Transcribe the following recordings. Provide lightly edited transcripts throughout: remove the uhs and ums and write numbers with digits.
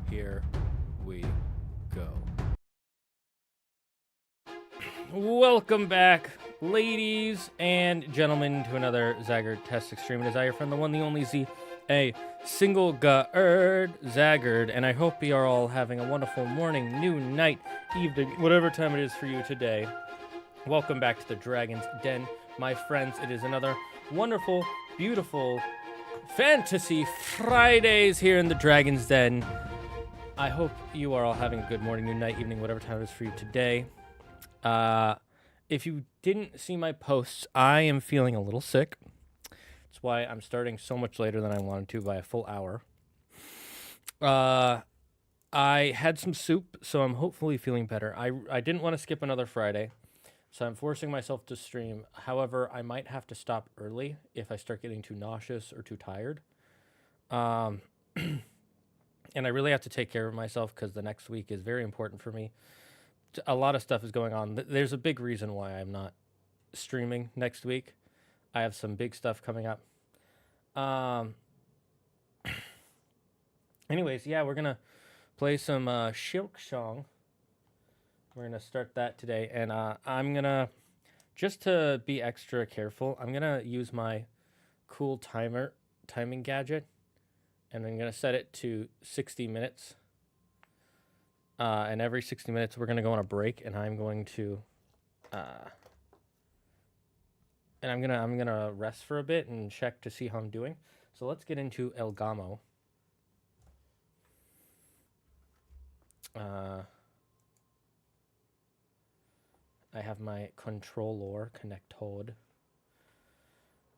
Here we go. Welcome back, ladies and gentlemen, to another Zagard test extreme. It is I, your friend, the one, the only Z, a single Zagard, and I hope you are all having a wonderful morning, noon, night, evening, whatever time it is for you today. Welcome back to the Dragon's Den, my friends. It is another wonderful, beautiful Fantasy Fridays here in the Dragon's Den. I hope you are all having a good morning, noon, night, evening, whatever time it is for you today. If you didn't see my posts, I am feeling a little sick. That's why I'm starting so much later than I wanted to, by a full hour. I had some soup, so I'm hopefully feeling better. I didn't want to skip another Friday, so I'm forcing myself to stream. However, I might have to stop early if I start getting too nauseous or too tired. And I really have to take care of myself because the next week is very important for me. A lot of stuff is going on. There's a big reason why I'm not streaming next week. I have some big stuff coming up. Anyways, yeah, we're going to play some Silksong. We're going to start that today. And I'm going to, just to be extra careful, I'm going to use my cool timing gadget. And I'm going to set it to 60 minutes. And every 60 minutes, we're going to go on a break. And I'm going to... and I'm gonna rest for a bit and check to see how I'm doing. So let's get into El Gamo. I have my controller connected.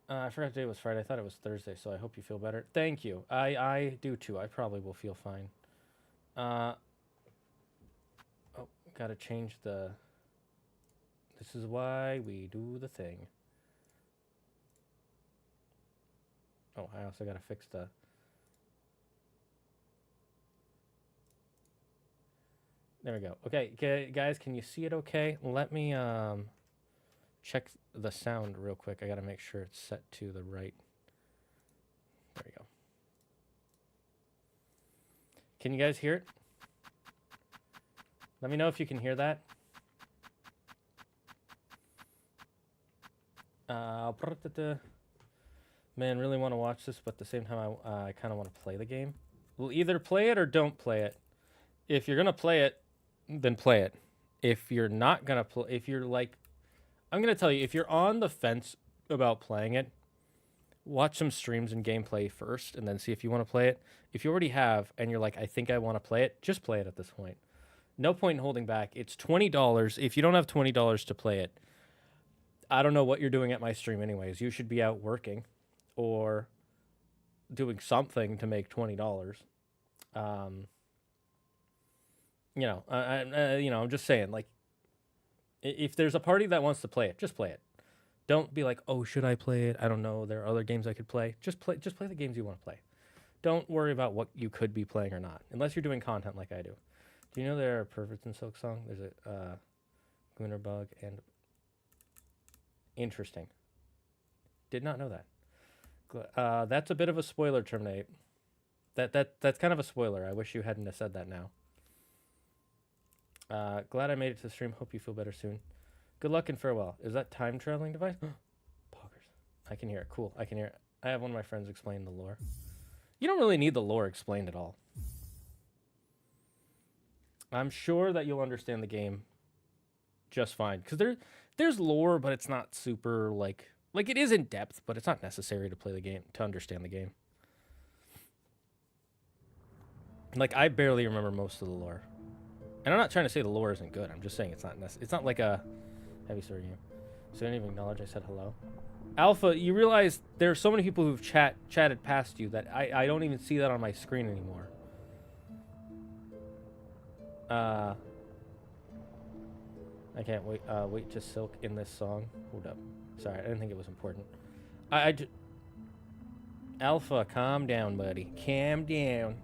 I forgot today was Friday. I thought it was Thursday, so I hope you feel better. Thank you. I do too. I probably will feel fine. Oh, gotta change the... This is why we do the thing. Oh, I also gotta fix the... There we go. Okay, guys, can you see it okay? Let me check the sound real quick. I gotta make sure it's set to the right. There we go. Can you guys hear it? Let me know if you can hear that. Man, really want to watch this, but at the same time, I kind of want to play the game. We'll either play it or don't play it. If you're gonna play it, then play it. If you're not gonna play, if you're like, I'm gonna tell you, if you're on the fence about playing it, watch some streams and gameplay first, and then see if you want to play it. If you already have, and you're like, I think I want to play it, just play it at this point. No point in holding back. It's $20. If you don't have $20 to play it, I don't know what you're doing at my stream anyways. You should be out working or doing something to make $20. You know, I'm just saying, like, if there's a party that wants to play it, just play it. Don't be like, oh, should I play it? I don't know. There are other games I could play. Just play the games you want to play. Don't worry about what you could be playing or not, unless you're doing content like I do. Do you know there are perverts in Silksong? There's a Gunner bug and... Interesting. Did not know that. That's a bit of a spoiler, Terminate. That's kind of a spoiler. I wish you hadn't have said that now. Glad I made it to the stream. Hope you feel better soon. Good luck and farewell. Is that time traveling device? Poggers. I can hear it. Cool. I can hear it. I have one of my friends explain the lore. You don't really need the lore explained at all. I'm sure that you'll understand the game just fine. Because there's lore, but it's not super, like it is in depth, but it's not necessary to play the game, to understand the game. Like, I barely remember most of the lore. And I'm not trying to say the lore isn't good. I'm just saying it's not it's not like a heavy story game. So I didn't even acknowledge I said hello. Alpha, you realize there are so many people who've chatted past you that I don't even see that on my screen anymore. I can't wait to Silk in this song. Hold up. Sorry, I didn't think it was important. Alpha, calm down, buddy. Calm down.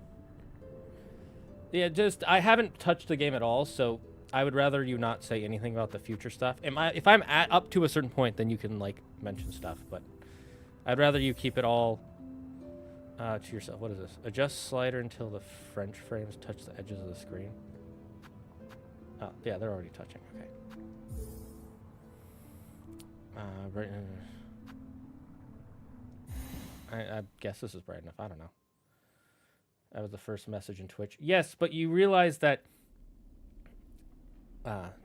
Yeah, I haven't touched the game at all, so I would rather you not say anything about the future stuff. If I'm up to a certain point, then you can, like, mention stuff, but I'd rather you keep it all to yourself. What is this? Adjust slider until the French frames touch the edges of the screen. Oh, yeah, they're already touching. Okay. I guess this is bright enough. I don't know. That was the first message in Twitch. Yes, but you realize that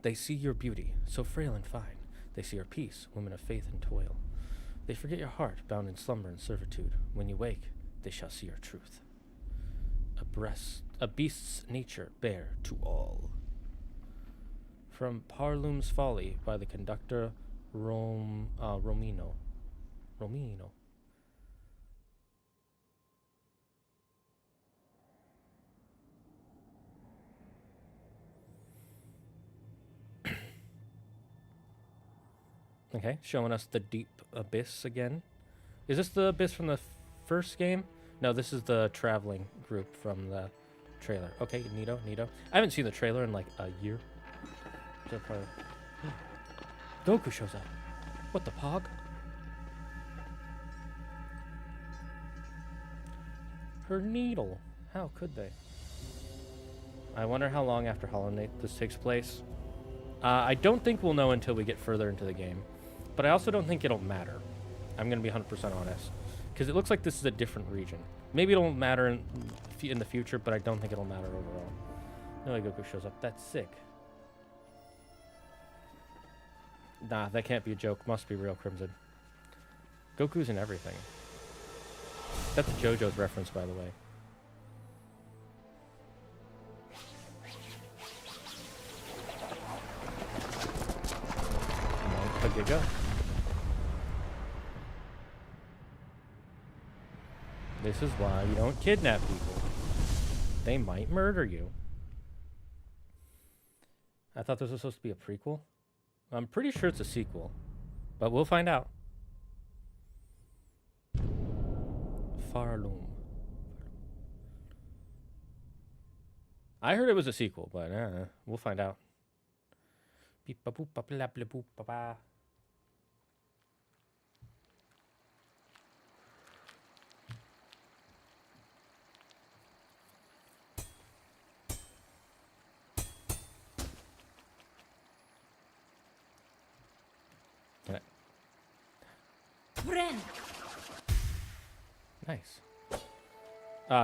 they see your beauty, so frail and fine. They see your peace, women of faith and toil. They forget your heart, bound in slumber and servitude. When you wake, they shall see your truth. A beast's nature bare to all. From Parlum's Folly by the conductor Romino. Okay, showing us the deep abyss again. Is this the abyss from the first game? No, this is the traveling group from the trailer. Okay, neato. I haven't seen the trailer in like a year. So probably... Goku shows up. What the pog? Her needle. How could they? I wonder how long after Hollow Knight this takes place. I don't think we'll know until we get further into the game. But I also don't think it'll matter. I'm going to be 100% honest. Because it looks like this is a different region. Maybe it'll matter in the future, but I don't think it'll matter overall. No way Goku shows up. That's sick. Nah, that can't be a joke. Must be real, Crimson. Goku's in everything. That's JoJo's reference, by the way. you go. This is why you don't kidnap people. They might murder you. I thought this was supposed to be a prequel. I'm pretty sure it's a sequel, but we'll find out. Farloom. I heard it was a sequel, but we'll find out. Beep ba boop ba bla bla boop ba ba. Nice.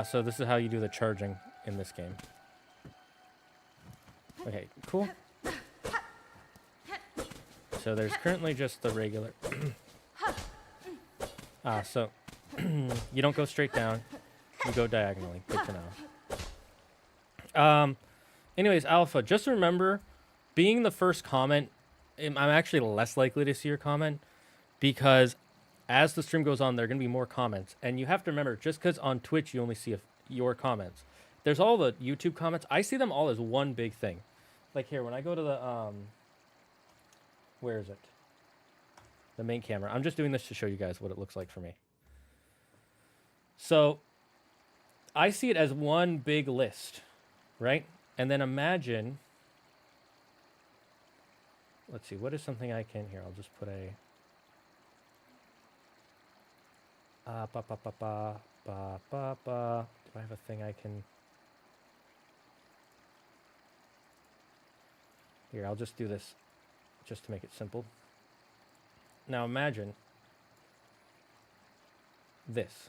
So this is how you do the charging in this game. Okay, cool. So there's currently just the regular. So you don't go straight down. You go diagonally. Good to know. Anyways, Alpha, just remember, being the first comment, I'm actually less likely to see your comment because as the stream goes on, there are going to be more comments. And you have to remember, just because on Twitch you only see your comments, there's all the YouTube comments. I see them all as one big thing. Like here, when I go to the, where is it? The main camera. I'm just doing this to show you guys what it looks like for me. So I see it as one big list, right? And then imagine, let's see, what is something I can, here, I'll just put a, ba ba ba ba ba ba ba. Do I have a thing I can? Here, I'll just do this just to make it simple. Now imagine this.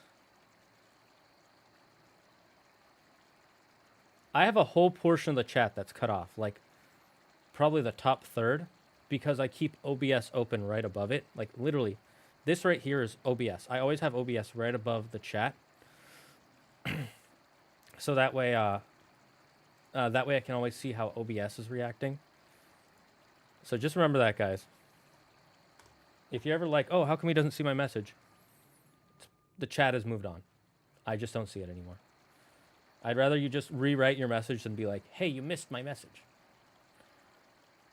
I have a whole portion of the chat that's cut off, like probably the top third, because I keep OBS open right above it. Like literally, this right here is OBS. I always have OBS right above the chat. So that way I can always see how OBS is reacting. So just remember that, guys. If you're ever like, oh, how come he doesn't see my message? The chat has moved on. I just don't see it anymore. I'd rather you just rewrite your message than be like, hey, you missed my message.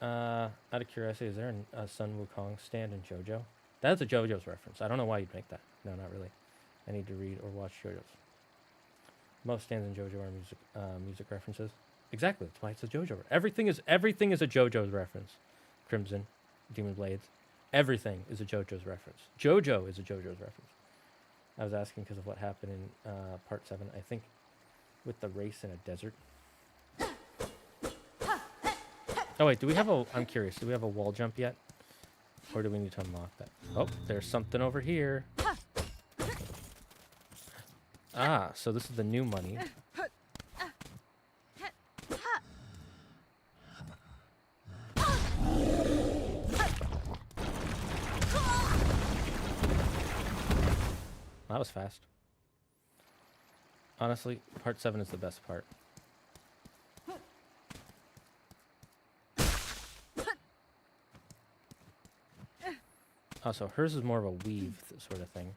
Out of curiosity, is there a Sun Wukong stand in JoJo? That's a JoJo's reference. I don't know why you'd make that. No, not really. I need to read or watch JoJo's. Most stands in JoJo are music references. Exactly. That's why it's a JoJo. Everything is a JoJo's reference. Crimson, Demon Blades. Everything is a JoJo's reference. JoJo is a JoJo's reference. I was asking because of what happened in part 7, I think, with the race in a desert. Oh wait, do we have a? I'm curious. Do we have a wall jump yet, or do we need to unlock that? Oh, there's something over here. Ah, so this is the new money. That was fast. Honestly, part 7 is the best part. Oh, so hers is more of a weave sort of thing.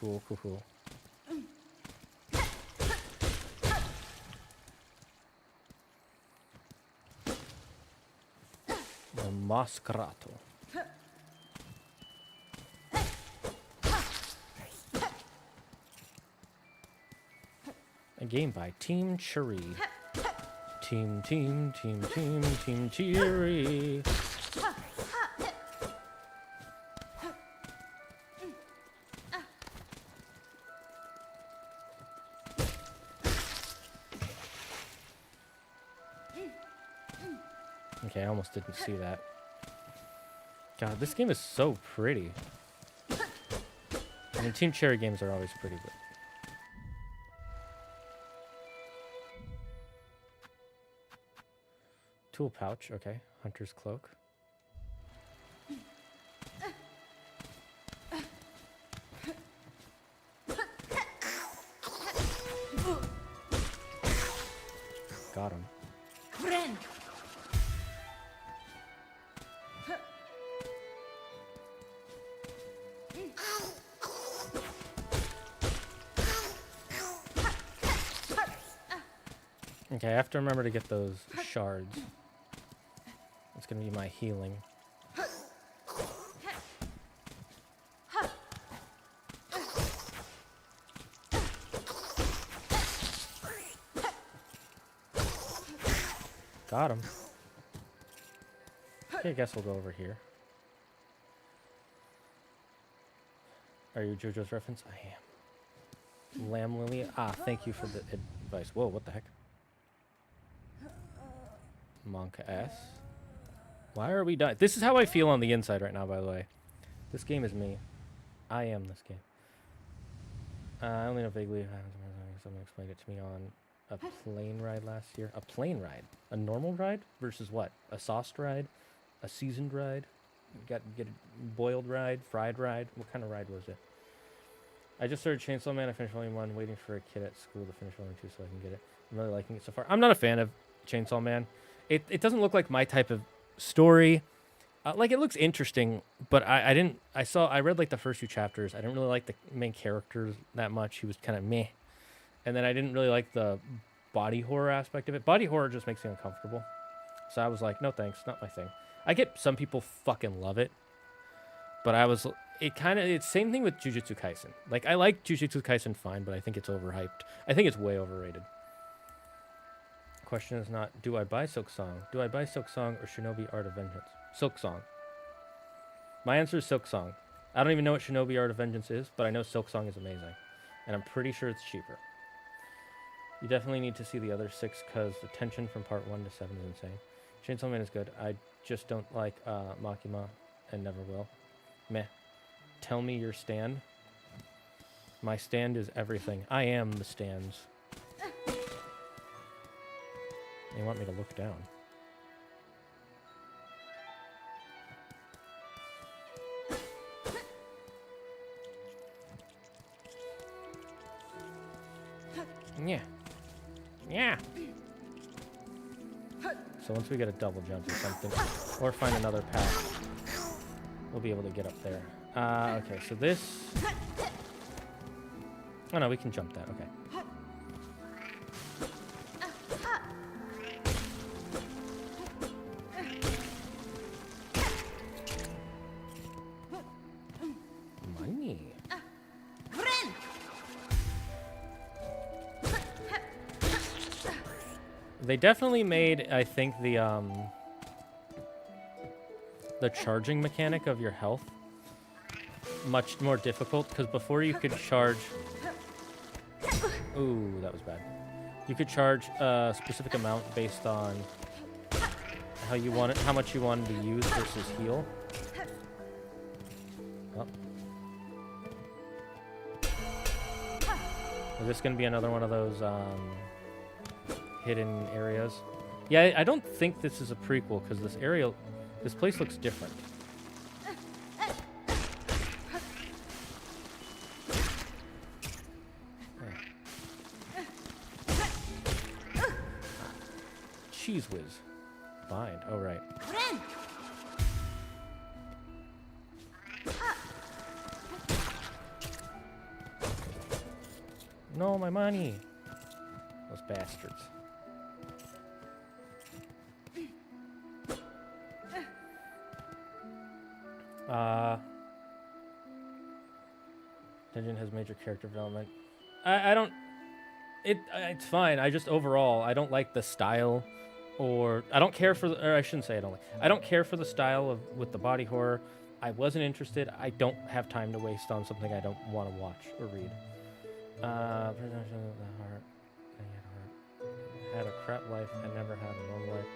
Cool, cool, cool. The Mascarato. A game by Team Cherry. Team Cherry. Okay, I almost didn't see that. God, this game is so pretty. I mean, Team Cherry games are always pretty, but... Tool pouch, okay. Hunter's cloak. Got him. Okay, I have to remember to get those shards. It's gonna be my healing. Got him. Okay, I guess we'll go over here. Are you JoJo's reference? I am. Lamb Lily? Ah, thank you for the advice. Whoa, what the heck? Monka S. Why are we dying? This is how I feel on the inside right now, by the way. This game is me. I am this game. I only know vaguely how someone explained it to me on a plane ride last year. A plane ride? A normal ride? Versus what? A sauced ride? A seasoned ride? Get a boiled ride? Fried ride? What kind of ride was it? I just started Chainsaw Man. I finished Volume 1, waiting for a kid at school to finish Volume 2 so I can get it. I'm really liking it so far. I'm not a fan of Chainsaw Man. It doesn't look like my type of story. Like, it looks interesting, but I read like the first few chapters. I didn't really like the main characters that much. He was kind of meh. And then I didn't really like the body horror aspect of it. Body horror just makes me uncomfortable. So I was like, no thanks, not my thing. I get some people fucking love it, but it's same thing with Jujutsu Kaisen. Like, I like Jujutsu Kaisen fine, but I think it's overhyped. I think it's way overrated. Question is not, do I buy Silksong? Do I buy Silksong or Shinobi Art of Vengeance? Silksong. My answer is Silksong. I don't even know what Shinobi Art of Vengeance is, but I know Silksong is amazing. And I'm pretty sure it's cheaper. You definitely need to see the other 6 because the tension from part 1 to 7 is insane. Chainsaw Man is good. I just don't like Makima and never will. Meh. Tell me your stand. My stand is everything. I am the stands. They want me to look down. Yeah. Yeah. So once we get a double jump or something, or find another path, we'll be able to get up there. Okay, so this... Oh no, we can jump that, okay. Money. They definitely made, I think, the charging mechanic of your health much more difficult, because before you could charge... Ooh, that was bad. You could charge a specific amount based on how you want it, how much you wanted to use versus heal. Oh. Is this going to be another one of those hidden areas? Yeah, I don't think this is a prequel because this place looks different. Cheese whiz. Bind. Oh, right. No, my money. Those bastards. Dungeon has major character development. I don't... It's fine. I just overall, I don't like the style, or I don't care for, or I shouldn't say I don't like. I don't care for the style with the body horror. I wasn't interested. I don't have time to waste on something I don't want to watch or read. Had a crap life and never had a normal life,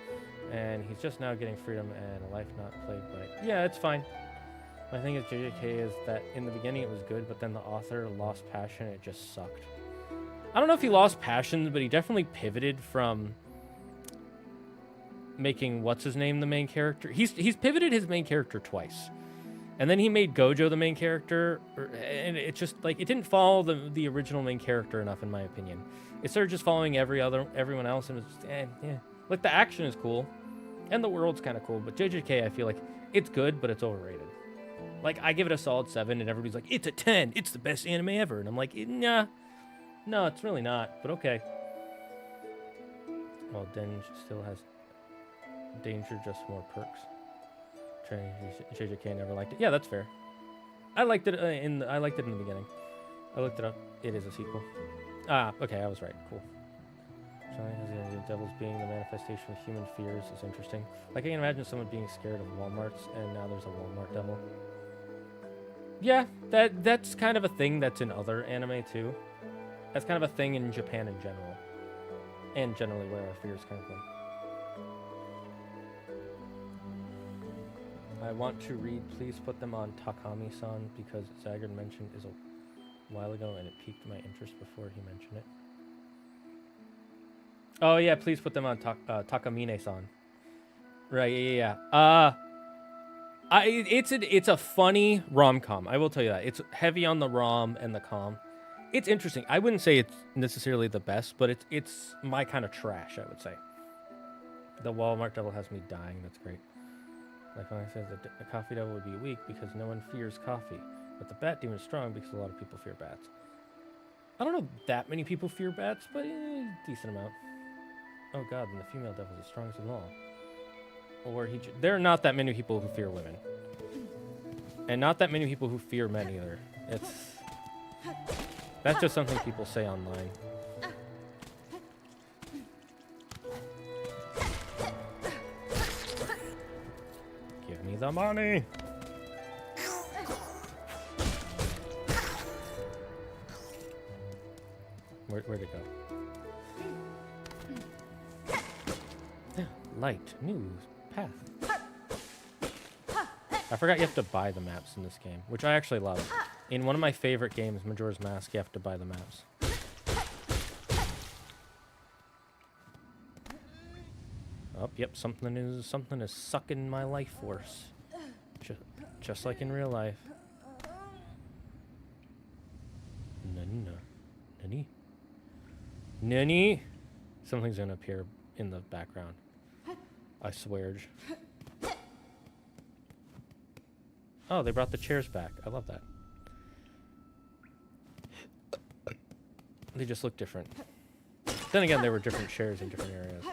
and he's just now getting freedom and a life not plagued by. Yeah, it's fine. My thing is JJK is that in the beginning it was good, but then the author lost passion and it just sucked. I don't know if he lost passion, but he definitely pivoted from making what's his name the main character. He's pivoted his main character twice, and then he made Gojo the main character, and it just like it didn't follow the original main character enough, in my opinion. It started just following everyone else, and it's just, yeah. Like the action is cool, and the world's kind of cool, but JJK I feel like it's good, but it's overrated. Like I give it a solid 7, and everybody's like, it's a 10, it's the best anime ever, and I'm like, nah, no, it's really not, but okay. Well, Denj still has danger, just more perks. JJK never liked it. Yeah, that's fair. I liked it in the beginning. I looked it up. It is a sequel. Ah, okay, I was right. Cool. The devils being the manifestation of human fears is interesting. Like I can imagine someone being scared of Walmarts, and now there's a Walmart devil. Yeah, that's kind of a thing that's in other anime too. That's kind of a thing in Japan in general, and generally where our fears come from. I want to read. Please put them on Takami-san because Zagard mentioned is a while ago, and it piqued my interest before he mentioned it. Oh yeah, please put them on Takamine-san. Right? Yeah. It's a funny rom-com. I will tell you that. It's heavy on the rom and the com. It's interesting. I wouldn't say it's necessarily the best, but it's my kind of trash, I would say. The Walmart devil has me dying. That's great. Like when I said the coffee devil would be weak because no one fears coffee, but the bat demon is strong because a lot of people fear bats. I don't know that many people fear bats, but decent amount. Oh god, and the female devil is the strongest of them all. Or there are not that many people who fear women. And not that many people who fear men either. That's just something people say online. Give me the money! Where'd it go? Light, news, path. I forgot you have to buy the maps in this game, which I actually love. In one of my favorite games, Majora's Mask, you have to buy the maps. Oh, yep, something is sucking my life force. Just like in real life. Nani? Something's gonna appear in the background. I swear. Oh, they brought the chairs back. I love that. They just look different. Then again, there were different chairs in different areas.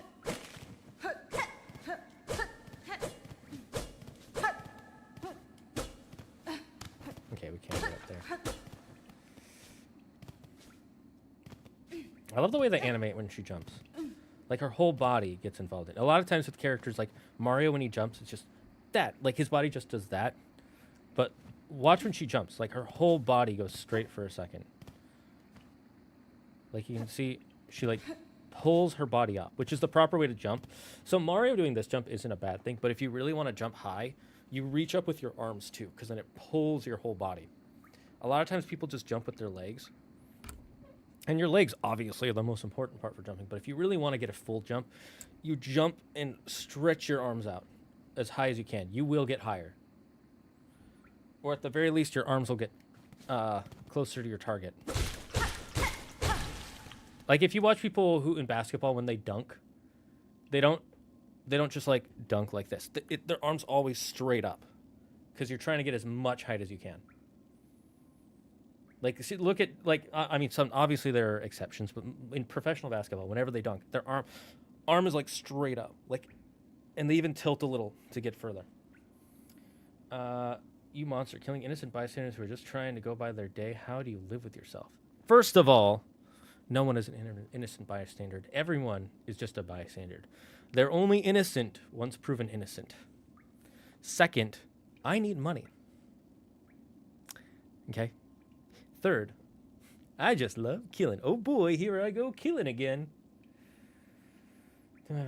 Okay, we can't get up there. I love the way they animate when she jumps. Like, her whole body gets involved in it. A lot of times with characters like Mario, when he jumps, it's just that. Like, his body just does that. But watch when she jumps. Like, her whole body goes straight for a second. Like, you can see, she, like, pulls her body up, which is the proper way to jump. So Mario doing this jump isn't a bad thing. But if you really want to jump high, you reach up with your arms, too, because then it pulls your whole body. A lot of times people just jump with their legs. And your legs, obviously, are the most important part for jumping. But if you really want to get a full jump, you jump and stretch your arms out as high as you can. You will get higher. Or at the very least, your arms will get closer to your target. Like, if you watch people who in basketball, when they dunk, they don't just, like, dunk like this. Their arms always straight up. Because you're trying to get as much height as you can. Like, see, look at, like, I mean, obviously there are exceptions, but in professional basketball, whenever they dunk, their arm is, like, straight up. Like, and they even tilt a little to get further. You monster, killing innocent bystanders who are just trying to go by their day. How do you live with yourself? First of all, no one is an innocent bystander. Everyone is just a bystander. They're only innocent once proven innocent. Second, I need money. Okay? Third, I just love killing. Oh boy, here I go killing again. And her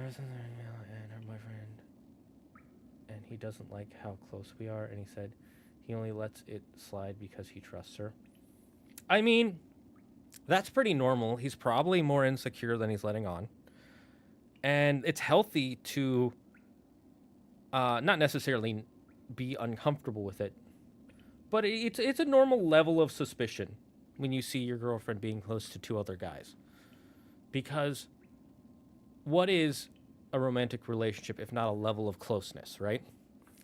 boyfriend. And he doesn't like how close we are. And he said he only lets it slide because he trusts her. I mean, that's pretty normal. He's probably more insecure than he's letting on. And it's healthy to not necessarily be uncomfortable with it, but it's a normal level of suspicion when you see your girlfriend being close to 2 other guys. Because what is a romantic relationship if not a level of closeness, right?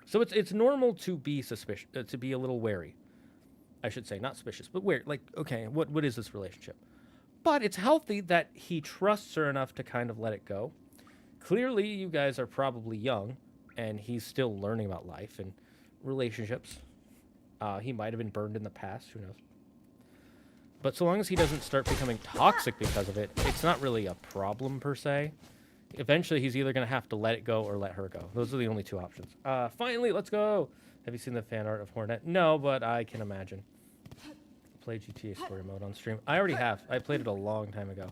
So it's normal to be suspicious, to be a little wary. I should say, not suspicious, but wary. Like, okay, what is this relationship? But it's healthy that he trusts her enough to kind of let it go. Clearly, you guys are probably young, and he's still learning about life and relationships. He might have been burned in the past, who knows? But so long as he doesn't start becoming toxic because of it, it's not really a problem per se. Eventually, he's either going to have to let it go or let her go. Those are the only 2 options. Finally, let's go. Have you seen the fan art of Hornet? No, but I can imagine. Play GTA Story Mode on stream. I already have. I played it a long time ago.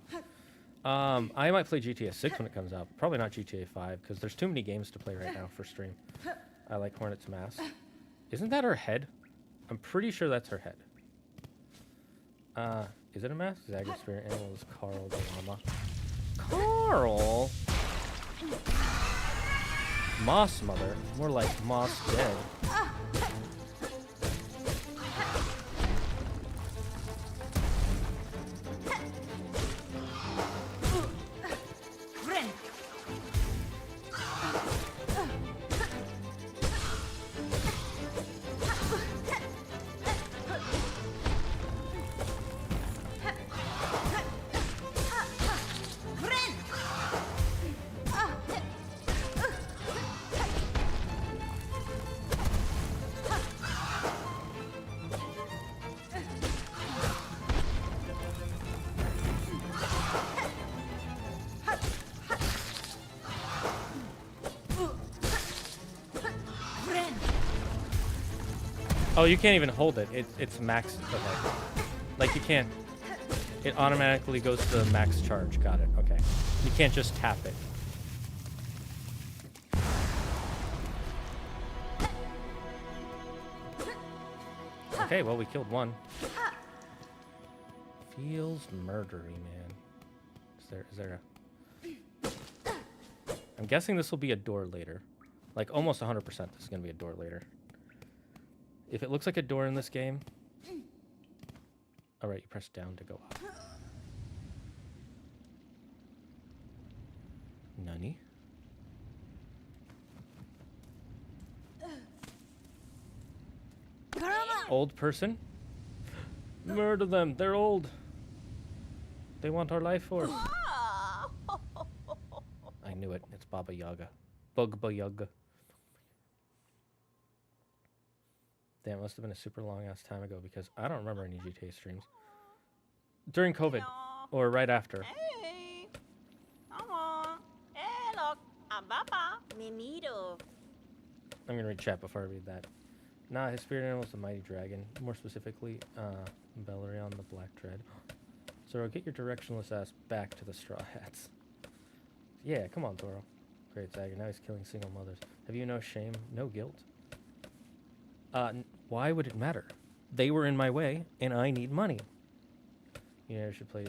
I might play GTA 6 when it comes out. Probably not GTA 5, because there's too many games to play right now for stream. I like Hornet's mask. Isn't that her head? I'm pretty sure that's her head. Is it a mask? Zagard spirit animal is Carl the llama. Carl? Moss mother? More like Moss dead. Oh, you can't even hold it. It's max. Okay. Like, you can't. It automatically goes to the max charge. Got it. Okay. You can't just tap it. Okay, well, we killed one. Feels murdery, man. Is there a... I'm guessing this will be a door later. Like, almost 100% this is going to be a door later. If it looks like a door in this game... All right, you press down to go up. Nani? Old person? Murder them. They're old. They want our life force. I knew it. It's Baba Yaga. Bugba Yaga. Damn, it must have been a super long ass time ago because I don't remember any GTA streams. During COVID. Or right after. Hey. Hey, look. I'm Papa. Mimito. I'm gonna read chat before I read that. Nah, his spirit animal is the mighty dragon. More specifically, Belerion the Black Dread. Zoro, get your directionless ass back to the Straw Hats. Yeah, come on, Zoro. Great, Zagard. Now he's killing single mothers. Have you no shame, no guilt? Why would it matter? They were in my way, and I need money. You know, you should play,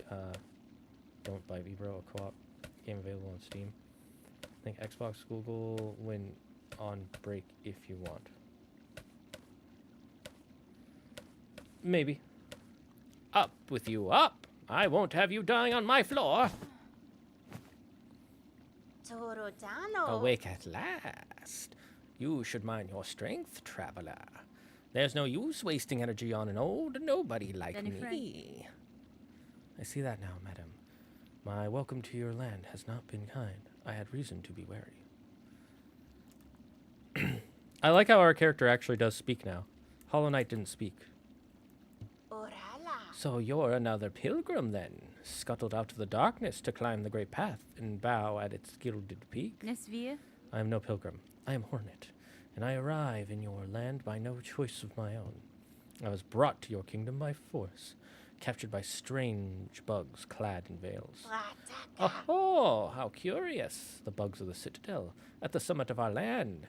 Don't Buy Vibro, a co-op game available on Steam. I think Xbox, Google, when on break if you want. Maybe. Up with you, up! I won't have you dying on my floor! Torodano. Awake at last. You should mind your strength, traveler. There's no use wasting energy on an old nobody like me. I see that now, madam. My welcome to your land has not been kind. I had reason to be wary. I like how our character actually does speak now. Hollow Knight didn't speak. So you're another pilgrim, then, scuttled out of the darkness to climb the great path and bow at its gilded peak. I am no pilgrim. I am Hornet, and I arrive in your land by no choice of my own. I was brought to your kingdom by force, captured by strange bugs clad in veils. Oh, how curious! The bugs of the citadel, at the summit of our land.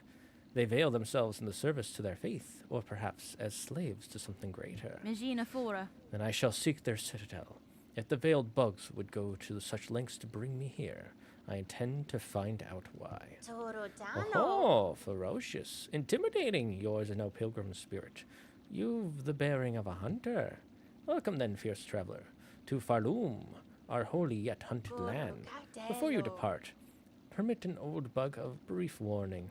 They veil themselves in the service to their faith, or perhaps as slaves to something greater. Then I shall seek their citadel. If the veiled bugs would go to such lengths to bring me here, I intend to find out why. Torodano. Oh, ferocious, intimidating. Yours is no pilgrim spirit. You've the bearing of a hunter. Welcome then, fierce traveler, to Farloom, our holy yet hunted land. Before you depart, permit an old bug of brief warning.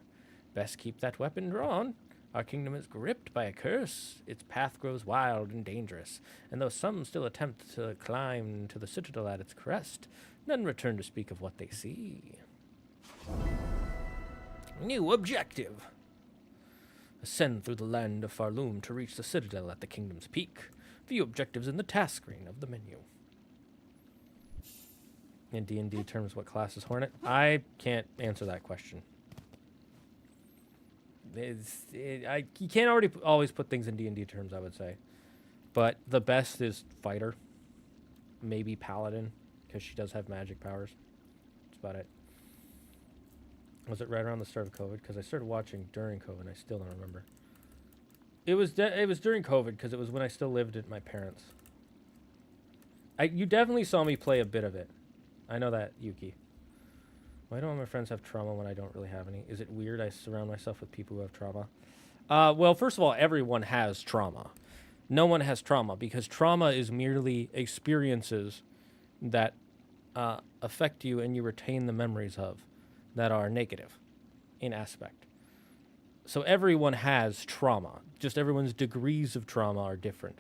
Best keep that weapon drawn. Our kingdom is gripped by a curse. Its path grows wild and dangerous, and though some still attempt to climb to the citadel at its crest, none return to speak of what they see. New objective. Ascend through the land of Farloom to reach the citadel at the kingdom's peak. View objectives in the task screen of the menu. In D&D terms, what class is Hornet? I can't answer that question. You can't always put things in D&D terms, I would say. But the best is fighter. Maybe paladin, because she does have magic powers. That's about it. Was it right around the start of COVID? Because I started watching during COVID, and I still don't remember. It was during COVID, because it was when I still lived at my parents'. You definitely saw me play a bit of it. I know that, Yuki. Why don't all my friends have trauma when I don't really have any? Is it weird I surround myself with people who have trauma? Well, first of all, everyone has trauma. No one has trauma, because trauma is merely experiences that affect you and you retain the memories of that are negative in aspect. So everyone has trauma. Just everyone's degrees of trauma are different.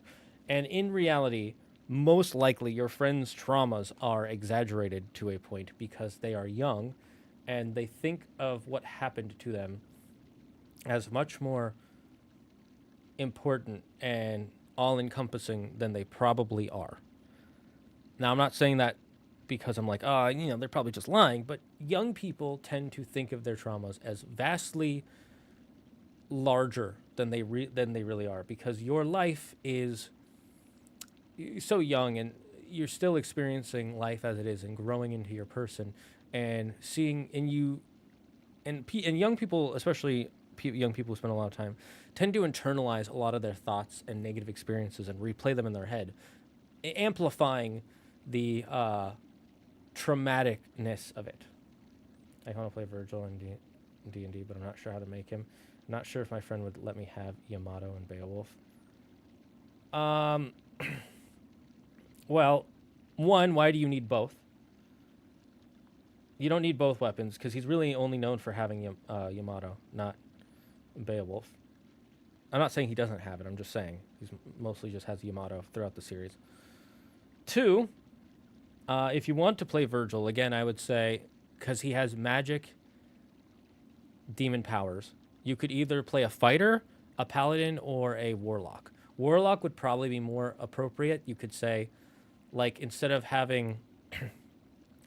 And in reality, most likely your friends' traumas are exaggerated to a point because they are young and they think of what happened to them as much more important and all-encompassing than they probably are. Now, I'm not saying that because I'm like, they're probably just lying, but young people tend to think of their traumas as vastly larger than they really are, because your life is so young and you're still experiencing life as it is and growing into your person and seeing in you and young people, especially young people who spend a lot of time, tend to internalize a lot of their thoughts and negative experiences and replay them in their head, amplifying the traumaticness of it. I want to play Virgil in D&D, but I'm not sure how to make him. I'm not sure if my friend would let me have Yamato and Beowulf. Well, one, why do you need both? You don't need both weapons, because he's really only known for having Yamato, not Beowulf. I'm not saying he doesn't have it, I'm just saying he's mostly just has Yamato throughout the series. Two, if you want to play Virgil, again, I would say, because he has magic demon powers, you could either play a fighter, a paladin, or a warlock. Warlock would probably be more appropriate. You could say, like, instead of having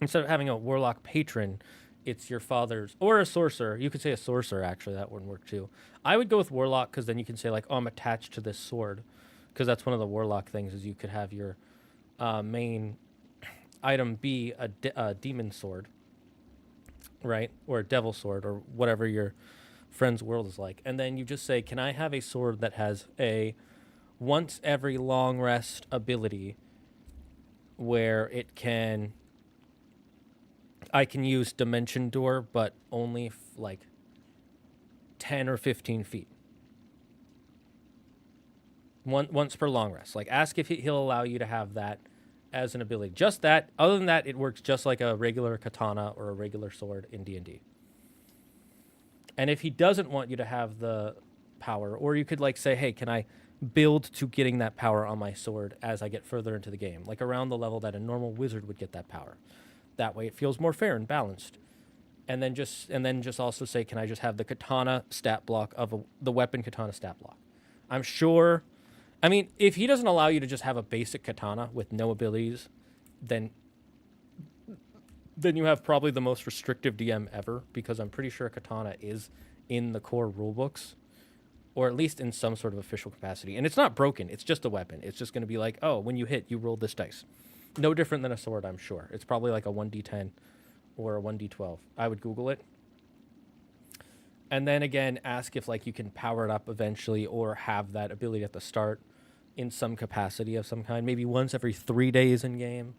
a warlock patron, it's your father's, or a sorcerer. You could say a sorcerer, actually, that wouldn't work too. I would go with warlock, because then you can say, like, I'm attached to this sword, because that's one of the warlock things, is you could have your main item be a demon sword, right? Or a devil sword, or whatever your friend's world is like. And then you just say, can I have a sword that has a once every long rest ability where I can use Dimension Door, but only like 10 or 15 feet. Once per long rest. Like, ask if he'll allow you to have that as an ability. Just that. Other than that, it works just like a regular katana or a regular sword in D&D. And if he doesn't want you to have the power, or you could like say, hey, can I build to getting that power on my sword as I get further into the game, like around the level that a normal wizard would get that power. That way it feels more fair and balanced. And then just also say, can I just have the katana stat block of the weapon katana stat block? I'm sure. I mean, if he doesn't allow you to just have a basic katana with no abilities, then you have probably the most restrictive DM ever, because I'm pretty sure a katana is in the core rulebooks, or at least in some sort of official capacity. And it's not broken. It's just a weapon. It's just going to be like, oh, when you hit, you roll this dice. No different than a sword, I'm sure. It's probably like a 1d10 or a 1d12. I would Google it. And then again, ask if like you can power it up eventually or have that ability at the start in some capacity of some kind. Maybe once every 3 days in game.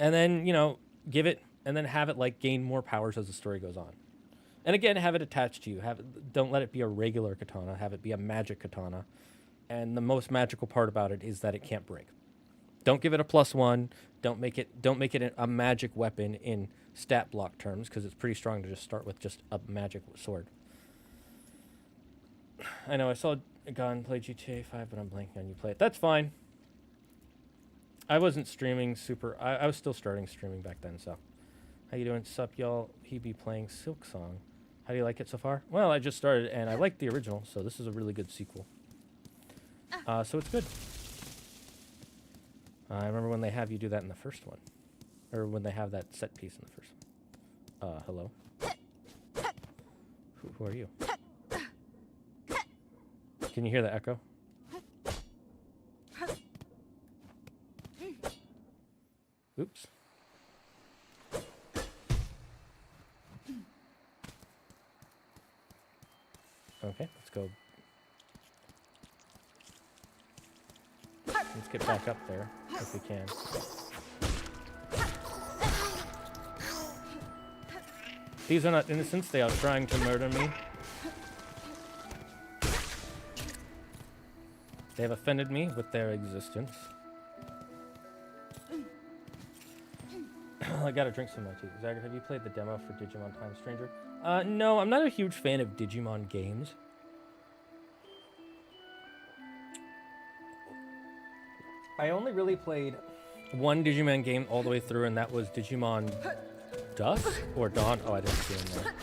And then, give it, and then have it, like, gain more powers as the story goes on. And again, have it attached to you. Don't let it be a regular katana. Have it be a magic katana. And the most magical part about it is that it can't break. Don't give it a +1. Don't make it a magic weapon in stat block terms, because it's pretty strong to just start with just a magic sword. I know I saw Gon play GTA 5, but I'm blanking on you play it. That's fine. I wasn't streaming super. I was still starting streaming back then. So, how you doing, sup, y'all? He be playing Silksong. How do you like it so far? Well, I just started, and I liked the original, so this is a really good sequel. So it's good. I remember when they have you do that in the first one. Or when they have that set piece in the first one. Hello? Who are you? Can you hear the echo? Oops. Okay, let's go. Let's get back up there if we can. These are not innocents. They are trying to murder me. They have offended me with their existence. I gotta drink some of my tea. Zagard, have you played the demo for Digimon Time Stranger? No, I'm not a huge fan of Digimon games. I only really played one Digimon game all the way through, and that was Digimon Dusk or Dawn. Oh, I didn't see him there.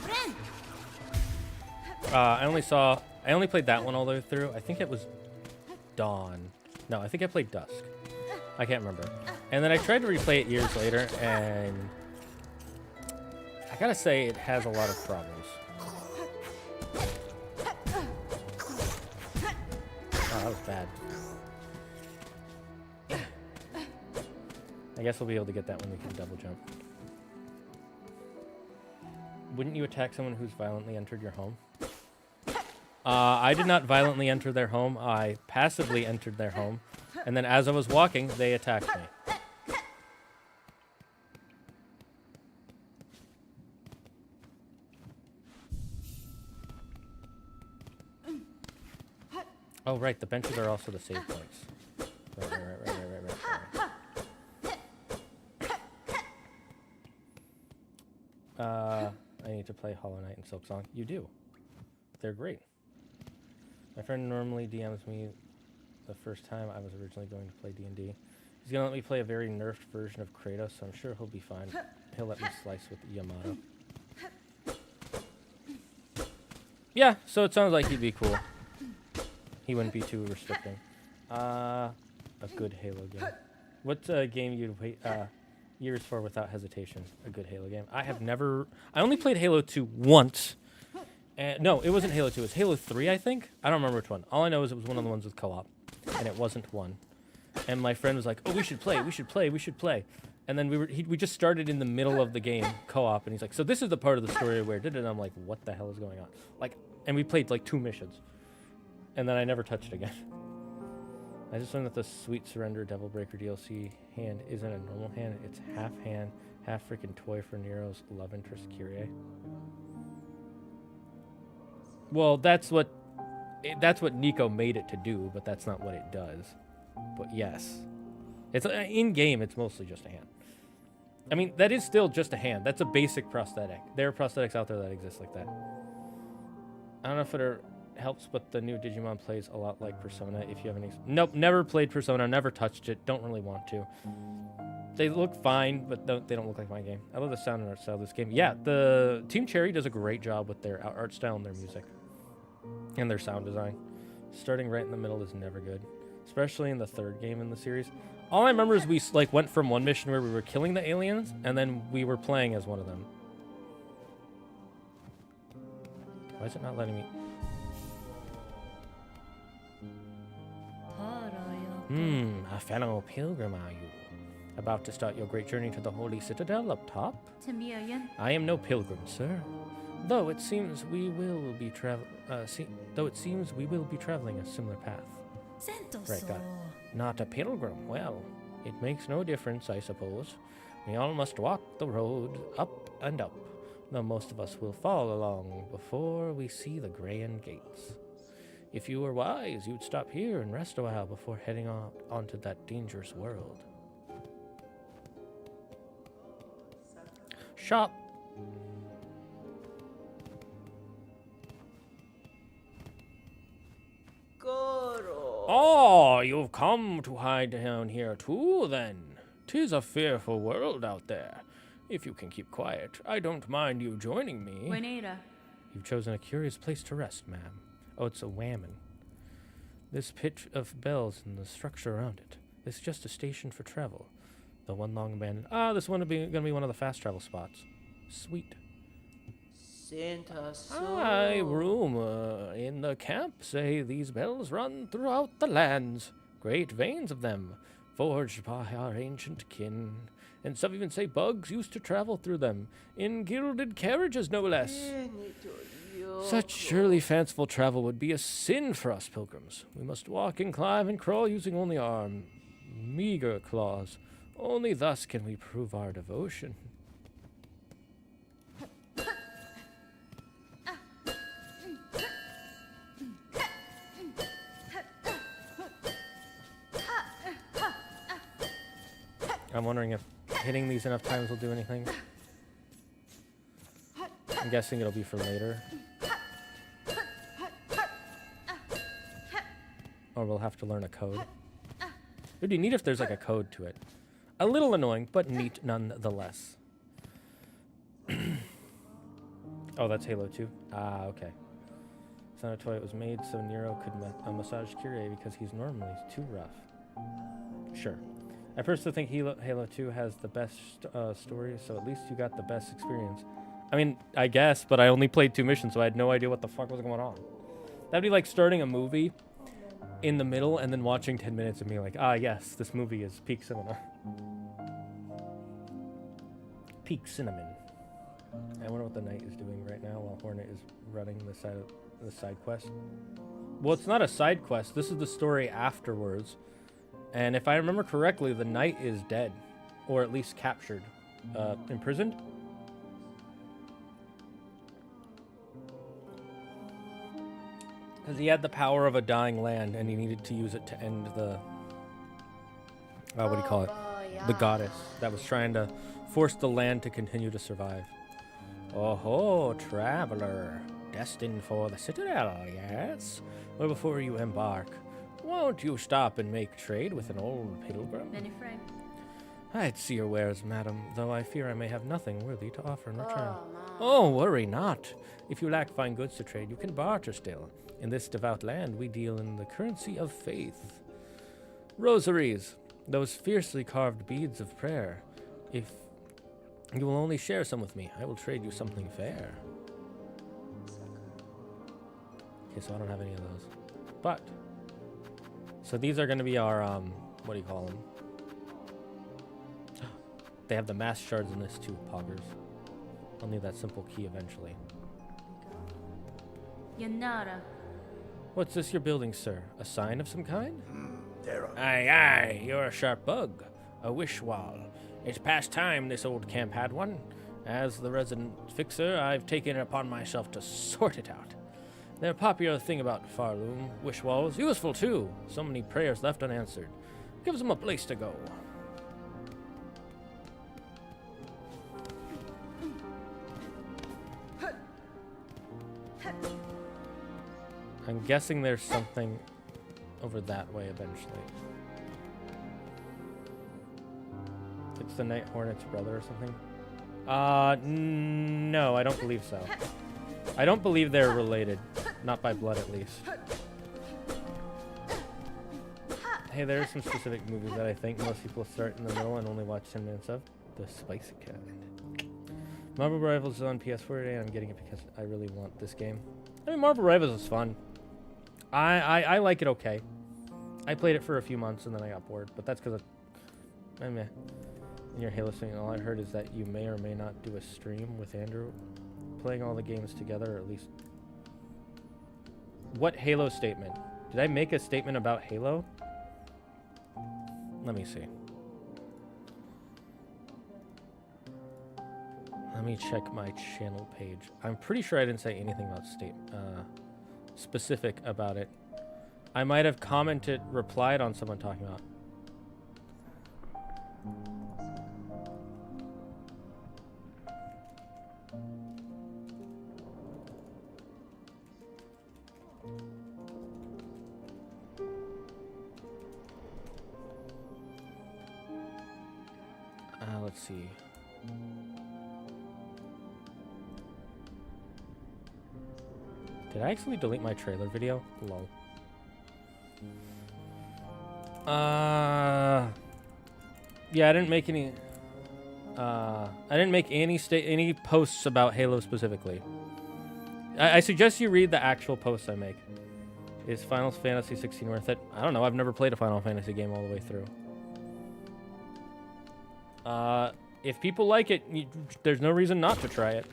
I only played that one all the way through. I think it was Dawn. No, I think I played Dusk. I can't remember. And then I tried to replay it years later, and I gotta say it has a lot of problems. Oh, that was bad. I guess we'll be able to get that when we can double jump. Wouldn't you attack someone who's violently entered your home? I did not violently enter their home. I passively entered their home. And then as I was walking, they attacked me. Oh, right. The benches are also the save points. Right. I need to play Hollow Knight and Silksong. You do. They're great. My friend normally DMs me the first time I was originally going to play D&D. He's going to let me play a very nerfed version of Kratos, so I'm sure he'll be fine. He'll let me slice with Yamato. Yeah, so it sounds like he'd be cool. He wouldn't be too restricting. A good Halo game. What's a game you'd wait years for without hesitation? A good Halo game. I only played Halo 2 once. No, it wasn't Halo 2. It was Halo 3, I think. I don't remember which one. All I know is it was one of the ones with co-op, and it wasn't one. And my friend was like, "Oh, we should play. And then we just started in the middle of the game co-op, and he's like, "So this is the part of the story where did it?" And I'm like, "What the hell is going on?" And we played like 2 missions, and then I never touched it again. I just learned that the Sweet Surrender Devil Breaker DLC hand isn't a normal hand. It's half hand, half freaking toy for Nero's love interest, Kyrie. Well, that's what Nico made it to do, but that's not what it does. But yes, it's in game. It's mostly just a hand. I mean, that is still just a hand. That's a basic prosthetic. There are prosthetics out there that exist like that. I don't know if it helps, but the new Digimon plays a lot like Persona. If you have any, nope, never played Persona, never touched it. Don't really want to. They look fine, but they don't look like my game. I love the sound and art style of this game. Yeah, the Team Cherry does a great job with their art style and their music. And their sound design. Starting right in the middle is never good, especially in the 3rd game in the series. All I remember is we went from one mission where we were killing the aliens, and then we were playing as one of them. Why is it not letting me? A fellow pilgrim are you? About to start your great journey to the Holy Citadel up top? I am no pilgrim, sir. Though it seems we will be traveling a similar path. Right, got it. Not a pilgrim. Well, it makes no difference, I suppose. We all must walk the road up and up, though most of us will fall along before we see the grand gates. If you were wise, you'd stop here and rest a while before heading out onto that dangerous world. Shop. Goro. Oh, you've come to hide down here too, then. 'Tis a fearful world out there. If you can keep quiet, I don't mind you joining me. Buenera. You've chosen a curious place to rest, ma'am. Oh, it's a whammin. This pitch of bells and the structure around it. This is just a station for travel. The one long abandoned... Ah, this one gonna be one of the fast travel spots. Sweet. Santa I rumor in the camp say these bells run throughout the lands. Great veins of them, forged by our ancient kin. And some even say bugs used to travel through them, in gilded carriages no less. Such surely fanciful travel would be a sin for us pilgrims. We must walk and climb and crawl using only our meager claws. Only thus can we prove our devotion. I'm wondering if hitting these enough times will do anything. I'm guessing it'll be for later. Or we'll have to learn a code. It would be neat if there's like a code to it. A little annoying, but neat nonetheless. Oh, that's Halo 2? Ah, okay. It's not a toy. It was made so Nero could massage Kyrie because he's normally too rough. Sure. I personally think Halo 2 has the best story, so at least you got the best experience. I mean, I guess, but I only played 2 missions, so I had no idea what the fuck was going on. That'd be like starting a movie in the middle and then watching 10 minutes and being like, ah, yes, this movie is peak cinema. Peak cinnamon. I wonder what the knight is doing right now while Hornet is running the side quest. Well, it's not a side quest. This is the story afterwards. And if I remember correctly, the knight is dead. Or at least captured. Imprisoned? Because he had the power of a dying land, and he needed to use it to end the... what do you call it? The goddess that was trying to force the land to continue to survive. Oh ho, traveler. Destined for the citadel, yes? Well, before you embark, won't you stop and make trade with an old pilgrim? Many friend. I'd see your wares, madam, though I fear I may have nothing worthy to offer in return. Oh, worry not. If you lack fine goods to trade, you can barter still. In this devout land, we deal in the currency of faith. Rosaries, those fiercely carved beads of prayer. If you will only share some with me, I will trade you something fair. Okay, so I don't have any of those. But, so these are going to be our, what do you call them? They have the mass shards in this too, poggers. I'll need that simple key eventually. Yanara. What's this you're building, sir? A sign of some kind? There Aye, aye, you're a sharp bug. A wish wall. It's past time this old camp had one. As the resident fixer, I've taken it upon myself to sort it out. They're a popular thing about Farloom. Wish walls. Useful, too. So many prayers left unanswered. Gives them a place to go. I'm guessing there's something over that way eventually. It's the Night Hornet's brother or something? No, I don't believe so. I don't believe they're related. Not by blood, at least. Hey, there are some specific movies that I think most people start in the middle and only watch 10 minutes of. The Spicy Kind. Marvel Rivals is on PS4 today, and I'm getting it because I really want this game. I mean, Marvel Rivals is fun. I like it okay. I played it for a few months and then I got bored, but that's because in your Halo thing, all I heard is that you may or may not do a stream with Andrew playing all the games together, or at least... What Halo statement? Did I make a statement about Halo? Let me see. Let me check my channel page. I'm pretty sure I didn't say anything about specific about it. I might have replied on someone talking about. Let's see. Did I actually delete my trailer video? Lol. Yeah, I didn't make any. I didn't make any posts about Halo specifically. I suggest you read the actual posts I make. Is Final Fantasy 16 worth it? I don't know. I've never played a Final Fantasy game all the way through. If people like it, there's no reason not to try it.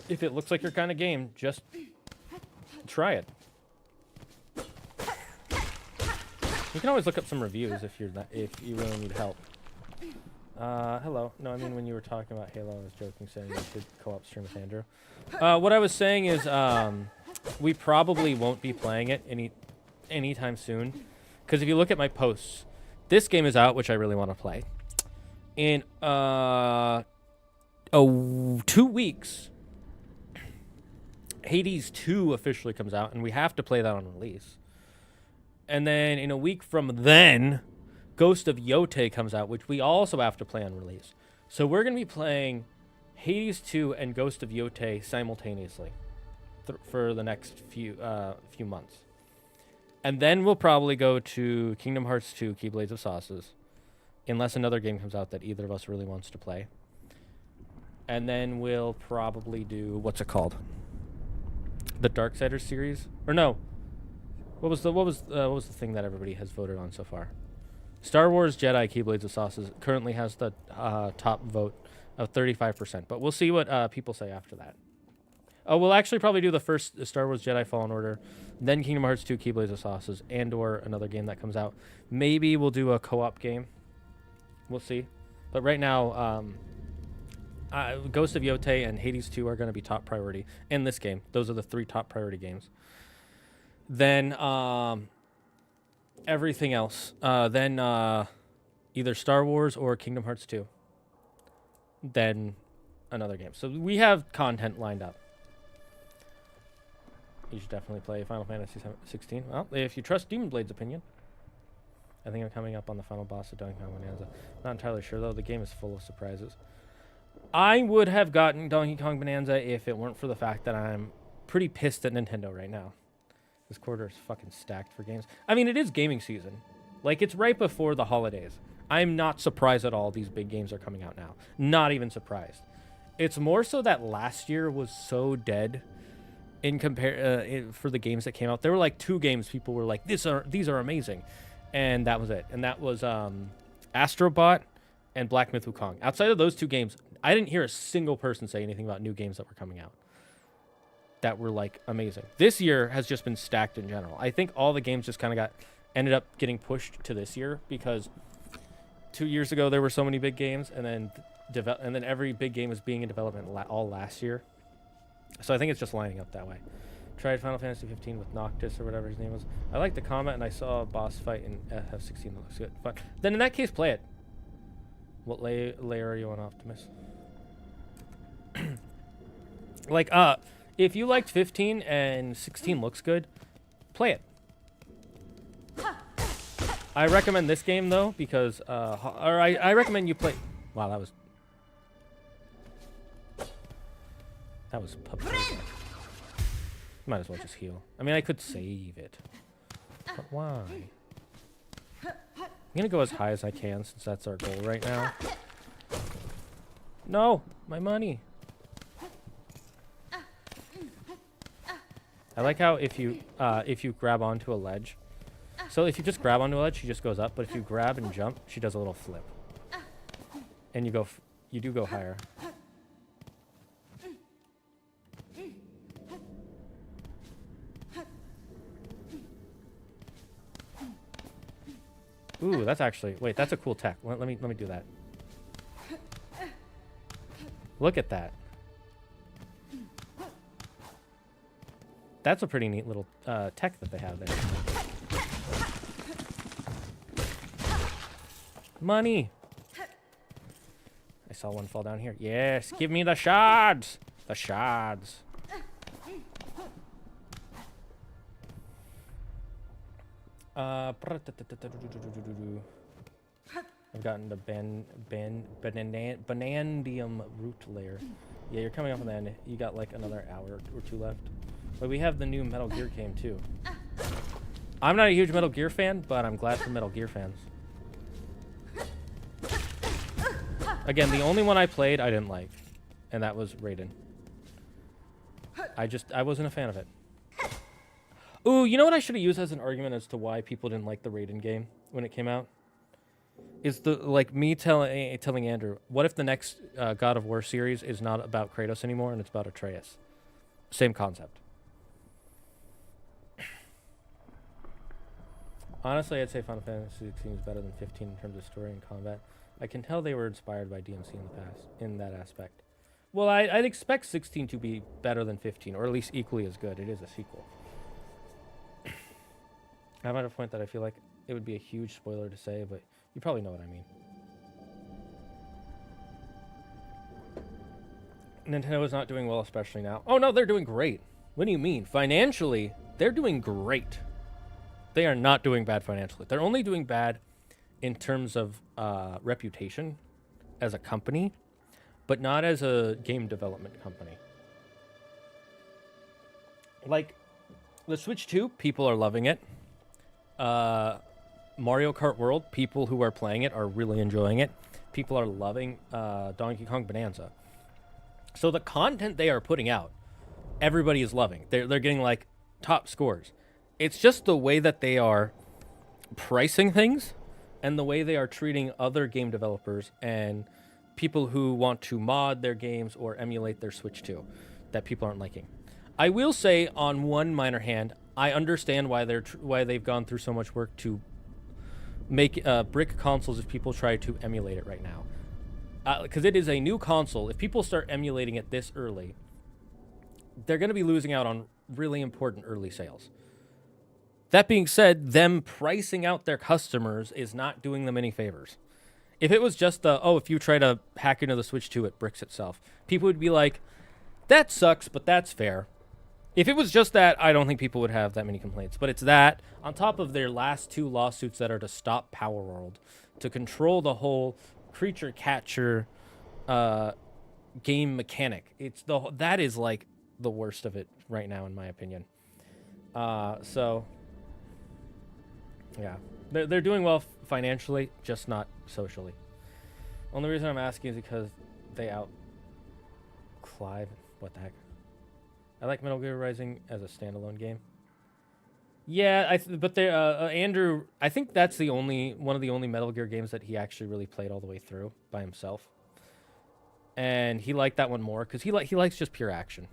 If it looks like your kind of game, just try it. You can always look up some reviews if you really need help. Hello. No, I mean when you were talking about Halo, I was joking, saying you should co-op stream with Andrew. What I was saying is, we probably won't be playing it anytime soon, because if you look at my posts, this game is out, which I really want to play. In 2 weeks, Hades 2 officially comes out, and we have to play that on release. And then in a week from then, Ghost of Yotei comes out, which we also have to play on release. So we're going to be playing Hades 2 and Ghost of Yotei simultaneously for the next few months. And then we'll probably go to Kingdom Hearts 2, Keyblades of Sauces, unless another game comes out that either of us really wants to play. And then we'll probably do, what's it called? The Darksiders series? Or no. What was the thing that everybody has voted on so far? Star Wars Jedi Keyblades of Sauces currently has the top vote of 35%, but we'll see what people say after that. We'll actually probably do the first Star Wars Jedi Fallen Order, then Kingdom Hearts 2 Keyblades of Sauces, and/or another game that comes out. Maybe we'll do a co-op game. We'll see. But right now, Ghost of Yotei and Hades 2 are going to be top priority in this game. Those are the 3 top priority games. Then everything else. Then either Star Wars or Kingdom Hearts 2. Then another game. So we have content lined up. You should definitely play Final Fantasy 16. Well, if you trust Demon Blade's opinion. I think I'm coming up on the final boss of Donkey Kong Bonanza. Not entirely sure, though. The game is full of surprises. I would have gotten Donkey Kong Bonanza if it weren't for the fact that I'm pretty pissed at Nintendo right now. This quarter is fucking stacked for games. I mean, it is gaming season. Like, it's right before the holidays. I'm not surprised at all these big games are coming out now. Not even surprised. It's more so that last year was so dead in for the games that came out. There were like 2 games people were like, these are amazing. And that was it. And that was Astrobot and Black Myth Wukong. Outside of those 2 games, I didn't hear a single person say anything about new games that were coming out that were like amazing. This year has just been stacked in general. I think all the games just kind of ended up getting pushed to this year because 2 years ago there were so many big games, and then every big game was being in development all last year. So I think it's just lining up that way. Tried Final Fantasy 15 with Noctis or whatever his name was. I like the combat, and I saw a boss fight in FF16 that looks good. But then in that case, play it. What layer are you on, Optimus? Like, if you liked 15 and 16 looks good, play it. I recommend this game though because, I recommend you play. Wow, that was puppy. Might as well just heal. I mean, I could save it, but why? I'm gonna go as high as I can since that's our goal right now. No, my money. I like how if you grab onto a ledge, so if you just grab onto a ledge, she just goes up. But if you grab and jump, she does a little flip, and you do go higher. Ooh, that's actually, wait, that's a cool tech. Let me do that. Look at that. That's a pretty neat little tech that they have there. Money. I saw one fall down here. Yes, give me the shards. The shards. I've gotten the banandium root layer. Yeah, you're coming up on the end. You got like another hour or two left. But we have the new Metal Gear game too. I'm not a huge Metal Gear fan, but I'm glad for Metal Gear fans. Again, the only one I played I didn't like, and that was Raiden. I wasn't a fan of it. Ooh, you know what I should have used as an argument as to why people didn't like the Raiden game when it came out? Is me telling Andrew, what if the next God of War series is not about Kratos anymore and it's about Atreus? Same concept. Honestly, I'd say Final Fantasy 16 is better than 15 in terms of story and combat. I can tell they were inspired by DMC in the past, in that aspect. Well, I'd expect 16 to be better than 15, or at least equally as good. It is a sequel. I'm at a point that I feel like it would be a huge spoiler to say, but you probably know what I mean. Nintendo is not doing well, especially now. Oh, no, they're doing great. What do you mean? Financially, they're doing great. They are not doing bad financially. They're only doing bad in terms of reputation as a company, but not as a game development company. Like, the Switch 2, people are loving it. Mario Kart World, people who are playing it are really enjoying it. People are loving Donkey Kong Bonanza. So the content they are putting out, everybody is loving. They're getting like top scores. It's just the way that they are pricing things and the way they are treating other game developers and people who want to mod their games or emulate their Switch 2 that people aren't liking. I will say, on one minor hand, I understand why they've gone through so much work to make brick consoles if people try to emulate it right now. Because it is a new console. If people start emulating it this early, they're going to be losing out on really important early sales. That being said, them pricing out their customers is not doing them any favors. If it was just if you try to hack into the Switch 2, it bricks itself, people would be like, that sucks, but that's fair. If it was just that, I don't think people would have that many complaints. But it's that, on top of their last two lawsuits that are to stop Power World, to control the whole creature catcher game mechanic. That is like the worst of it right now, in my opinion. So, yeah. They're doing well financially, just not socially. Only reason I'm asking is because they out Clive. What the heck? I like Metal Gear Rising as a standalone game. Yeah, but Andrew, I think that's one of the only Metal Gear games that he actually really played all the way through by himself. And he liked that one more because he likes just pure action.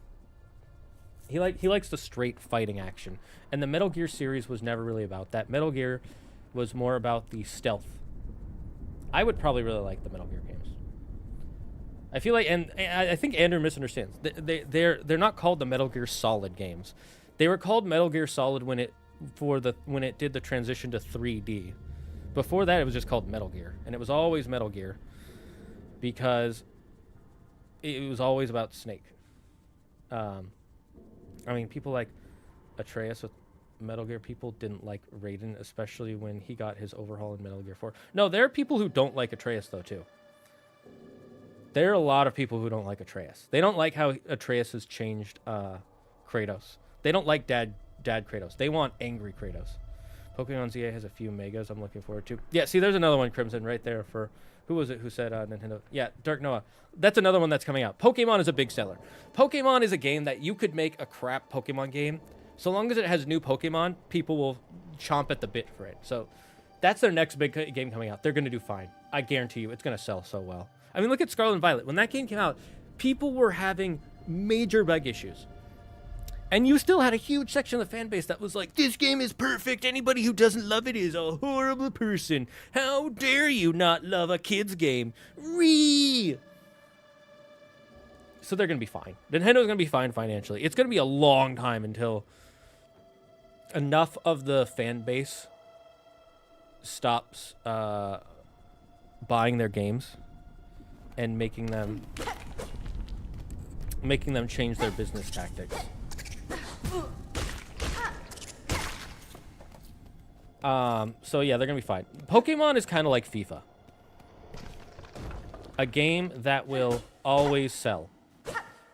He likes the straight fighting action. And the Metal Gear series was never really about that. Metal Gear was more about the stealth. I would probably really like the Metal Gear games. I feel like, and I think Andrew misunderstands. They're not called the Metal Gear Solid games. They were called Metal Gear Solid when it did the transition to 3D. Before that, it was just called Metal Gear, and it was always Metal Gear because it was always about Snake. I mean, people like Atreus with Metal Gear. People didn't like Raiden, especially when he got his overhaul in Metal Gear 4. No, there are people who don't like Atreus though too. There are a lot of people who don't like Atreus. They don't like how Atreus has changed Kratos. They don't like Dad Kratos. They want angry Kratos. Pokemon ZA has a few megas I'm looking forward to. Yeah, see, there's another one, Crimson, right there for... Who was it who said Nintendo? Yeah, Dark Noah. That's another one that's coming out. Pokemon is a big seller. Pokemon is a game that you could make a crap Pokemon game. So long as it has new Pokemon, people will chomp at the bit for it. So that's their next big game coming out. They're going to do fine. I guarantee you it's going to sell so well. I mean, look at Scarlet and Violet. When that game came out, people were having major bug issues. And you still had a huge section of the fan base that was like, this game is perfect. Anybody who doesn't love it is a horrible person. How dare you not love a kid's game? So they're going to be fine. Nintendo's going to be fine financially. It's going to be a long time until enough of the fan base stops buying their games and making them change their business tactics. So yeah, they're gonna be fine. Pokemon is kind of like FIFA. A game that will always sell.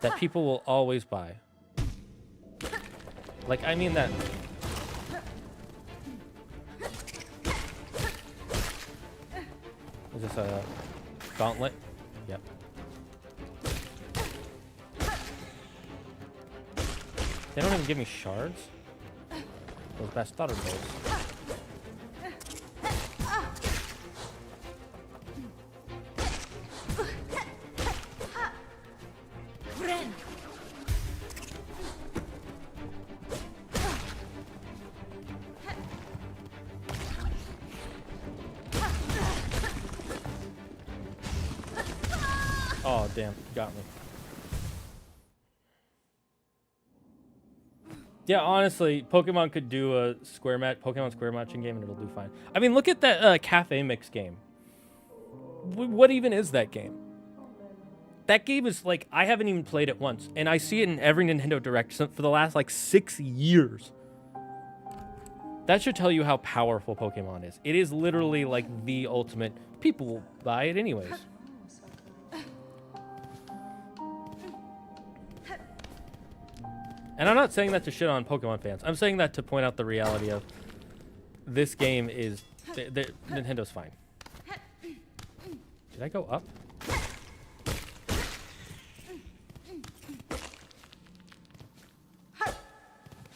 That people will always buy. Like, I mean that... Is this a gauntlet? Yep. They don't even give me shards? Those best starter balls. Oh, damn. Got me. Yeah, honestly, Pokemon could do a Pokemon square matching game and it'll do fine. I mean, look at that Cafe Mix game. What even is that game? That game is like, I haven't even played it once, and I see it in every Nintendo Direct for the last like 6 years. That should tell you how powerful Pokemon is. It is literally like the ultimate. People will buy it anyways. And I'm not saying that to shit on Pokemon fans. I'm saying that to point out the reality of this game is... Nintendo's fine. Did I go up?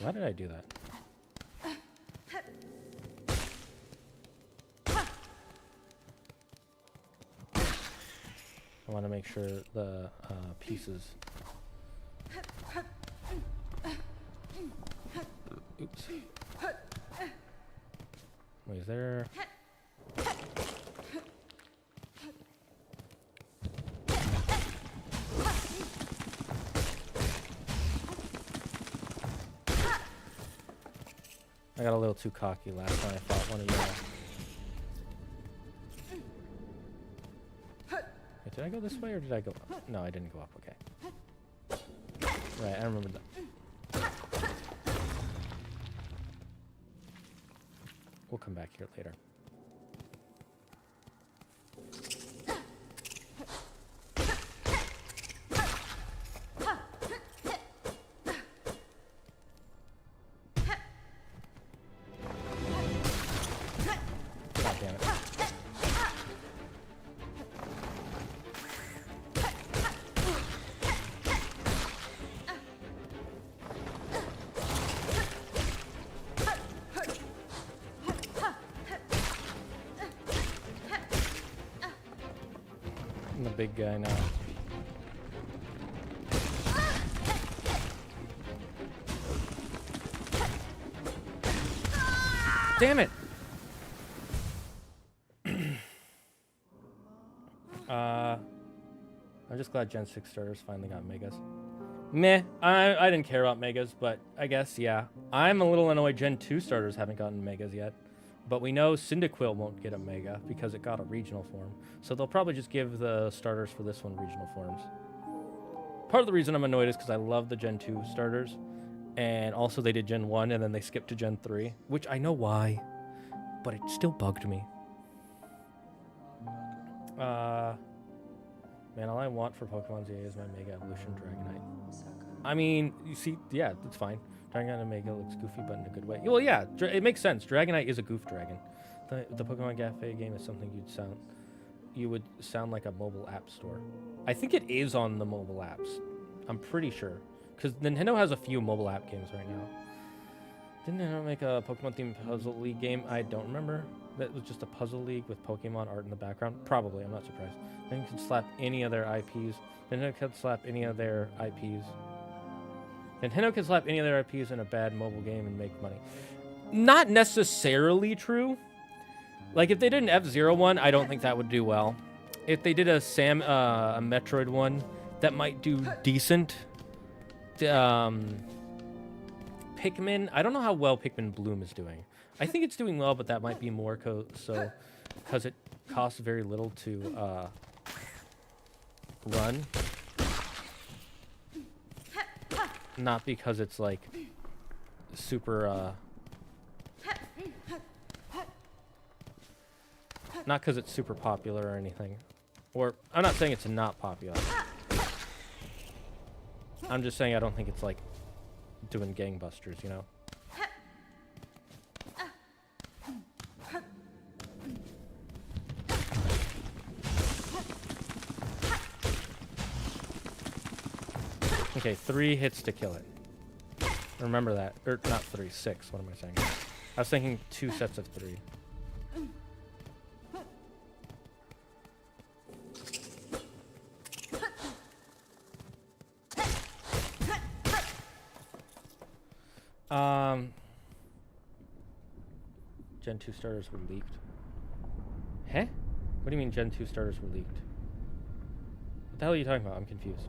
Why did I do that? I want to make sure the pieces... Oops. Wait, is there... I got a little too cocky last time I fought one of y'all. Wait, did I go this way or did I go up? No, I didn't go up, okay. Right, I remember that. We'll come back here later. God damn it. I'm the big guy now. Damn it! I'm just glad Gen 6 starters finally got Megas. Meh, I didn't care about Megas, but I guess, yeah. I'm a little annoyed Gen 2 starters haven't gotten Megas yet. But we know Cyndaquil won't get a Mega because it got a regional form. So they'll probably just give the starters for this one regional forms. Part of the reason I'm annoyed is because I love the Gen 2 starters. And also they did Gen 1 and then they skipped to Gen 3. Which I know why. But it still bugged me. Man, all I want for Pokemon ZA is my Mega Evolution Dragonite. I mean, you see, yeah, that's fine. Dragonite and Mega looks goofy, but in a good way. Well, yeah, it makes sense. Dragonite is a goof dragon. The Pokemon Cafe game is something you would sound like a mobile app store. I think it is on the mobile apps. I'm pretty sure. Because Nintendo has a few mobile app games right now. Didn't Nintendo make a Pokemon-themed Puzzle League game? I don't remember. That was just a Puzzle League with Pokemon art in the background? Probably, I'm not surprised. Nintendo could slap any of their IPs. Nintendo could slap any of their IPs. Nintendo can slap any of their IPs in a bad mobile game and make money. Not necessarily true. Like, if they did an F-Zero one, I don't think that would do well. If they did a Metroid one, that might do decent. Pikmin, I don't know how well Pikmin Bloom is doing. I think it's doing well, but that might be more because it costs very little to run. Not because it's like super not because it's super popular or anything. Or I'm not saying it's not popular. I'm just saying I don't think it's like doing gangbusters, you know? Okay, 3 hits to kill it. Remember that. Or not 3, 6. What am I saying? I was thinking 2 sets of 3. Gen 2 starters were leaked. Huh? What do you mean Gen 2 starters were leaked? What the hell are you talking about? I'm confused.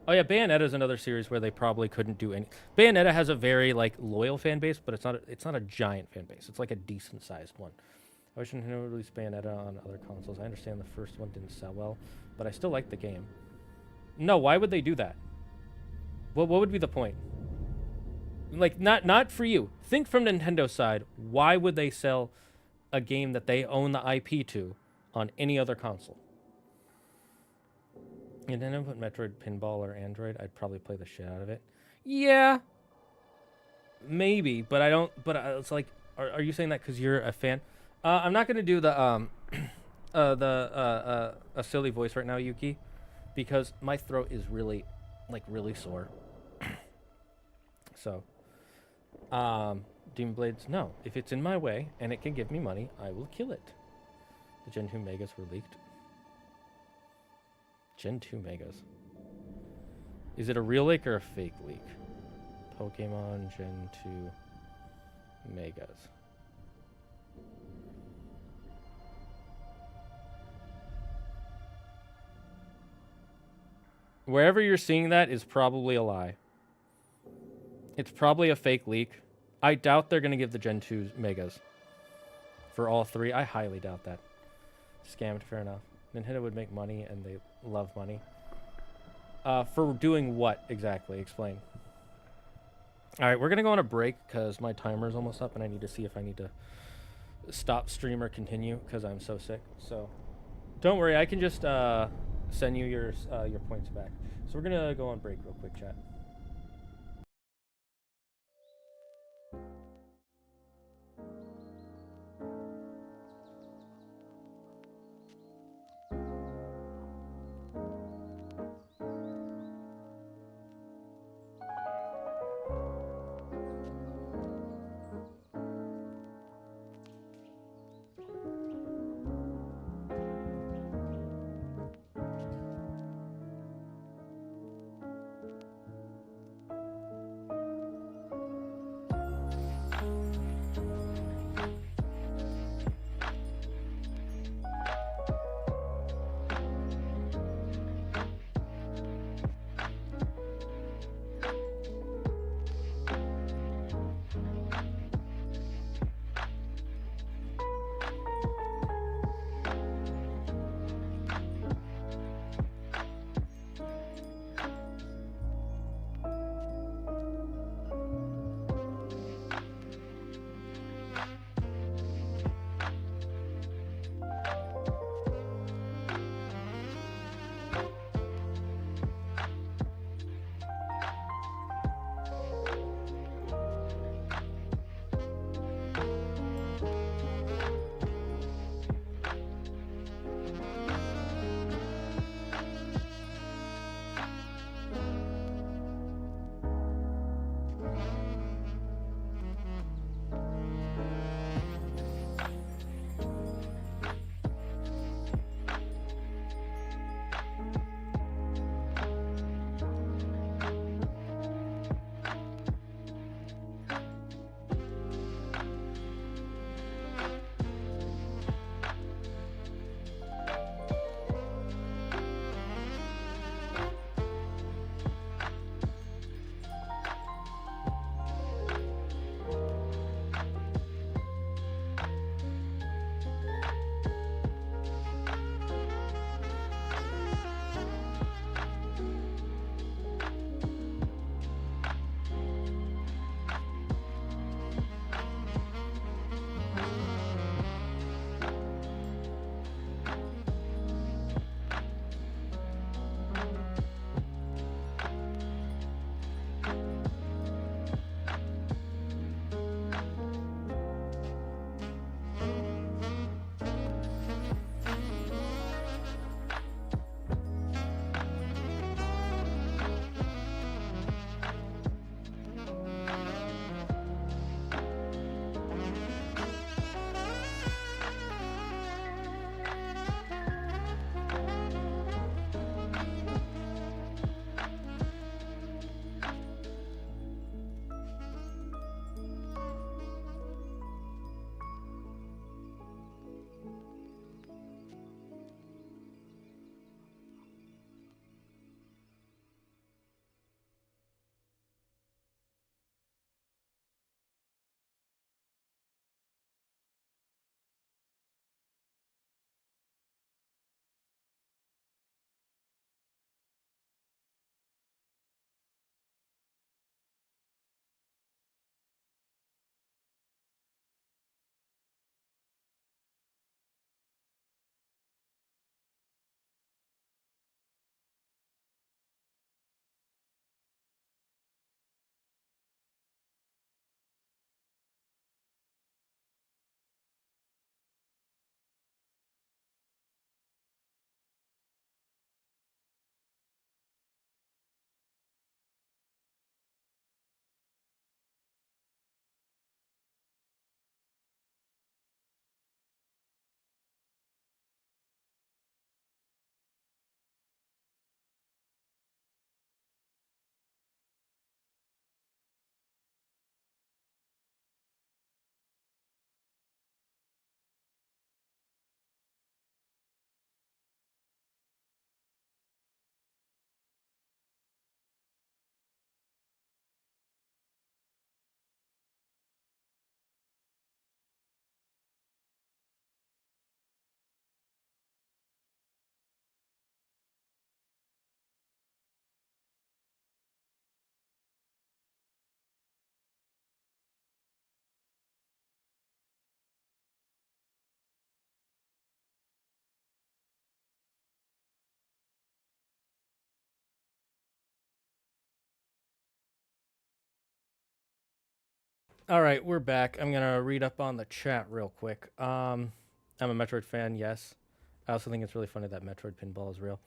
Oh yeah, Bayonetta is another series where they probably couldn't do any. Bayonetta has a very like loyal fan base, but it's not a giant fan base. It's like a decent sized one. I wish Nintendo would release Bayonetta on other consoles. I understand the first one didn't sell well, but I still like the game. No, why would they do that? What would be the point? Like not for you. Think from Nintendo's side. Why would they sell a game that they own the IP to on any other console? And then I put Metroid Pinball or Android, I'd probably play the shit out of it. Yeah, maybe, but I don't. But it's like, are you saying that because you're a fan? I'm not gonna do the a silly voice right now, Yuki, because my throat is really sore. So, Demon Blades, no. If it's in my way and it can give me money, I will kill it. The Gen 2 Megas were leaked. Gen 2 Megas. Is it a real leak or a fake leak? Pokemon Gen 2 Megas. Wherever you're seeing that is probably a lie. It's probably a fake leak. I doubt they're going to give the Gen 2 Megas for all 3. I highly doubt that. Scammed, fair enough. Nintendo would make money, and they love money. For doing what exactly? Explain. All right, we're going to go on a break because my timer's almost up, and I need to see if I need to stop stream or continue because I'm so sick. So don't worry. I can just send you your points back. So we're going to go on break real quick, chat. All right, we're back. I'm gonna read up on the chat real quick. I'm a Metroid fan. Yes, I also think it's really funny that Metroid Pinball is real.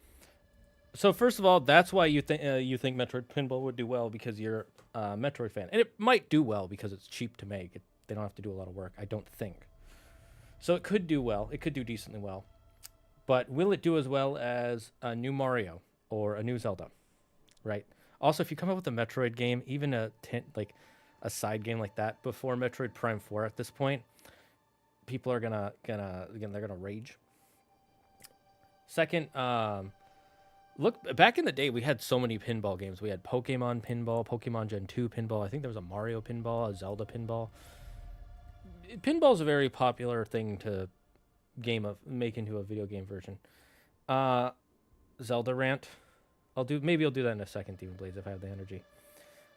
So first of all, that's why you think Metroid Pinball would do well because you're a Metroid fan, and it might do well because it's cheap to make. They don't have to do a lot of work, I don't think. So it could do well. It could do decently well, but will it do as well as a new Mario or a new Zelda? Right. Also, if you come up with a Metroid game, even like a side game like that before Metroid Prime 4 at this point, people are gonna they're gonna rage. Second, look back in the day, we had so many pinball games. We had Pokemon Pinball, Pokemon Gen 2 Pinball. I think there was a Mario Pinball, a Zelda Pinball. Pinball's a very popular thing to make into a video game version. Zelda rant. Maybe I'll do that in a second, Demon Blades, if I have the energy.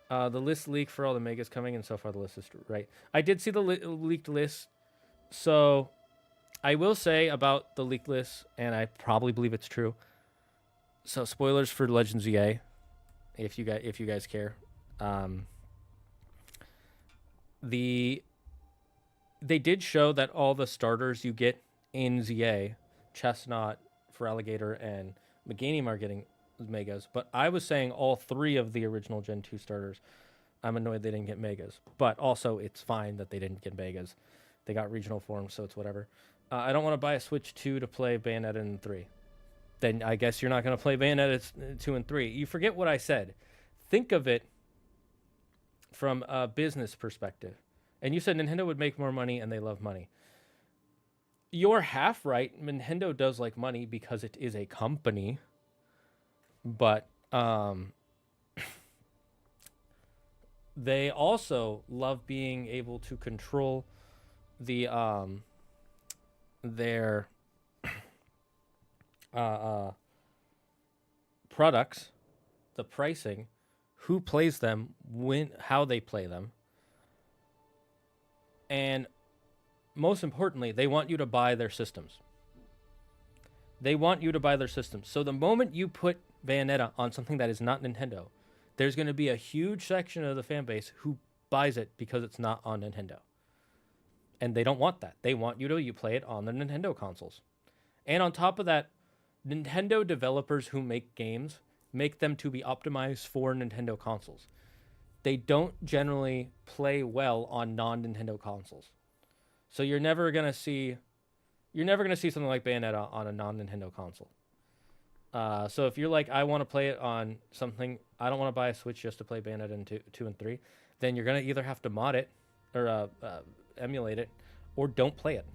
The list leak for all the megas coming, and so far the list is right. I did see the leaked list, so I will say about the leaked list, and I probably believe it's true. So spoilers for Legends EA, if you guys care. They did show that all the starters you get in ZA, Chestnut, for Alligator, and Meganium are getting megas, but I was saying all three of the original Gen 2 starters. I'm annoyed they didn't get megas, but also it's fine that they didn't get megas. They got regional forms, so it's whatever. I don't want to buy a Switch 2 to play Bayonetta in 3. Then I guess you're not going to play Bayonetta 2 and 3. You forget what I said. Think of it from a business perspective. And you said Nintendo would make more money and they love money. You're half right. Nintendo does like money because it is a company. But they also love being able to control the their products, the pricing, who plays them, how they play them, and most importantly, they want you to buy their systems. They want you to buy their systems. So the moment you put Bayonetta on something that is not Nintendo, there's going to be a huge section of the fan base who buys it because it's not on Nintendo. And they don't want that. They want you play it on the Nintendo consoles. And on top of that, Nintendo developers who make games make them to be optimized for Nintendo consoles. They don't generally play well on non-Nintendo consoles. So you're never going to see something like Bayonetta on a non-Nintendo console. So if you're like, I want to play it on something, I don't want to buy a Switch just to play Bayonetta in 2 and 3, then you're going to either have to mod it or emulate it, or don't play it.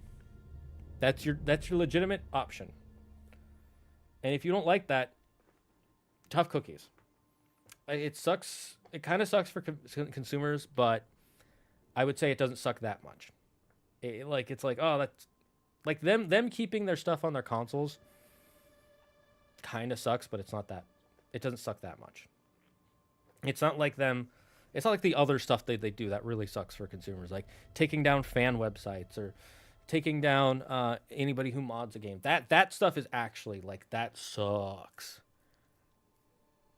That's your legitimate option. And if you don't like that, tough cookies. It sucks. It kind of sucks for consumers, but I would say it doesn't suck that much. It's like, oh, that's like them keeping their stuff on their consoles kind of sucks, but it doesn't suck that much. It's not like the other stuff they do that really sucks for consumers, like taking down fan websites or taking down anybody who mods a game. That stuff is actually like, that sucks.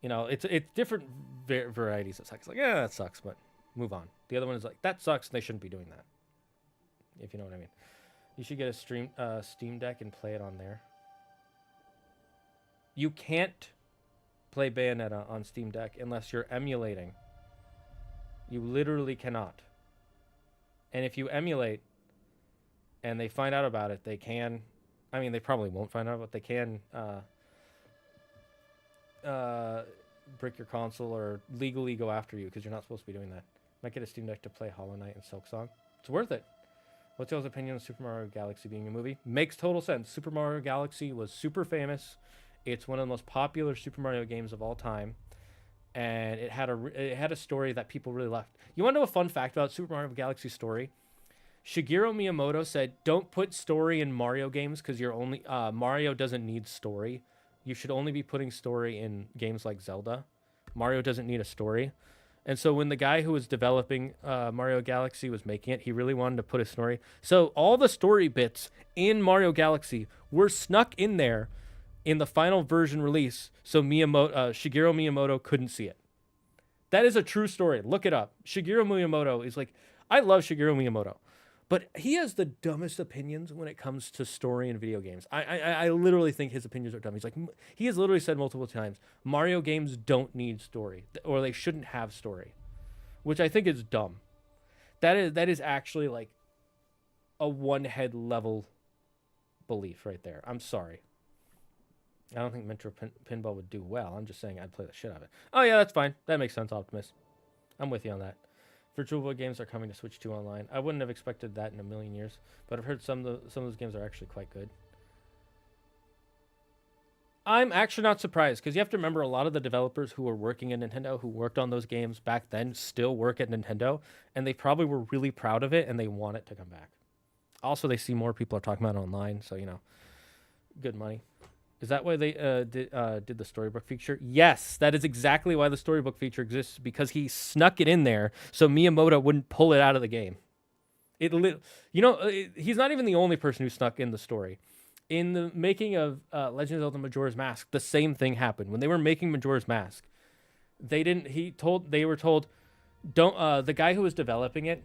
You know, it's different varieties that sucks. Like, yeah, that sucks, but move on. The other one is like, that sucks, and they shouldn't be doing that. If you know what I mean. You should get a Steam Deck and play it on there. You can't play Bayonetta on Steam Deck unless you're emulating. You literally cannot. And if you emulate and they find out about it, they can... I mean, they probably won't find out, but they can brick your console or legally go after you because you're not supposed to be doing that. Might get a Steam Deck to play Hollow Knight and Silksong. It's worth it. What's y'all's opinion on Super Mario Galaxy being a movie? Makes total sense. Super Mario Galaxy was super famous. It's one of the most popular Super Mario games of all time. And it had a story that people really loved. You want to know a fun fact about Super Mario Galaxy story? Shigeru Miyamoto said, don't put story in Mario games because Mario doesn't need story. You should only be putting story in games like Zelda. Mario doesn't need a story. And so when the guy who was developing Mario Galaxy was making it, he really wanted to put a story. So all the story bits in Mario Galaxy were snuck in there in the final version release, so Shigeru Miyamoto couldn't see it. That is a true story. Look it up. Shigeru Miyamoto is like, I love Shigeru Miyamoto, but he has the dumbest opinions when it comes to story in video games. I literally think his opinions are dumb. He's like, he has literally said multiple times, Mario games don't need story, or they shouldn't have story, which I think is dumb. That is actually like a one-head level belief right there. I'm sorry. I don't think Metro Pinball would do well. I'm just saying I'd play the shit out of it. Oh yeah, that's fine. That makes sense, Optimus. I'm with you on that. Virtual Boy games are coming to Switch 2 online. I wouldn't have expected that in a million years, but I've heard some of those games are actually quite good. I'm actually not surprised, because you have to remember a lot of the developers who were working at Nintendo, who worked on those games back then, still work at Nintendo, and they probably were really proud of it, and they want it to come back. Also, they see more people are talking about it online, so, you know, good money. Is that why they did the storybook feature? Yes, that is exactly why the storybook feature exists, because he snuck it in there so Miyamoto wouldn't pull it out of the game. He's not even the only person who snuck in the story. In the making of Legend of Zelda Majora's Mask, the same thing happened. When they were making Majora's Mask, they were told, the guy who was developing it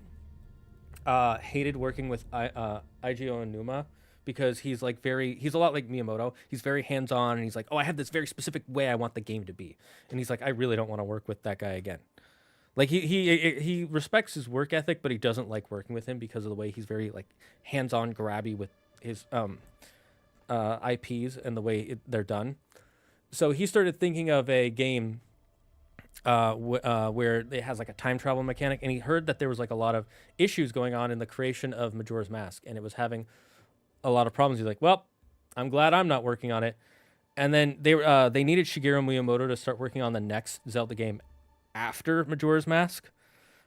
hated working with Eiji Onuma, because he's a lot like Miyamoto. He's very hands-on, and he's like, oh, I have this very specific way I want the game to be. And he's like, I really don't want to work with that guy again. Like, he respects his work ethic, but he doesn't like working with him because of the way he's very, like, hands-on, grabby with his IPs and the way they're done. So he started thinking of a game where it has, like, a time travel mechanic, and he heard that there was, like, a lot of issues going on in the creation of Majora's Mask, and it was having a lot of problems. He's like, well, I'm glad I'm not working on it. And then they needed Shigeru Miyamoto to start working on the next Zelda game after Majora's Mask.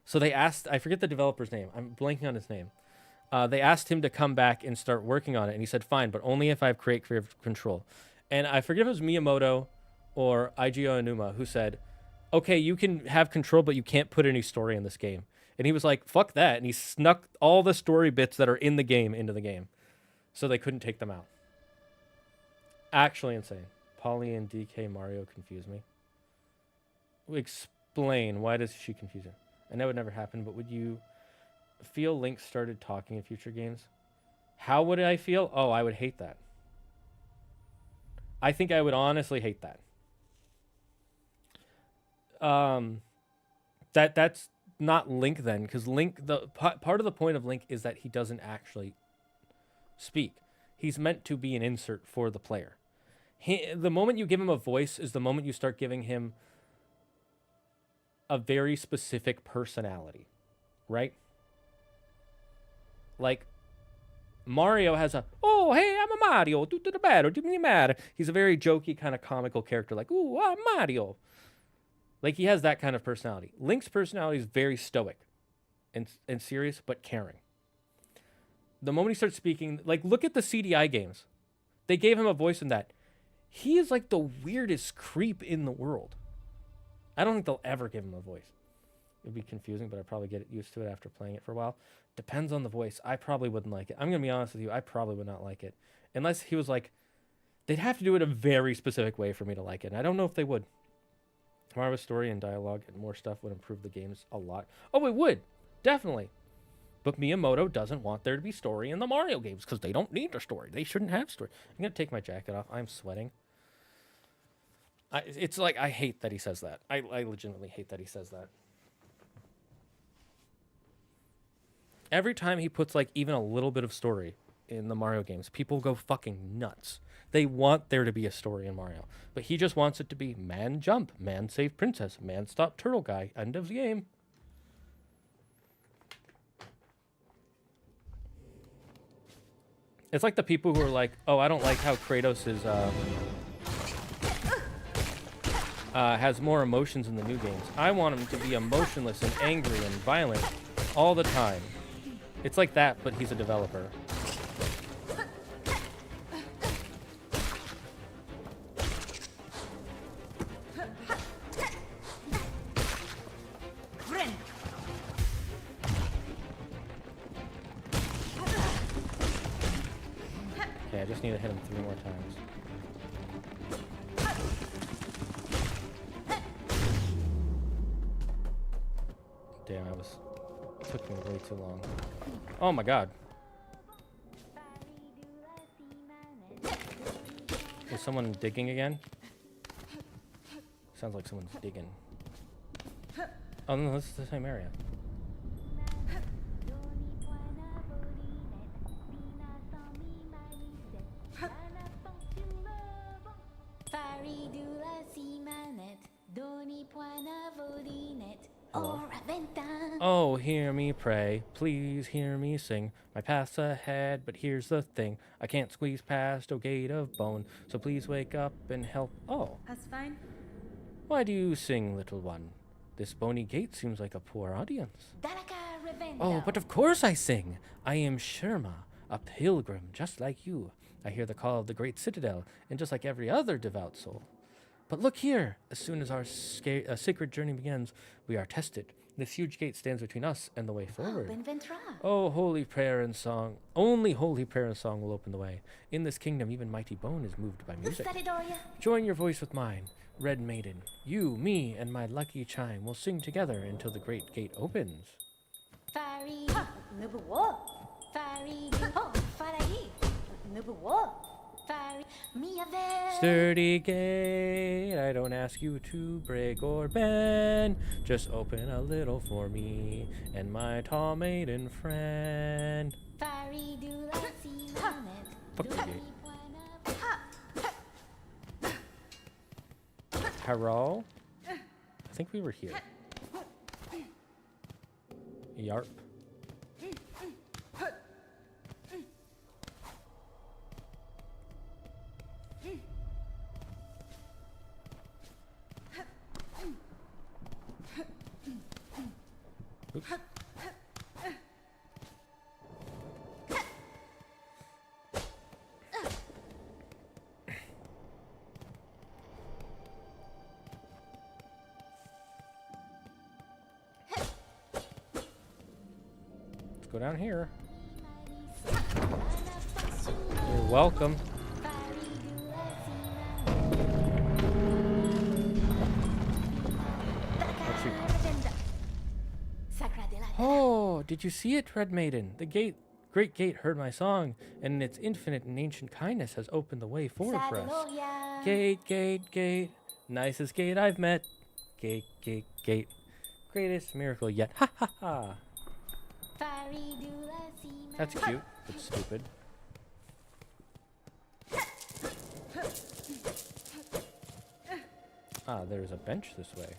So they asked, I forget the developer's name. I'm blanking on his name. They asked him to come back and start working on it. And he said, fine, but only if I have creative control. And I forget if it was Miyamoto or Eiji Onuma who said, okay, you can have control, but you can't put any story in this game. And he was like, fuck that. And he snuck all the story bits that are in the game into the game, so they couldn't take them out. Actually insane. Polly and DK Mario confuse me. Explain. Why does she confuse him? I know it never happened, but would you feel Link started talking in future games? How would I feel? Oh, I would hate that. I think I would honestly hate that. That's not Link then, because Link, the part of the point of Link is that he doesn't actually speak. He's meant to be an insert for the player. The moment you give him a voice is the moment you start giving him a very specific personality, right? Like, Mario has oh, hey, I'm a Mario, do the bad, or do me mad. He's a very jokey, kind of comical character, like, ooh, I'm Mario. Like, he has that kind of personality. Link's personality is very stoic and serious, but caring. The moment he starts speaking, like, look at the CDI games. They gave him a voice in that. He is like the weirdest creep in the world. I don't think they'll ever give him a voice. It'd be confusing, but I'd probably get used to it after playing it for a while. Depends on the voice. I probably wouldn't like it. I'm going to be honest with you. I probably would not like it. Unless he was like, they'd have to do it a very specific way for me to like it. And I don't know if they would. More story and dialogue and more stuff would improve the games a lot. Oh, it would. Definitely. But Miyamoto doesn't want there to be story in the Mario games because they don't need a story. They shouldn't have story. I'm going to take my jacket off. I'm sweating. It's like, I hate that he says that. I legitimately hate that he says that. Every time he puts, like, even a little bit of story in the Mario games, people go fucking nuts. They want there to be a story in Mario. But he just wants it to be man jump, man save princess, man stop turtle guy, end of the game. It's like the people who are like, oh, I don't like how Kratos is, has more emotions in the new games. I want him to be emotionless and angry and violent all the time. It's like that, but he's a developer. Okay, I just need to hit him 3 more times. Damn, I was took me way too long. Oh my god. Is someone digging again? Sounds like someone's digging. Oh no, this is the same area. Hello. Oh, hear me pray, please hear me sing. My path's ahead, but here's the thing. I can't squeeze past, oh gate of bone, so please wake up and help. Oh. That's fine. Why do you sing, little one? This bony gate seems like a poor audience. Oh, but of course I sing. I am Sherma, a pilgrim just like you. I hear the call of the great citadel, and just like every other devout soul. But look here, as soon as our sacred journey begins, we are tested. This huge gate stands between us and the way forward. Oh, holy prayer and song. Only holy prayer and song will open the way. In this kingdom, even mighty bone is moved by music. Join your voice with mine, Red Maiden. You, me, and my lucky chime will sing together until the great gate opens. Sturdy gate, I don't ask you to break or bend. Just open a little for me and my tall maiden friend. Fuck the gate. Hello? I think we were here. Yarp. Oops. Let's go down here. You're welcome. Oh, did you see it, Red Maiden? The great gate heard my song, and its infinite and ancient kindness has opened the way forward for us. Gate, gate, gate, nicest gate I've met. Gate, gate, gate, greatest miracle yet. Ha ha ha. That's cute, but stupid. Ah, there's a bench this way.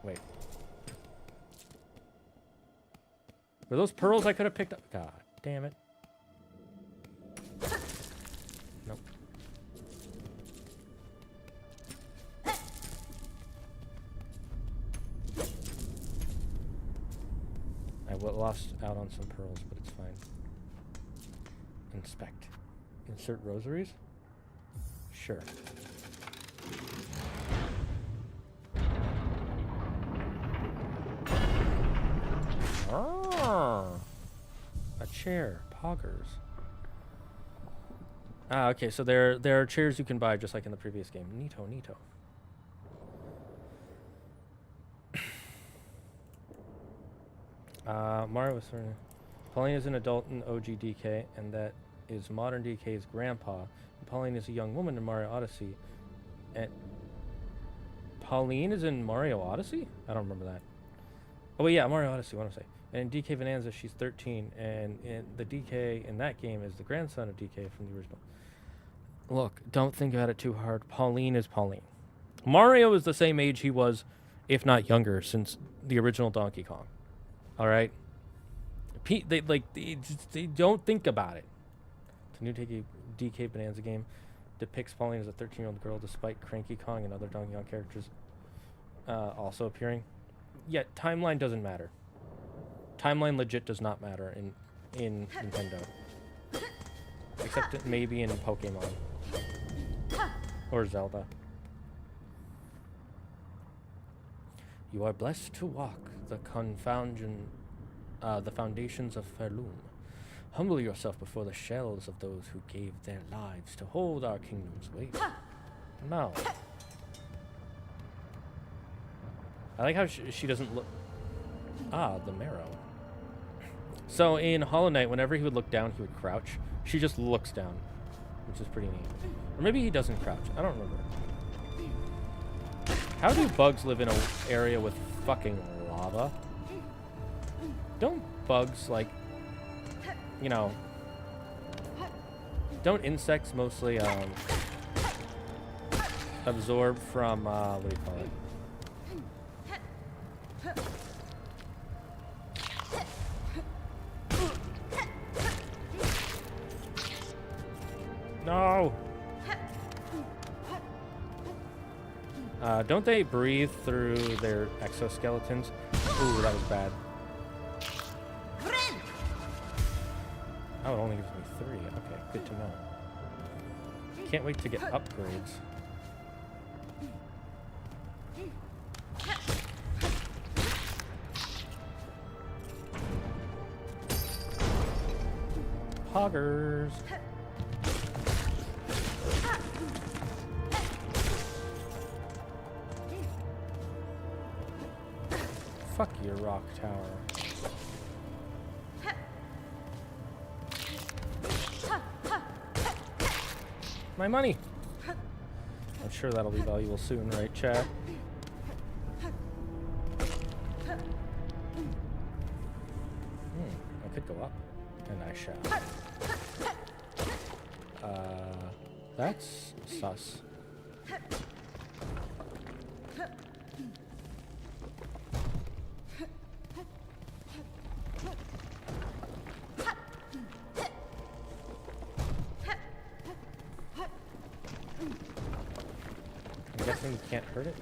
Wait. Were those pearls I could have picked up? God damn it. Nope. I lost out on some pearls, but it's fine. Inspect. Insert rosaries? Sure. A chair, poggers. Ah, okay, so there are chairs you can buy just like in the previous game. Neato, neato. Mario was sort of... Pauline is an adult in OG DK, and that is modern DK's grandpa. And Pauline is a young woman in Mario Odyssey. And Pauline is in Mario Odyssey? I don't remember that. Oh, wait, yeah, Mario Odyssey, what am I saying? And in DK Bonanza, she's 13, and the DK in that game is the grandson of DK from the original. Look, don't think about it too hard. Pauline is Pauline. Mario is the same age he was, if not younger, since the original Donkey Kong. All right? They don't think about it. The new DK Bonanza game depicts Pauline as a 13-year-old girl, despite Cranky Kong and other Donkey Kong characters also appearing. Yet, timeline doesn't matter. Timeline legit does not matter in Nintendo. Except maybe in Pokemon. Or Zelda. You are blessed to walk the foundations of Faerlun. Humble yourself before the shells of those who gave their lives to hold our kingdom's weight. No. I like how she doesn't look... Ah, the marrow. So in Hollow Knight, whenever he would look down, he would crouch. She just looks down, which is pretty neat. Or maybe he doesn't crouch. I don't remember. How do bugs live in an area with fucking lava? Don't bugs, like, you know, don't insects mostly absorb from, what do you call it? No! Don't they breathe through their exoskeletons? Ooh, that was bad. Oh, it only gives me 3. Okay, good to know. Can't wait to get upgrades. Poggers. Fuck your rock tower. My money! I'm sure that'll be valuable soon, right, chat? I could go up, and I shall. That's sus. I'm guessing you can't hurt it?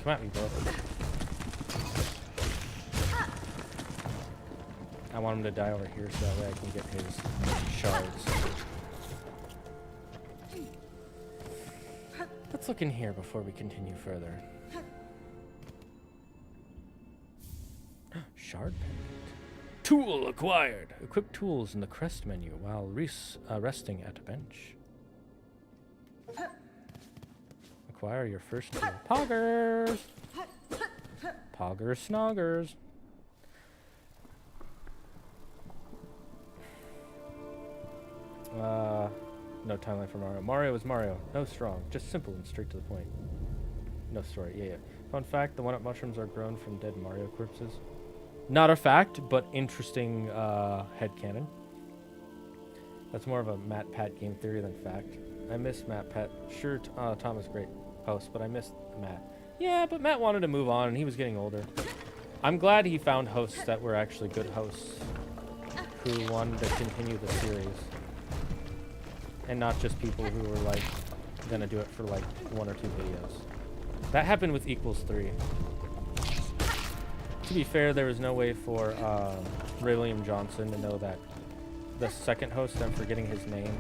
Come at me, bro. I want him to die over here so that way I can get his shards. Let's look in here before we continue further. Shard pendant. Tool acquired. Equip tools in the crest menu while resting at a bench. Acquire your first tool. Poggers! Poggers snoggers. No timeline for Mario. Mario is Mario. No strong. Just simple and straight to the point. No story. Yeah. Fun fact, the one-up mushrooms are grown from dead Mario corpses. Not a fact, but interesting headcanon. That's more of a Matt Pat game theory than fact. I miss Matt Pat. Sure, Tom is a great host, but I missed Matt. Yeah, but Matt wanted to move on, and he was getting older. I'm glad he found hosts that were actually good hosts who wanted to continue the series. And not just people who were, like, gonna do it for, like, 1 or 2 videos. That happened with Equals 3. To be fair, there was no way for Ray William Johnson to know that the second host, I'm forgetting his name,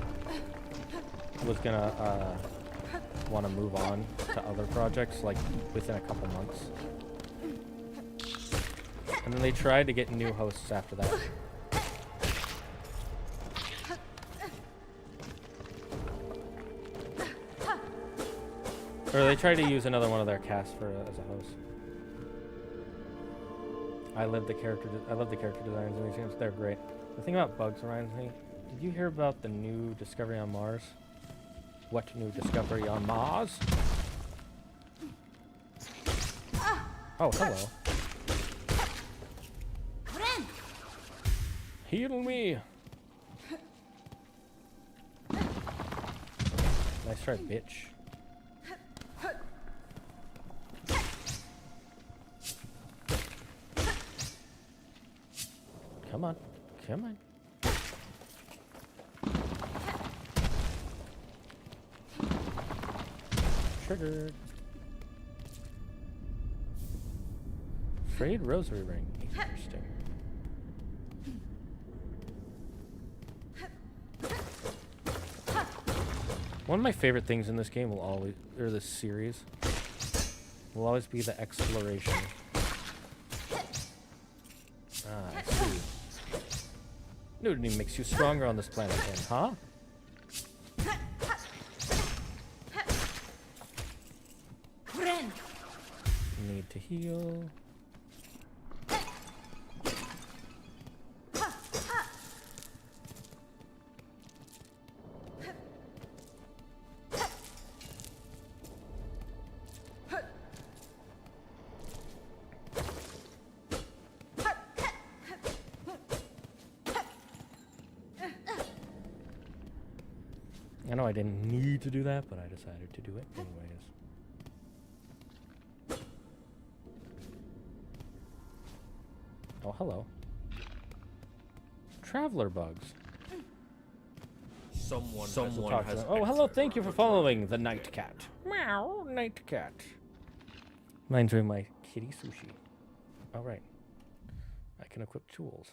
was gonna want to move on to other projects, like, within a couple months. And then they tried to get new hosts after that. Or they tried to use another one of their casts for as a host. I love the character designs in these games. They're great. The thing about bugs reminds me. Did you hear about the new discovery on Mars? What new discovery on Mars? Oh, hello. Heal me. Nice try, bitch. Come on. Come on. Triggered. Frayed rosary ring. Interesting. One of my favorite things in this game will always, or this series, will always be the exploration. Ah, I see. Nudity makes you stronger on this planet, then, huh? Need to heal. I know I didn't need to do that, but I decided to do it anyways. Oh, hello. Traveler bugs. Someone has. Oh, hello. Thank you for following the night cat. Meow, night cat. Reminds me of my kitty sushi. All right. I can equip tools.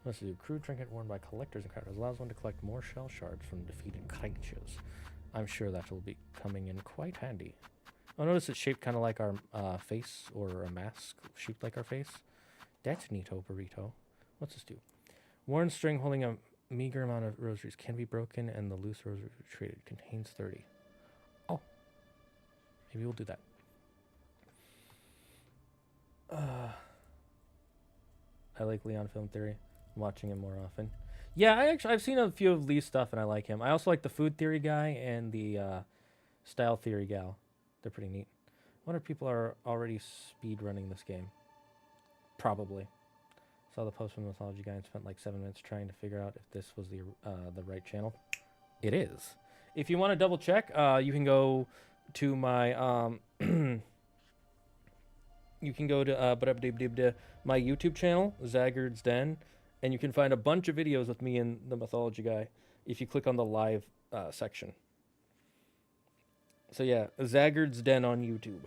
Let's do crude trinket worn by collectors and craftsmen. Allows one to collect more shell shards from defeated creatures. I'm sure that will be coming in quite handy. Oh, notice it's shaped kind of like our face, or a mask shaped like our face. That's neato burrito. What's this do? Worn string holding a meager amount of rosaries can be broken, and the loose rosary traded contains 30. Oh, maybe we'll do that. I like Leon Film Theory. I'm watching him more often. Yeah, I've seen a few of Lee's stuff, and I like him. I also like the food theory guy and the style theory gal. They're pretty neat. I wonder if people are already speed running this game. Probably. Saw the post from the Mythology guy and spent like 7 minutes trying to figure out if this was the right channel. It is. If you want to double check, you can go to my you can go to my YouTube channel, Zagard's Den, and you can find a bunch of videos with me and the Mythology guy if you click on the live section. So yeah, Zagard's Den on YouTube.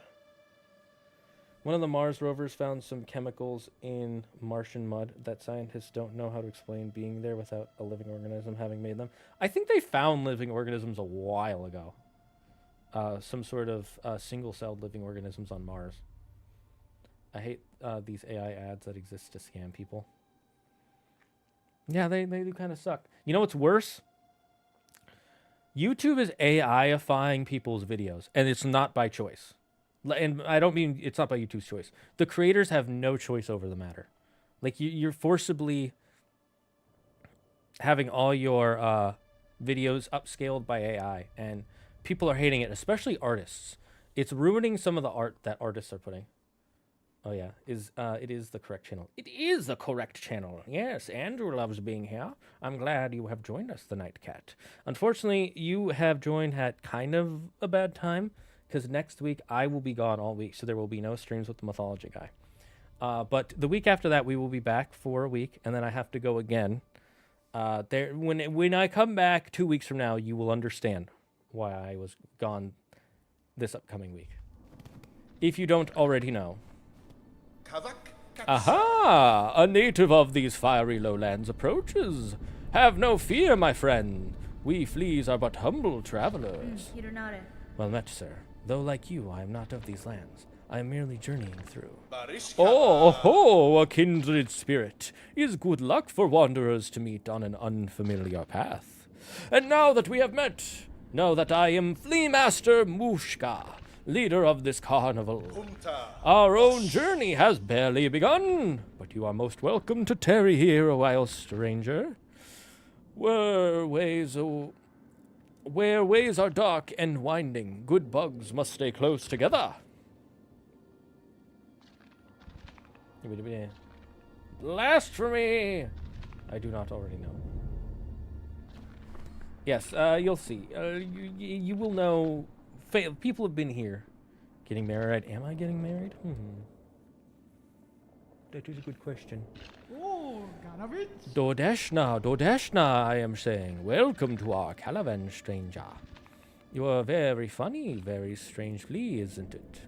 One of the Mars rovers found some chemicals in Martian mud that scientists don't know how to explain being there without a living organism having made them. I think they found living organisms a while ago. Some sort of single-celled living organisms on Mars. I hate these AI ads that exist to scam people. Yeah, they do kind of suck. You know what's worse? YouTube is AI-ifying people's videos, and it's not by choice. And I don't mean it's not by YouTube's choice. The creators have no choice over the matter. Like, you're forcibly having all your videos upscaled by AI, and people are hating it, especially artists. It's ruining some of the art that artists are putting. Oh yeah, it is the correct channel. It is the correct channel. Yes, Andrew loves being here. I'm glad you have joined us, the Night Cat. Unfortunately, you have joined at kind of a bad time, because next week I will be gone all week, so there will be no streams with the Mythology guy. But the week after that, we will be back for a week, and then I have to go again. When I come back 2 weeks from now, you will understand why I was gone this upcoming week. If you don't already know. Aha! A native of these fiery lowlands approaches. Have no fear, my friend. We fleas are but humble travelers. Well met, sir. Though like you, I am not of these lands. I am merely journeying through. Oh ho! A kindred spirit. Is good luck for wanderers to meet on an unfamiliar path. And now that we have met, know that I am Flea Master Mushka, leader of this carnival. Our own journey has barely begun, but you are most welcome to tarry here a while, stranger. Where ways are dark and winding, good bugs must stay close together. Blasphemy! I do not already know. Yes, you'll see. You will know. People have been here. Getting married. Am I getting married? That is a good question. Oh, Dodeshna, I am saying. Welcome to our caravan, stranger. You are very funny, very strange flea, isn't it?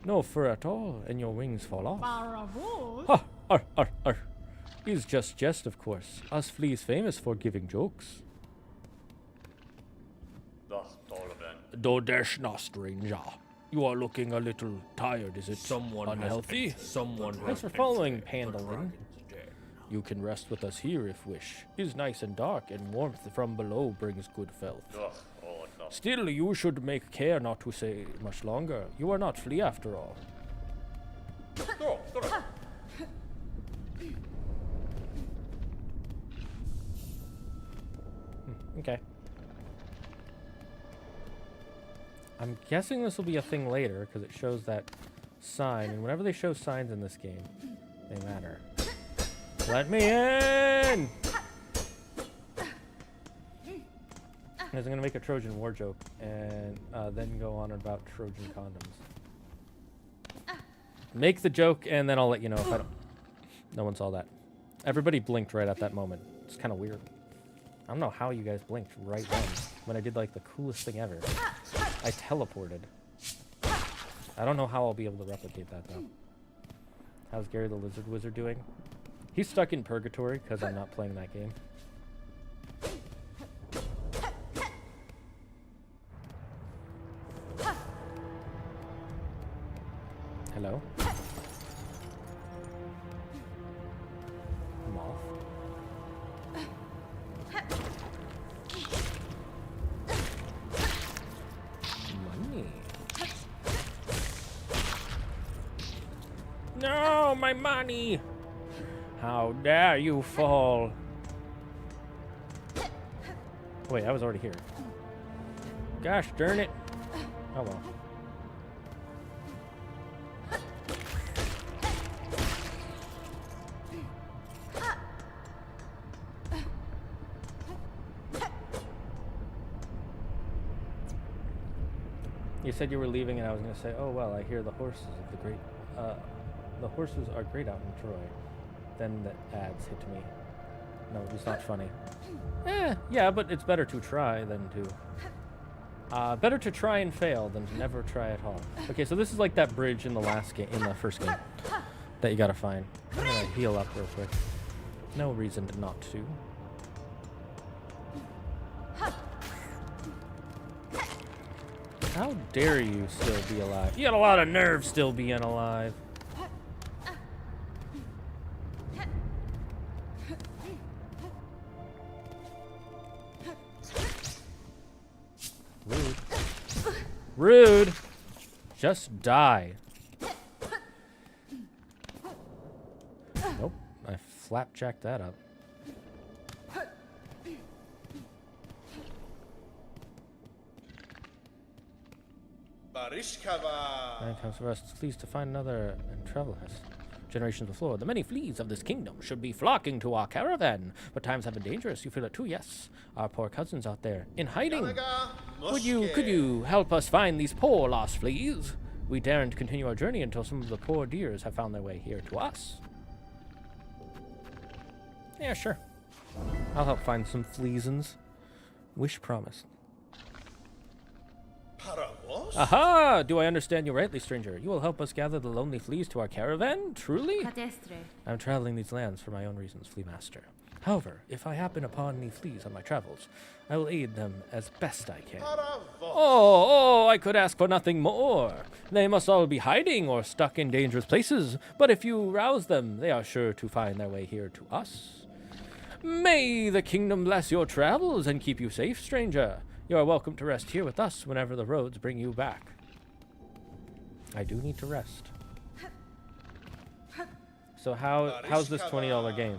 No fur at all, and your wings fall off. Ha! Ar, ar, ar. Is just jest, of course. Us fleas famous for giving jokes. Dodeshna, stranger. You are looking a little tired, is it? Someone unhealthy? Someone. Thanks for following, Pandalin. You can rest with us here if wish. It is nice and dark, and warmth from below brings good health. Ugh, oh no. Still, you should make care not to stay much longer. You are not flea after all. Okay. I'm guessing this will be a thing later, because it shows that sign, and whenever they show signs in this game, they matter. Let me in! I was going to make a Trojan War joke, and then go on about Trojan condoms. Make the joke, and then I'll let you know if I don't... No one saw that. Everybody blinked right at that moment. It's kind of weird. I don't know how you guys blinked right then, when I did, like, the coolest thing ever. I teleported. I don't know how I'll be able to replicate that, though. How's Gary the Lizard Wizard doing? He's stuck in purgatory, because I'm not playing that game. Hello? Moth? Money. No, my money! How dare you fall? Wait, I was already here. Gosh darn it. Oh well. You said you were leaving, and I was going to say, oh, well, I hear the horses of the great... the horses are great out in Troy. Then the ads hit me. No, it was not funny. Yeah, but it's better to try than to... better to try and fail than to never try at all. Okay, so this is like that bridge in the last game, in the first game, that you gotta find. I'm gonna heal up real quick. No reason to not to. How dare you still be alive? You got a lot of nerve still being alive. Rude. Rude! Just die. Nope, I flapjacked that up. Nine times for us, it's pleased to find another and travel us. Generations before, the many fleas of this kingdom should be flocking to our caravan. But times have been dangerous, you feel it too, yes. Our poor cousins out there, in hiding. Could you help us find these poor lost fleas? We daren't continue our journey until some of the poor deers have found their way here to us. Yeah, sure. I'll help find some fleasons. Wish promised. Aha! Do I understand you rightly, stranger? You will help us gather the lonely fleas to our caravan? Truly? I'm traveling these lands for my own reasons, Flea Master. However, if I happen upon any fleas on my travels, I will aid them as best I can. Oh, I could ask for nothing more. They must all be hiding or stuck in dangerous places, but if you rouse them, they are sure to find their way here to us. May the kingdom bless your travels and keep you safe, stranger. You are welcome to rest here with us whenever the roads bring you back. I do need to rest. So how's this $20 game?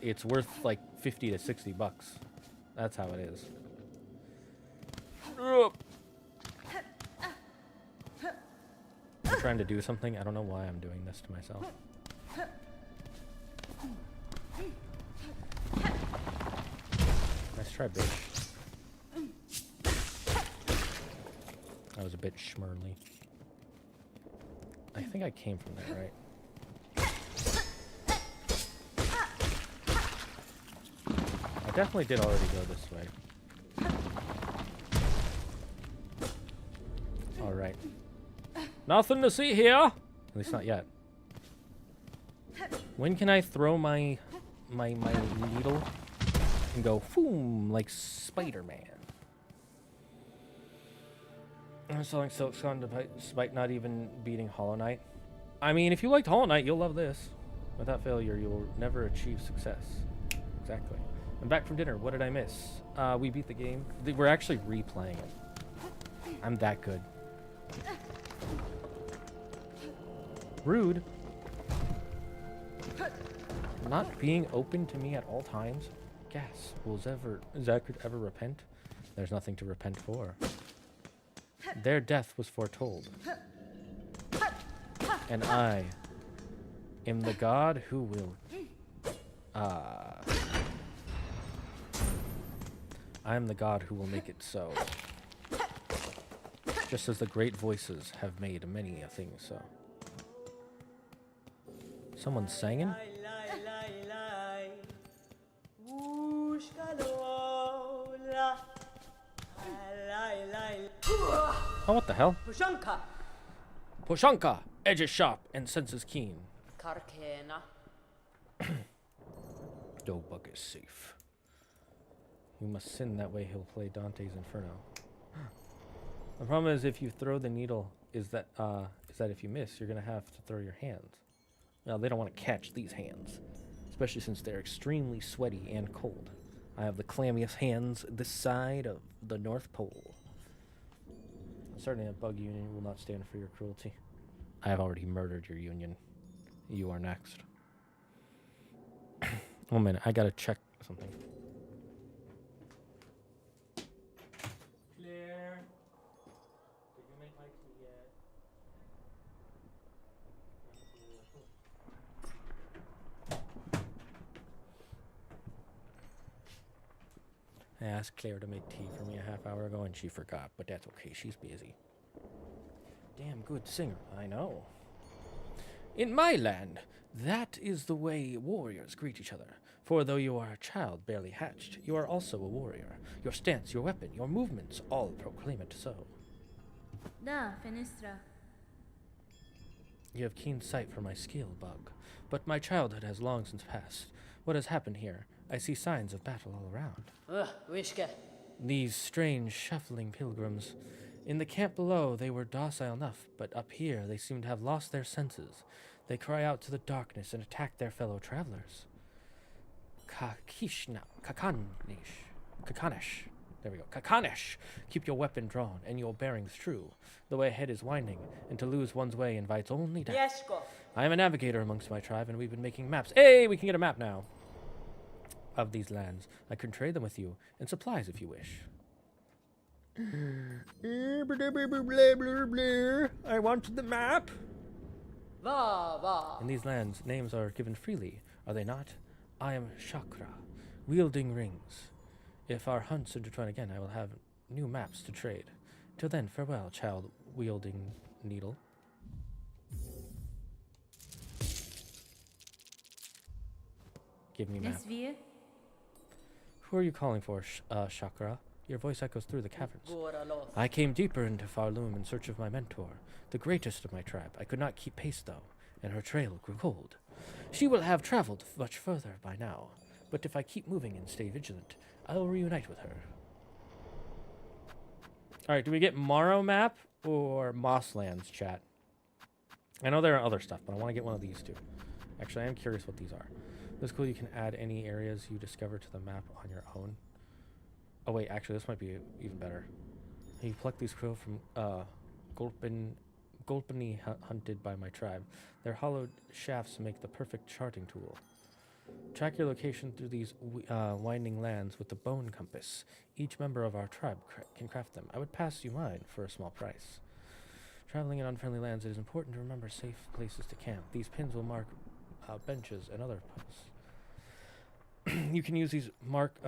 It's worth like 50 to 60 bucks. That's how it is. I'm trying to do something. I don't know why I'm doing this to myself. Nice try, bitch. That was a bit schmurly. I think I came from there, right? I definitely did already go this way. Alright. Nothing to see here! At least not yet. When can I throw my needle and go boom like Spider-Man? I'm selling Silksong despite not even beating Hollow Knight. I mean, if you liked Hollow Knight, you'll love this. Without failure, you'll never achieve success. Exactly. I'm back from dinner. What did I miss? We beat the game. We're actually replaying it. I'm that good. Rude. Not being open to me at all times. Gas. Will Zagard ever repent? There's nothing to repent for. Their death was foretold. And I am the god who will... I am the god who will make it so. Just as the great voices have made many a thing so. Someone's singing? Oh, what the hell? Pushanka! Edges sharp and senses keen. Karkena. No bug is safe. You must sin, that way he'll play Dante's Inferno. The problem is if you throw the needle is that if you miss, you're gonna have to throw your hands. Well, they don't want to catch these hands, especially since they're extremely sweaty and cold. I have the clammiest hands this side of the North Pole. Certainly a bug union will not stand for your cruelty. I have already murdered your union. You are next. 1 minute, I gotta check something. Claire, did you make my tea yet? I asked Claire to make tea for me a half hour ago and she forgot, but that's okay, she's busy. Damn good singer, I know. In my land, that is the way warriors greet each other. For though you are a child barely hatched, you are also a warrior. Your stance, your weapon, your movements all proclaim it so. Da, fenestra. You have keen sight for my skill, bug. But my childhood has long since passed. What has happened here? I see signs of battle all around. Wishke. These strange, shuffling pilgrims. In the camp below, they were docile enough, but up here, they seem to have lost their senses. They cry out to the darkness and attack their fellow travelers. Kakanesh. There we go. Kakanesh! Keep your weapon drawn and your bearings true. The way ahead is winding, and to lose one's way invites only death. Yes, go. I am a navigator amongst my tribe, and we've been making maps. Hey, we can get a map now of these lands. I can trade them with you, and supplies if you wish. I want the map. In these lands, names are given freely, are they not? I am Chakra, wielding rings. If our hunts intertwine again, I will have new maps to trade. Till then, farewell, child wielding needle. Give me map. Who are you calling for, Chakra? Your voice echoes through the caverns. I came deeper into Farloom in search of my mentor, the greatest of my tribe. I could not keep pace, though, and her trail grew cold. She will have traveled much further by now, but if I keep moving and stay vigilant, I will reunite with her. Alright, do we get Morrow map or Mosslands, chat? I know there are other stuff, but I want to get one of these two. Actually, I am curious what these are. This is cool, you can add any areas you discover to the map on your own. Oh wait, actually this might be even better. You pluck these crow from Gulpini hunted by my tribe. Their hollowed shafts make the perfect charting tool. Track your location through these winding lands with the bone compass. Each member of our tribe can craft them. I would pass you mine for a small price. Traveling in unfriendly lands, it is important to remember safe places to camp. These pins will mark benches and other posts. You can use these mark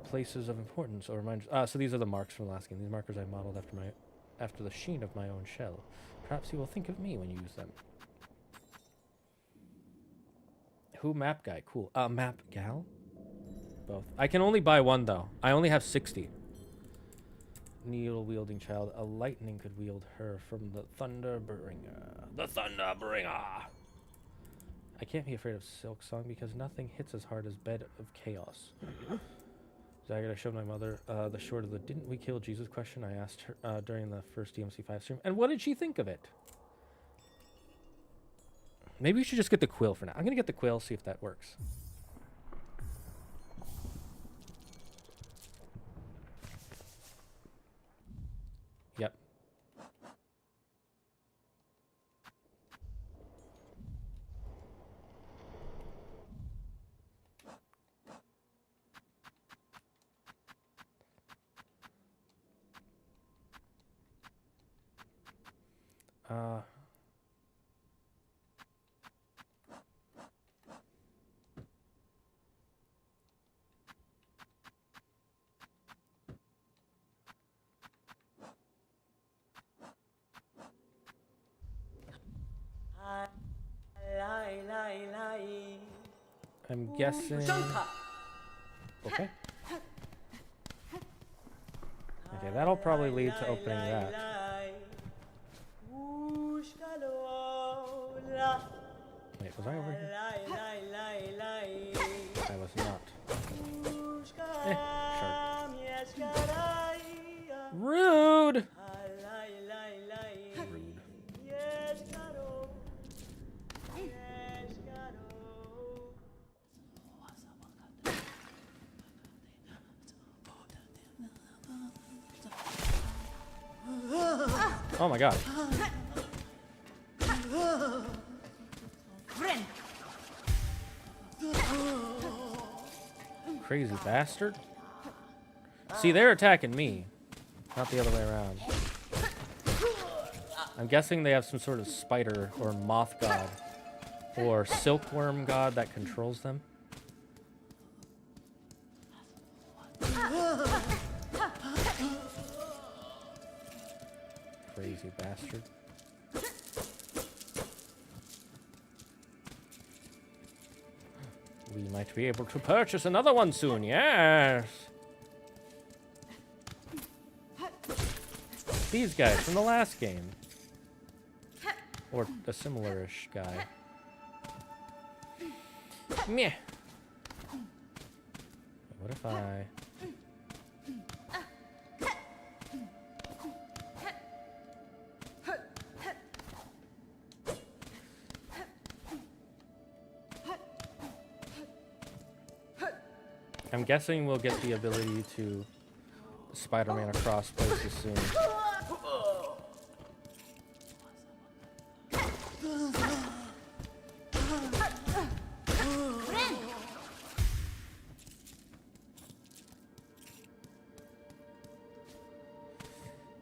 places of importance or reminders. So these are the marks from the last game. These markers I modeled after the sheen of my own shell. Perhaps you will think of me when you use them. Who map guy? Cool. Map gal? Both. I can only buy one though. I only have 60. Needle wielding child. A lightning could wield her from the Thunderbringer. The Thunderbringer! I can't be afraid of Silksong because nothing hits as hard as Bed of Chaos. Zagard, I showed my mother the short of the "Didn't we kill Jesus?" question I asked her during the first DMC5 stream. And what did she think of it? Maybe we should just get the quill for now. I'm gonna get the quill, see if that works. Yep. I'm guessing. Okay. Okay, that'll probably lead to opening that. Wait, was I over here? I was not. Sure. Rude! Rude. Oh my god. Crazy bastard. See, they're attacking me, not the other way around. I'm guessing they have some sort of spider or moth god or silkworm god that controls them. Crazy bastard. We might be able to purchase another one soon, yes! These guys from the last game. Or a similar-ish guy. Meh. What if I... I'm guessing we'll get the ability to Spider-Man across places soon.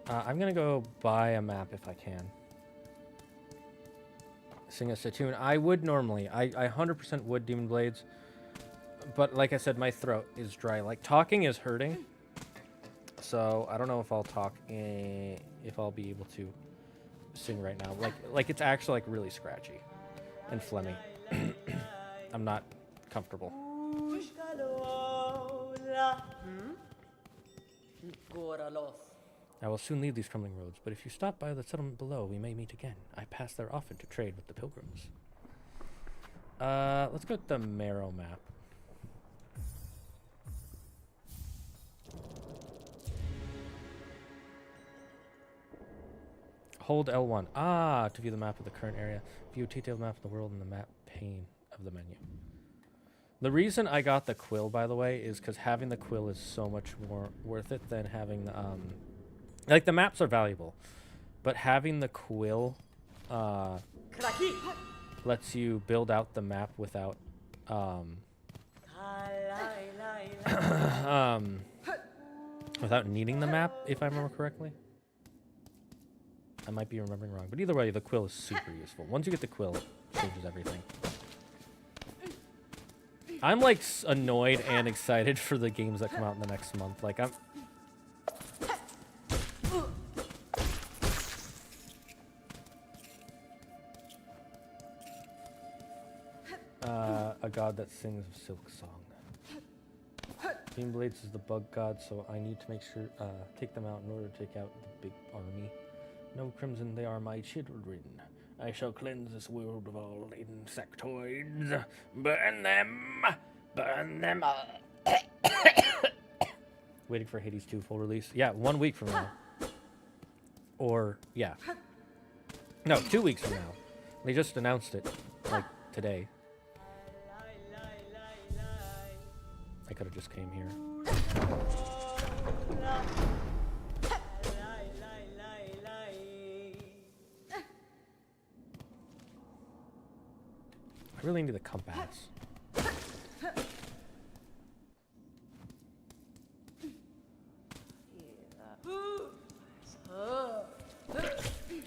I'm gonna go buy a map if I can. Sing us a tune. I would normally. I 100% would Demon Blades. But like I said, my throat is dry. Like, talking is hurting. So I don't know if I'll talk, if I'll be able to sing right now. Like it's actually like really scratchy and phlegmy. I'm not comfortable. I will soon leave these crumbling roads, but if you stop by the settlement below, we may meet again. I pass there often to trade with the pilgrims. Let's go with the Marrow map. Hold L1. To view the map of the current area. View a detailed map of the world in the map pane of the menu. The reason I got the quill, by the way, is because having the quill is so much more worth it than having the, like, the maps are valuable, but having the quill, lets you build out the map without, without needing the map, if I remember correctly. I might be remembering wrong, but either way, the quill is super useful. Once you get the quill, it changes everything. I'm like annoyed and excited for the games that come out in the next month. Like I'm. A god that sings Silksong. Demon Blades is the bug god, so I need to make sure take them out in order to take out the big army. No crimson, they are my children. I shall cleanse this world of all insectoids. Burn them! Burn them all! Waiting for Hades 2 full release. Yeah, 1 week from now. Or, yeah. No, 2 weeks from now. They just announced it like today. I could have just came here. I really need a compass.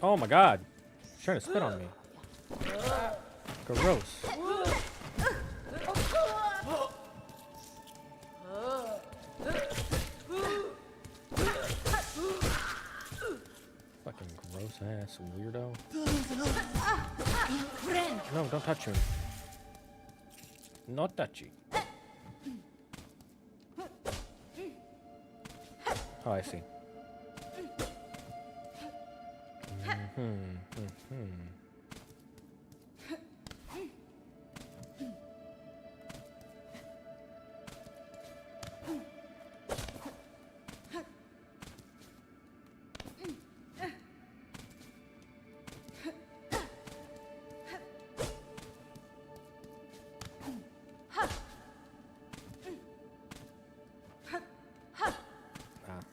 Oh my god. He's trying to spit on me. Gross. Fucking gross ass weirdo. No, don't touch me. Not touchy. Oh, I see.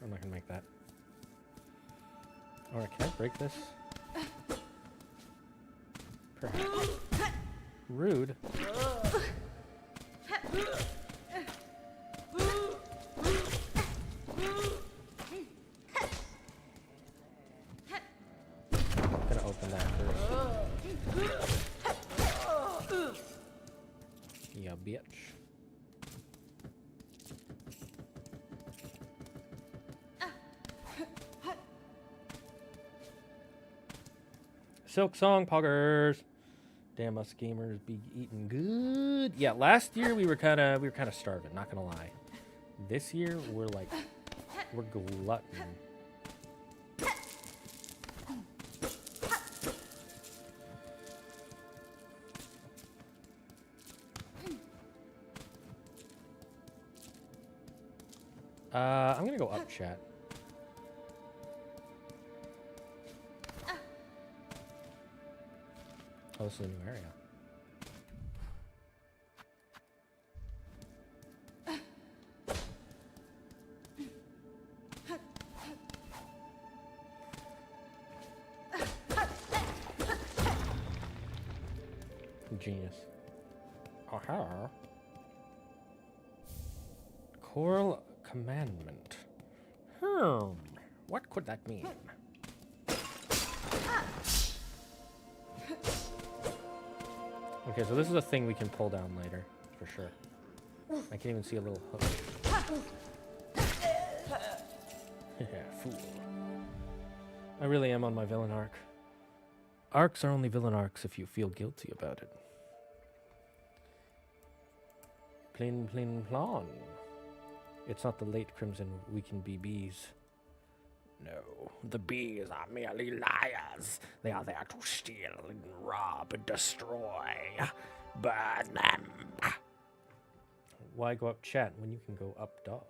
I'm not gonna make that. Alright, can I break this? Perhaps. Rude. Gonna open that first. Yeah, bitch. Silksong poggers. Damn, us gamers be eating good. Yeah, last year we were kind of starving, not gonna lie. This year we're glutton. I'm gonna go up, chat. Oh, this is a new area. Genius. Aha. Choral commandment. What could that mean? Okay, so this is a thing we can pull down later, for sure. I can't even see a little hook. Yeah, fool. I really am on my villain arc. Arcs are only villain arcs if you feel guilty about it. Plain, plain, plan. It's not the late Crimson we can be bees. No, the bees are merely liars. They are there to steal and rob and destroy. Burn them. Why go up chat when you can go up dog?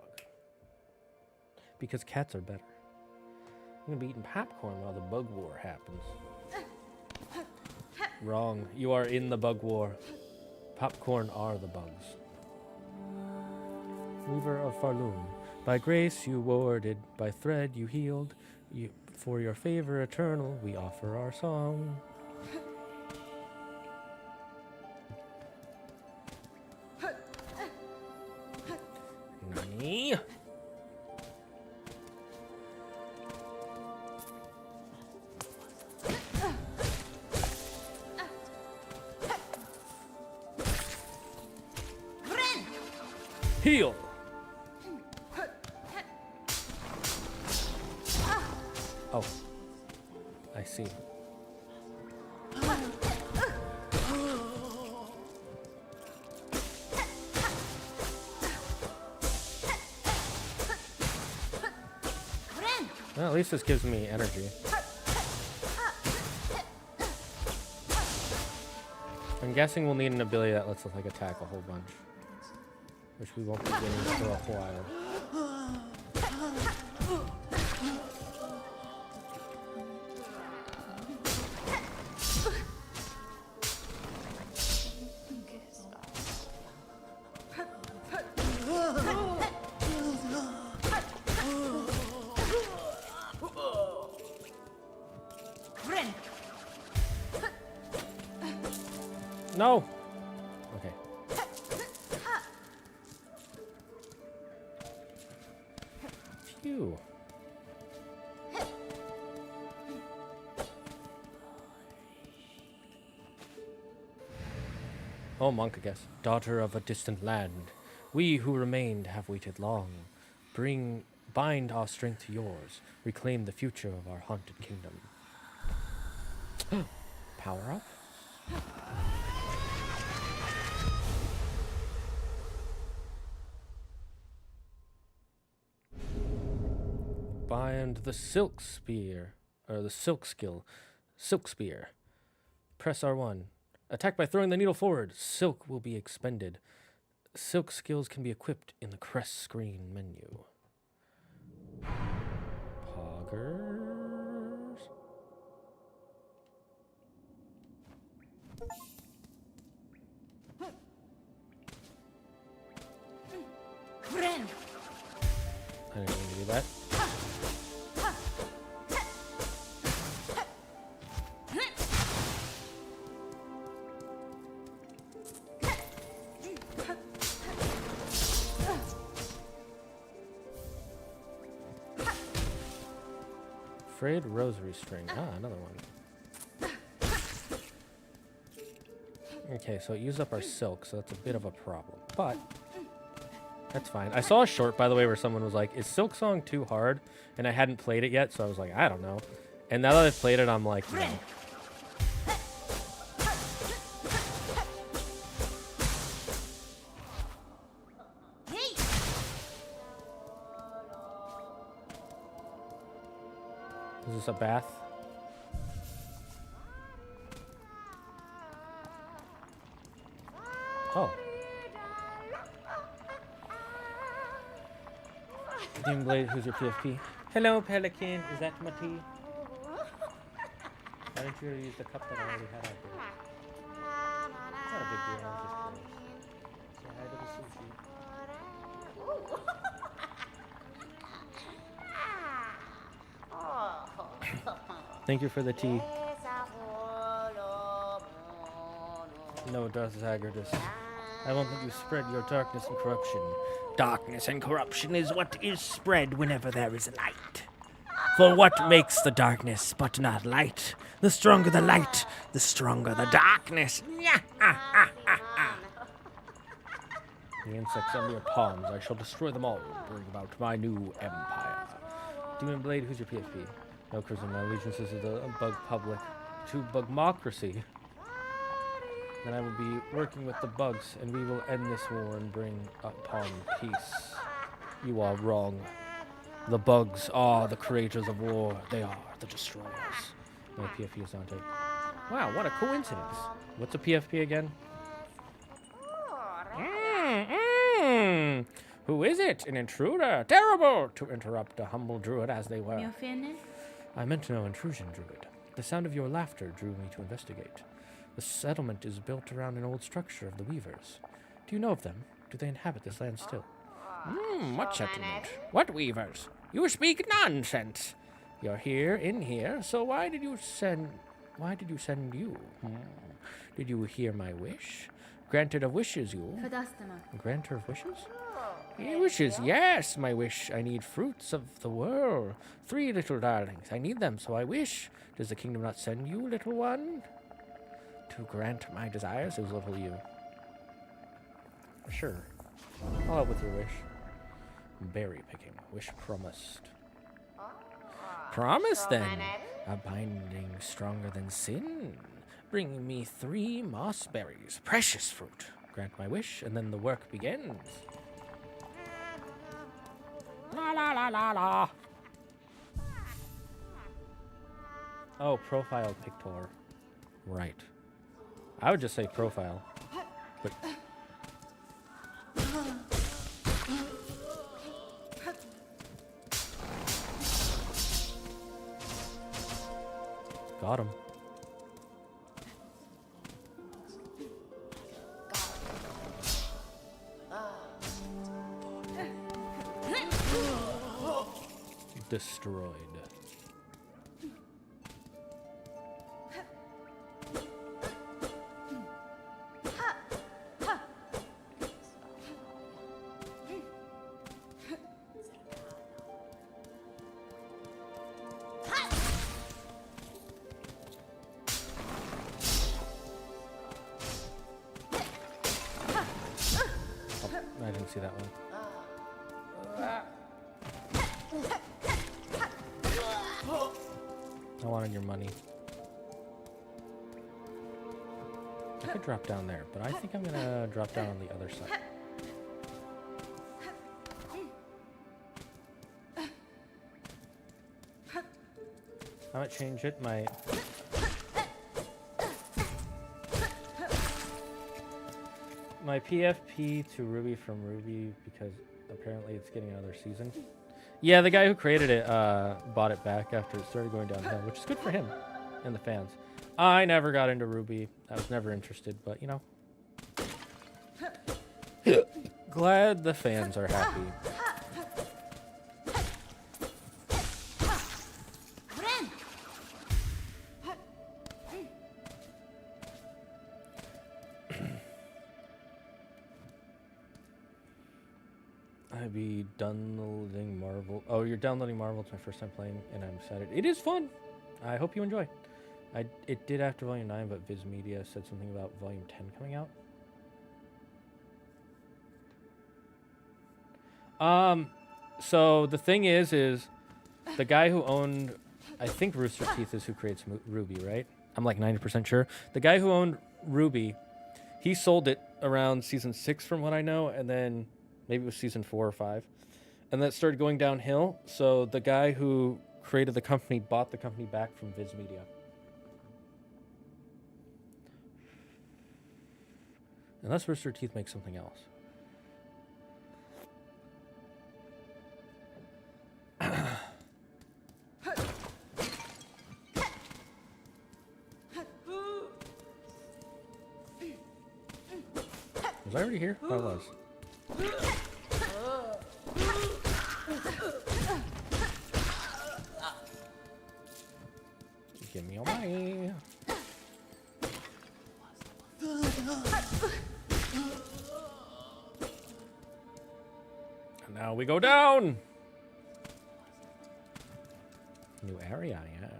Because cats are better. I'm gonna be eating popcorn while the bug war happens. Wrong. You are in the bug war. Popcorn are the bugs. Weaver of Farloom. By grace you warded, by thread you healed. For your favor eternal, we offer our song. Nani? Heal! Oh, I see. Well, at least this gives me energy. I'm guessing we'll need an ability that lets us like attack a whole bunch, which we won't be getting for a while. No. Okay. Phew. Oh, monk, I guess. Daughter of a distant land, we who remained have waited long. Bind our strength to yours. Reclaim the future of our haunted kingdom. Power up? Bind the silk spear, or the silk skill. Silk spear. Press R1. Attack by throwing the needle forward. Silk will be expended. Silk skills can be equipped in the crest screen menu. Poggers. I didn't mean to do that. Frayed rosary string. Ah, another one. Okay, so it used up our silk, so that's a bit of a problem. But that's fine. I saw a short, by the way, where someone was like, is Silksong too hard? And I hadn't played it yet, so I was like, I don't know. And now that I've played it, I'm like, no. Is this a bath? Oh. Demon Blade, who's your PFP? Hello, Pelican. Is that my tea? Why didn't you use the cup that I already had out there? It's not a big deal. I'm just curious. Say hi to the sushi. Thank you for the tea. No, Darth Zagard, I won't let you spread your darkness and corruption. Darkness and corruption is what is spread whenever there is light. For what makes the darkness but not light? The stronger the light, the stronger the darkness. The insects under your palms, I shall destroy them all, bring about my new empire. Demon Blade, who's your PFP? No, Crimson, my allegiances to the bug public, to bugmocracy. Then I will be working with the bugs, and we will end this war and bring upon peace. You are wrong. The bugs are the creators of war. They are the destroyers. My PFP is Dante. Wow, what a coincidence. What's a PFP again? Who is it? An intruder? Terrible! To interrupt a humble druid as they were. I meant no intrusion, druid. The sound of your laughter drew me to investigate. The settlement is built around an old structure of the weavers. Do you know of them? Do they inhabit this land still? What settlement? What weavers? You speak nonsense. You're in here, so why did you send you? Did you hear my wish? Granted of wishes, you. Granter of wishes? Wishes, yes, my wish. I need fruits of the world. 3 little darlings. I need them, so I wish. Does the kingdom not send you, little one? To grant my desires, is little you. Sure. I'll help with your wish. Berry picking. Wish promised. Promise, then. A binding stronger than sin. Bring me 3 moss berries. Precious fruit. Grant my wish, and then the work begins. La la la la la. Oh, profile pictor. Right. I would just say profile. But got him. Destroyed. didn't see that one. I wanted your money. I could drop down there, but I think I'm gonna drop down on the other side. I might change it. My PFP to Ruby from Ruby because apparently it's getting another season. Yeah, the guy who created it bought it back after it started going downhill, which is good for him and the fans. I never got into Ruby. I was never interested, but you know. Glad the fans are happy. I'd be downloading Marvel. Oh, you're downloading Marvel. It's my first time playing, and I'm excited. It is fun. I hope you enjoy. It did after Volume 9, but Viz Media said something about Volume 10 coming out. So the thing is the guy who owned, I think Rooster Teeth is who creates Ruby, right? I'm like 90% sure. The guy who owned Ruby, he sold it around season 6 from what I know, and then maybe it was season 4 or 5. And that started going downhill. So the guy who created the company bought the company back from Viz Media. Unless Rooster Teeth makes something else. Was I already here? Oh, I was. Give me your money. And now we go down. New area, yes.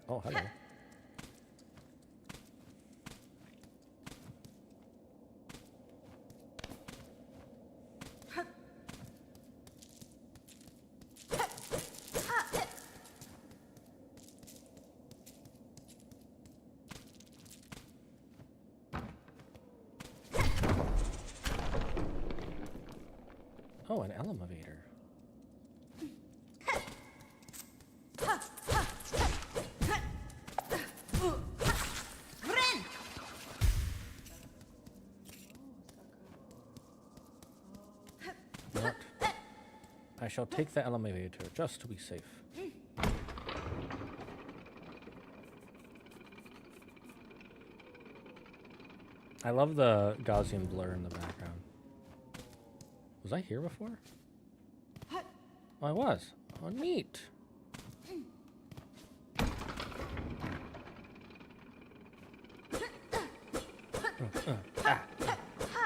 Oh, hello. Oh, an elevator. What? I shall take the elevator just to be safe. I love the Gaussian blur in the background. Was I here before? Oh, I was. Oh, neat.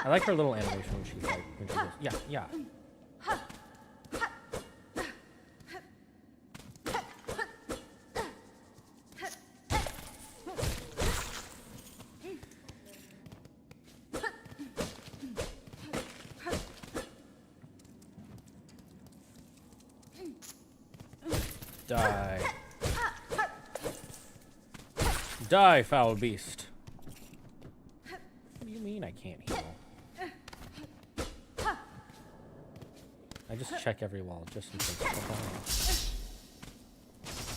I like her little animation when she's like, when she goes, yeah, yeah. Die. Die, foul beast. What do you mean I can't heal? I just check every wall just in case.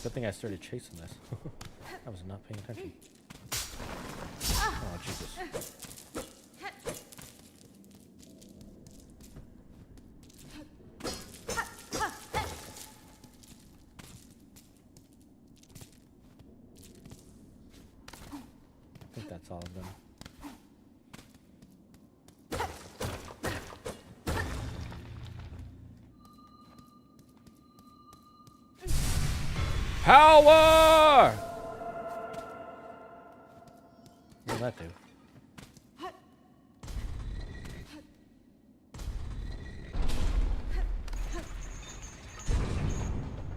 Good thing I started chasing this. I was not paying attention. Oh, Jesus. I think that's all of them. Power! What did that do?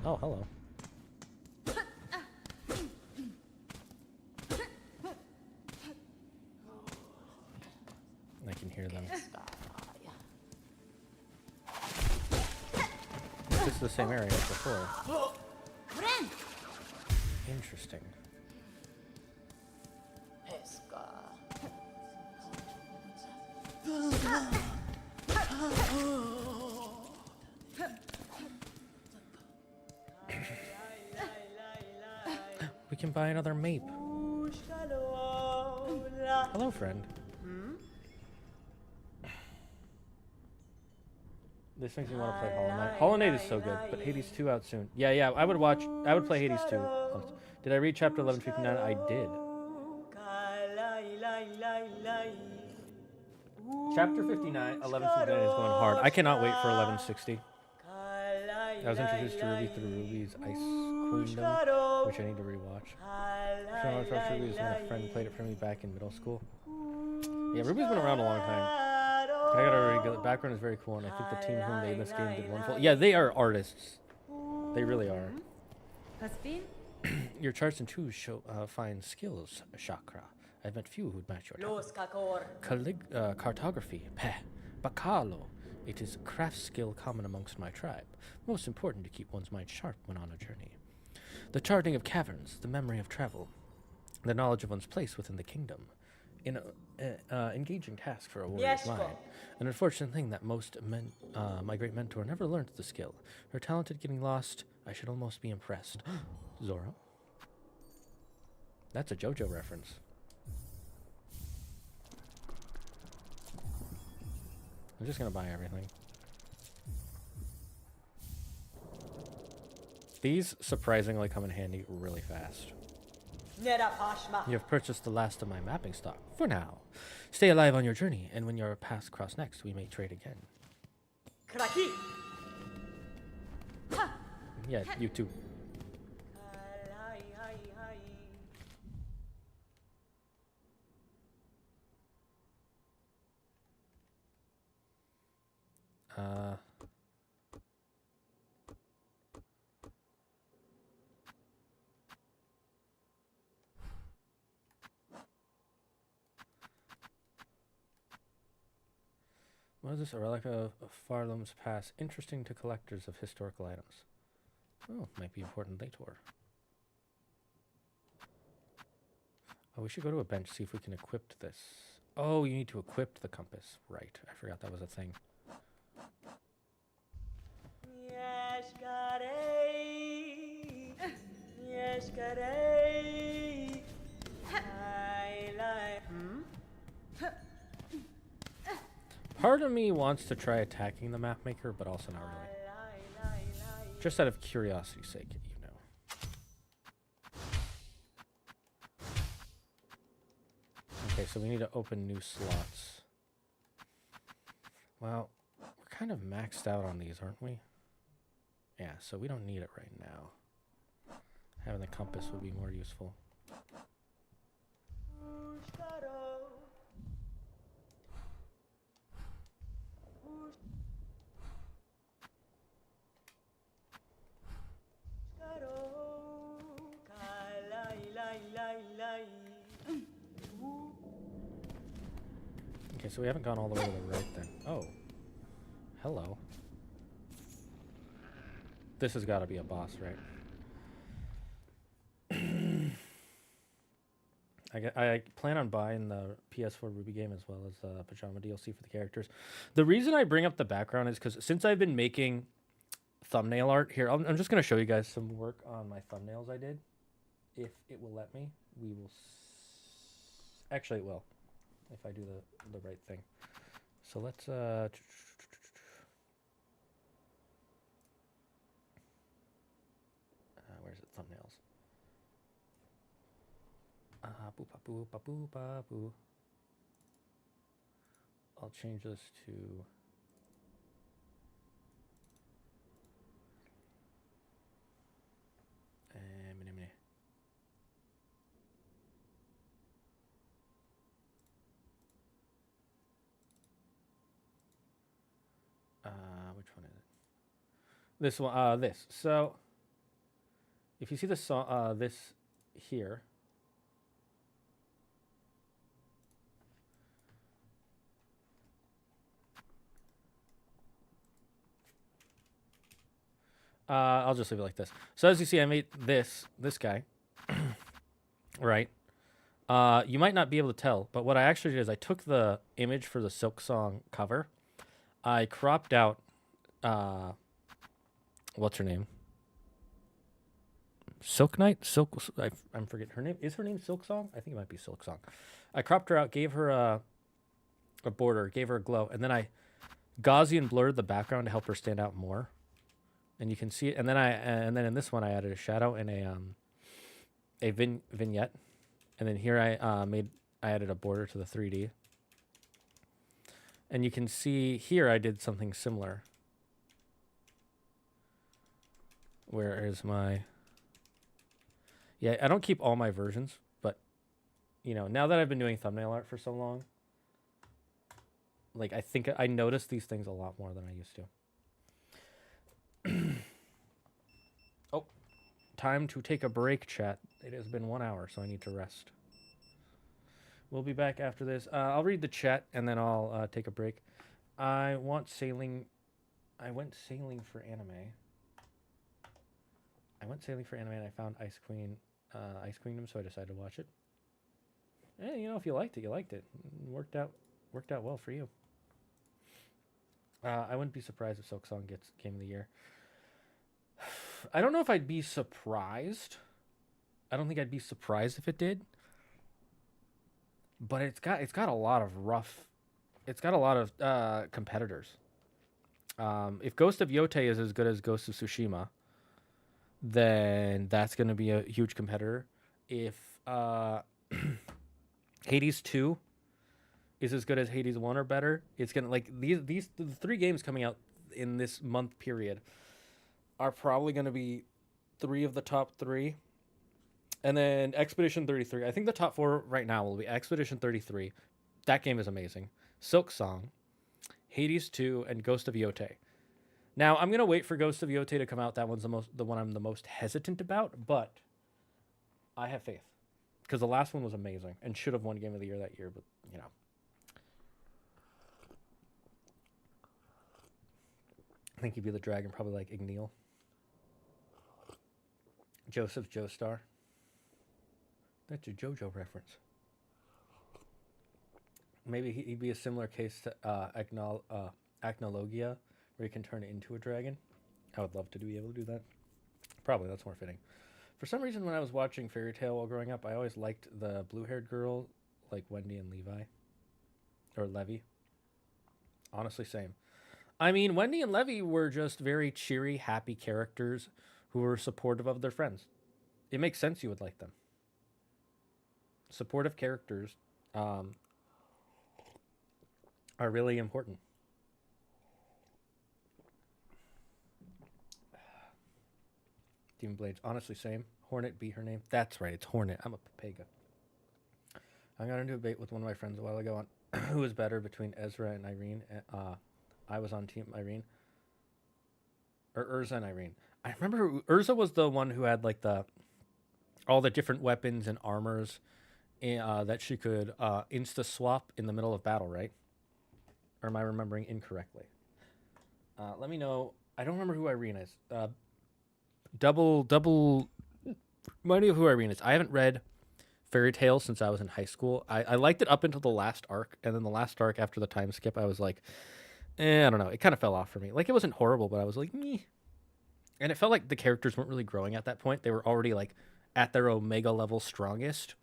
Oh, hello. I can hear them. if this is the same area as before. Ren! Interesting. Pesca. We can buy another mape. Hello, friend. This makes me want to play Hollow Knight. Hollow Knight is so good, but Hades 2 out soon. Yeah, I would play Hades 2. Did I read chapter 1159? I did. Chapter 59, 1159 is going hard. I cannot wait for 1160. I was introduced to Ruby through Ruby's Ice Queendom, which I need to rewatch. So I Ruby is when a friend played it for me back in middle school. Yeah, Ruby's been around a long time. I gotta already go. The background is very cool, and I think the team who made this game did wonderful. Yeah, they are artists. They really are. Has been? Your charts and tools show fine skills, Chakra. I've met few who'd match your talent. Cartography, peh. Bacalo. It is a craft skill common amongst my tribe. Most important to keep one's mind sharp when on a journey. The charting of caverns, the memory of travel, the knowledge of one's place within the kingdom. Engaging task for a warrior's mind. An unfortunate thing that my great mentor never learned the skill. Her talent at getting lost, I should almost be impressed. Zora? That's a JoJo reference. I'm just gonna buy everything. These surprisingly come in handy really fast. You have purchased the last of my mapping stock, for now. Stay alive on your journey, and when your paths cross next, we may trade again. Yeah, you too. What is this? A relic of Farlam's Pass. Interesting to collectors of historical items. Oh, might be important later. Oh, we should go to a bench, see if we can equip this. Oh, you need to equip the compass. Right, I forgot that was a thing. Part of me wants to try attacking the map maker, but also not really. Just out of curiosity's sake, you know. Okay, so we need to open new slots. Well, we're kind of maxed out on these, aren't we? Yeah, so we don't need it right now. Having the compass would be more useful. Okay, so we haven't gone all the way to the right then. Oh. Hello. This has got to be a boss, right? I plan on buying the PS4 Ruby game as well as the Pajama DLC for the characters. The reason I bring up the background is because since I've been making thumbnail art here, I'm just going to show you guys some work on my thumbnails I did. If it will let me, we will... Actually, it will. If I do the right thing. So let's... where's it? Thumbnails. Boo. I'll change this to... which one is it? This one, this. So, if you see this here, I'll just leave it like this. So as you see, I made this guy, right? You might not be able to tell, but what I actually did is I took the image for the Silksong cover. I cropped out, what's her name? Silk Knight? I'm forgetting her name. Is her name Silksong? I think it might be Silksong. I cropped her out, gave her a border, gave her a glow, and then I Gaussian blurred the background to help her stand out more. And you can see it. And then in this one I added a shadow and a vignette. And then here I added a border to the 3D. And you can see here I did something similar. Where is my... Yeah, I don't keep all my versions, but, you know, now that I've been doing thumbnail art for so long, like, I think I notice these things a lot more than I used to. Oh, time to take a break, chat. It has been 1 hour, so I need to rest. We'll be back after this. I'll read the chat, and then I'll take a break. I went sailing for anime. And I found Ice Queendom, so I decided to watch it. And, you know, if you liked it, you liked it. Worked out well for you. I wouldn't be surprised if Silksong gets Game of the Year. I don't know if I'd be surprised. I don't think I'd be surprised if it did. But it's got a lot of competitors. If Ghost of Yotei is as good as Ghost of Tsushima, then that's going to be a huge competitor. If Hades 2 is as good as Hades 1 or better, it's going to, like, the 3 games coming out in this month period are probably going to be 3 of the top 3. And then Expedition 33. I think the top 4 right now will be Expedition 33. That game is amazing. Silksong, Hades 2, and Ghost of Yotei. Now, I'm going to wait for Ghost of Yotei to come out. That one's the one I'm the most hesitant about, but I have faith. Because the last one was amazing and should have won Game of the Year that year, but, you know. I think he'd be the dragon, probably like Igneel. Joseph Joestar. That's a JoJo reference. Maybe he'd be a similar case to Acnologia, where you can turn it into a dragon. I would love to be able to do that. Probably, that's more fitting. For some reason, when I was watching Fairy Tail while growing up, I always liked the blue-haired girl, like Wendy and Levi. Or Levi. Honestly, same. I mean, Wendy and Levi were just very cheery, happy characters who were supportive of their friends. It makes sense you would like them. Supportive characters are really important. Demon Blades, honestly, same. Hornet be her name. That's right, it's Hornet. I'm a Papega. I got into a debate with one of my friends a while ago on who is better between Ezra and Irene. I was on Team Irene. Or Urza and Irene. I remember Urza was the one who had like all the different weapons and armors that she could insta-swap in the middle of battle, right? Or am I remembering incorrectly? Let me know. I don't remember who Irene is. Double remind me of who Irene is. I haven't read Fairy Tail since I was in high school. I liked it up until the last arc, and then the last arc after the time skip, I was like, I don't know. It kind of fell off for me. Like, it wasn't horrible, but I was like, meh. And it felt like the characters weren't really growing at that point. They were already like at their omega level strongest,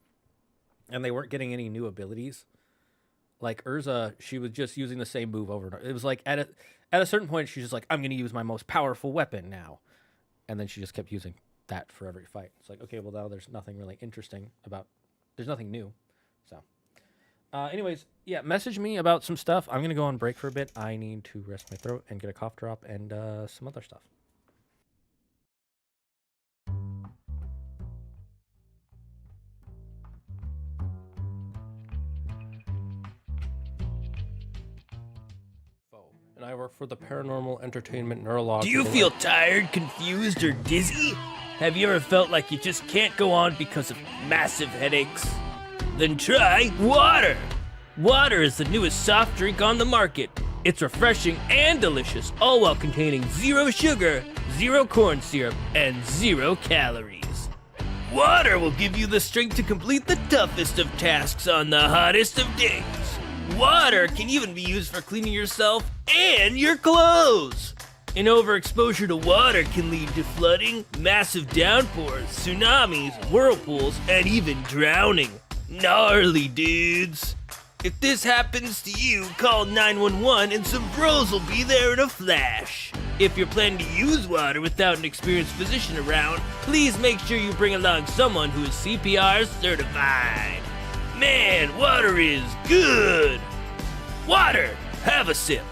and they weren't getting any new abilities. Like Urza, she was just using the same move over and over. It was like at a certain point, she's just like, I'm going to use my most powerful weapon now. And then she just kept using that for every fight. It's like, okay, well, now there's nothing really interesting there's nothing new. So, anyways, yeah, message me about some stuff. I'm going to go on break for a bit. I need to rest my throat and get a cough drop and some other stuff. And I work for the Paranormal Entertainment Neurological. Do you feel tired, confused, or dizzy? Have you ever felt like you just can't go on because of massive headaches? Then try water! Water is the newest soft drink on the market. It's refreshing and delicious, all while containing 0 sugar, zero corn syrup, and 0 calories. Water will give you the strength to complete the toughest of tasks on the hottest of days. Water can even be used for cleaning yourself and your clothes. An overexposure to water can lead to flooding, massive downpours, tsunamis, whirlpools, and even drowning. Gnarly, dudes. If this happens to you, call 911 and some bros will be there in a flash. If you're planning to use water without an experienced physician around, please make sure you bring along someone who is CPR certified. Man, water is good. Water, have a sip.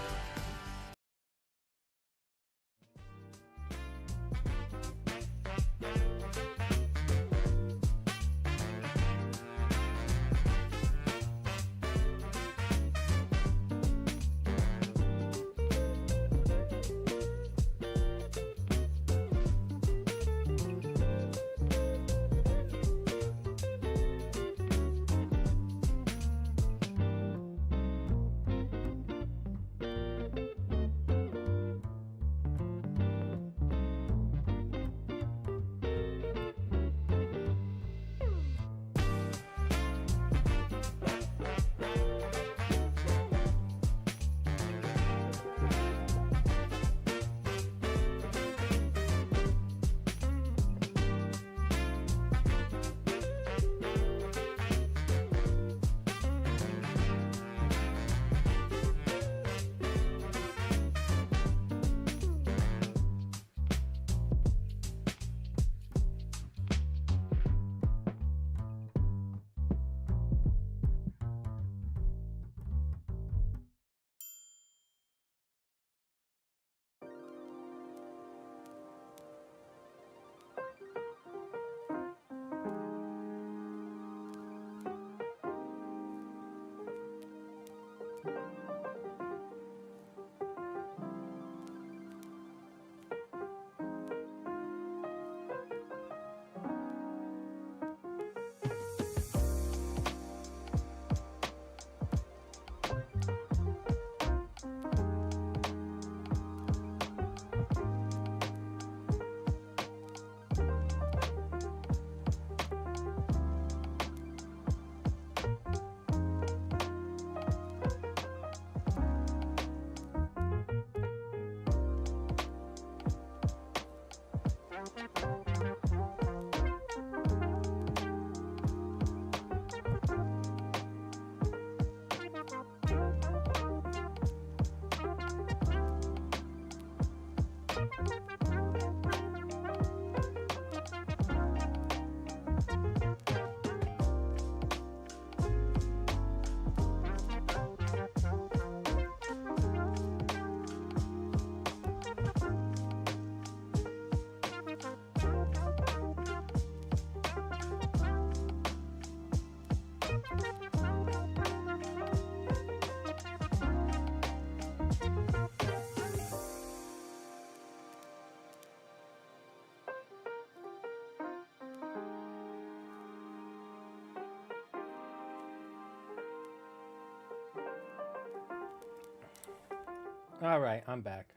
All right, I'm back.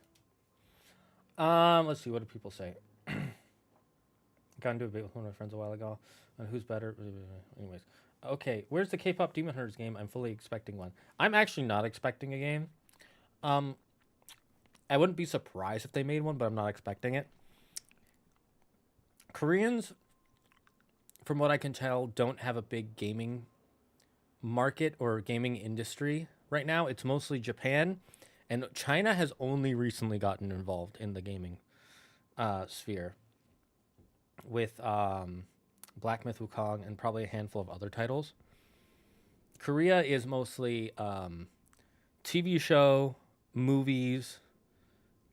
Let's see. What do people say? Got into a debate with one of my friends a while ago on who's better. Anyways, okay. Where's the K-pop Demon Hunters game? I'm fully expecting one. I'm actually not expecting a game. I wouldn't be surprised if they made one, but I'm not expecting it. Koreans, from what I can tell, don't have a big gaming market or gaming industry right now. It's mostly Japan, and China has only recently gotten involved in the gaming sphere with Black Myth Wukong and probably a handful of other titles. Korea is mostly TV show, movies,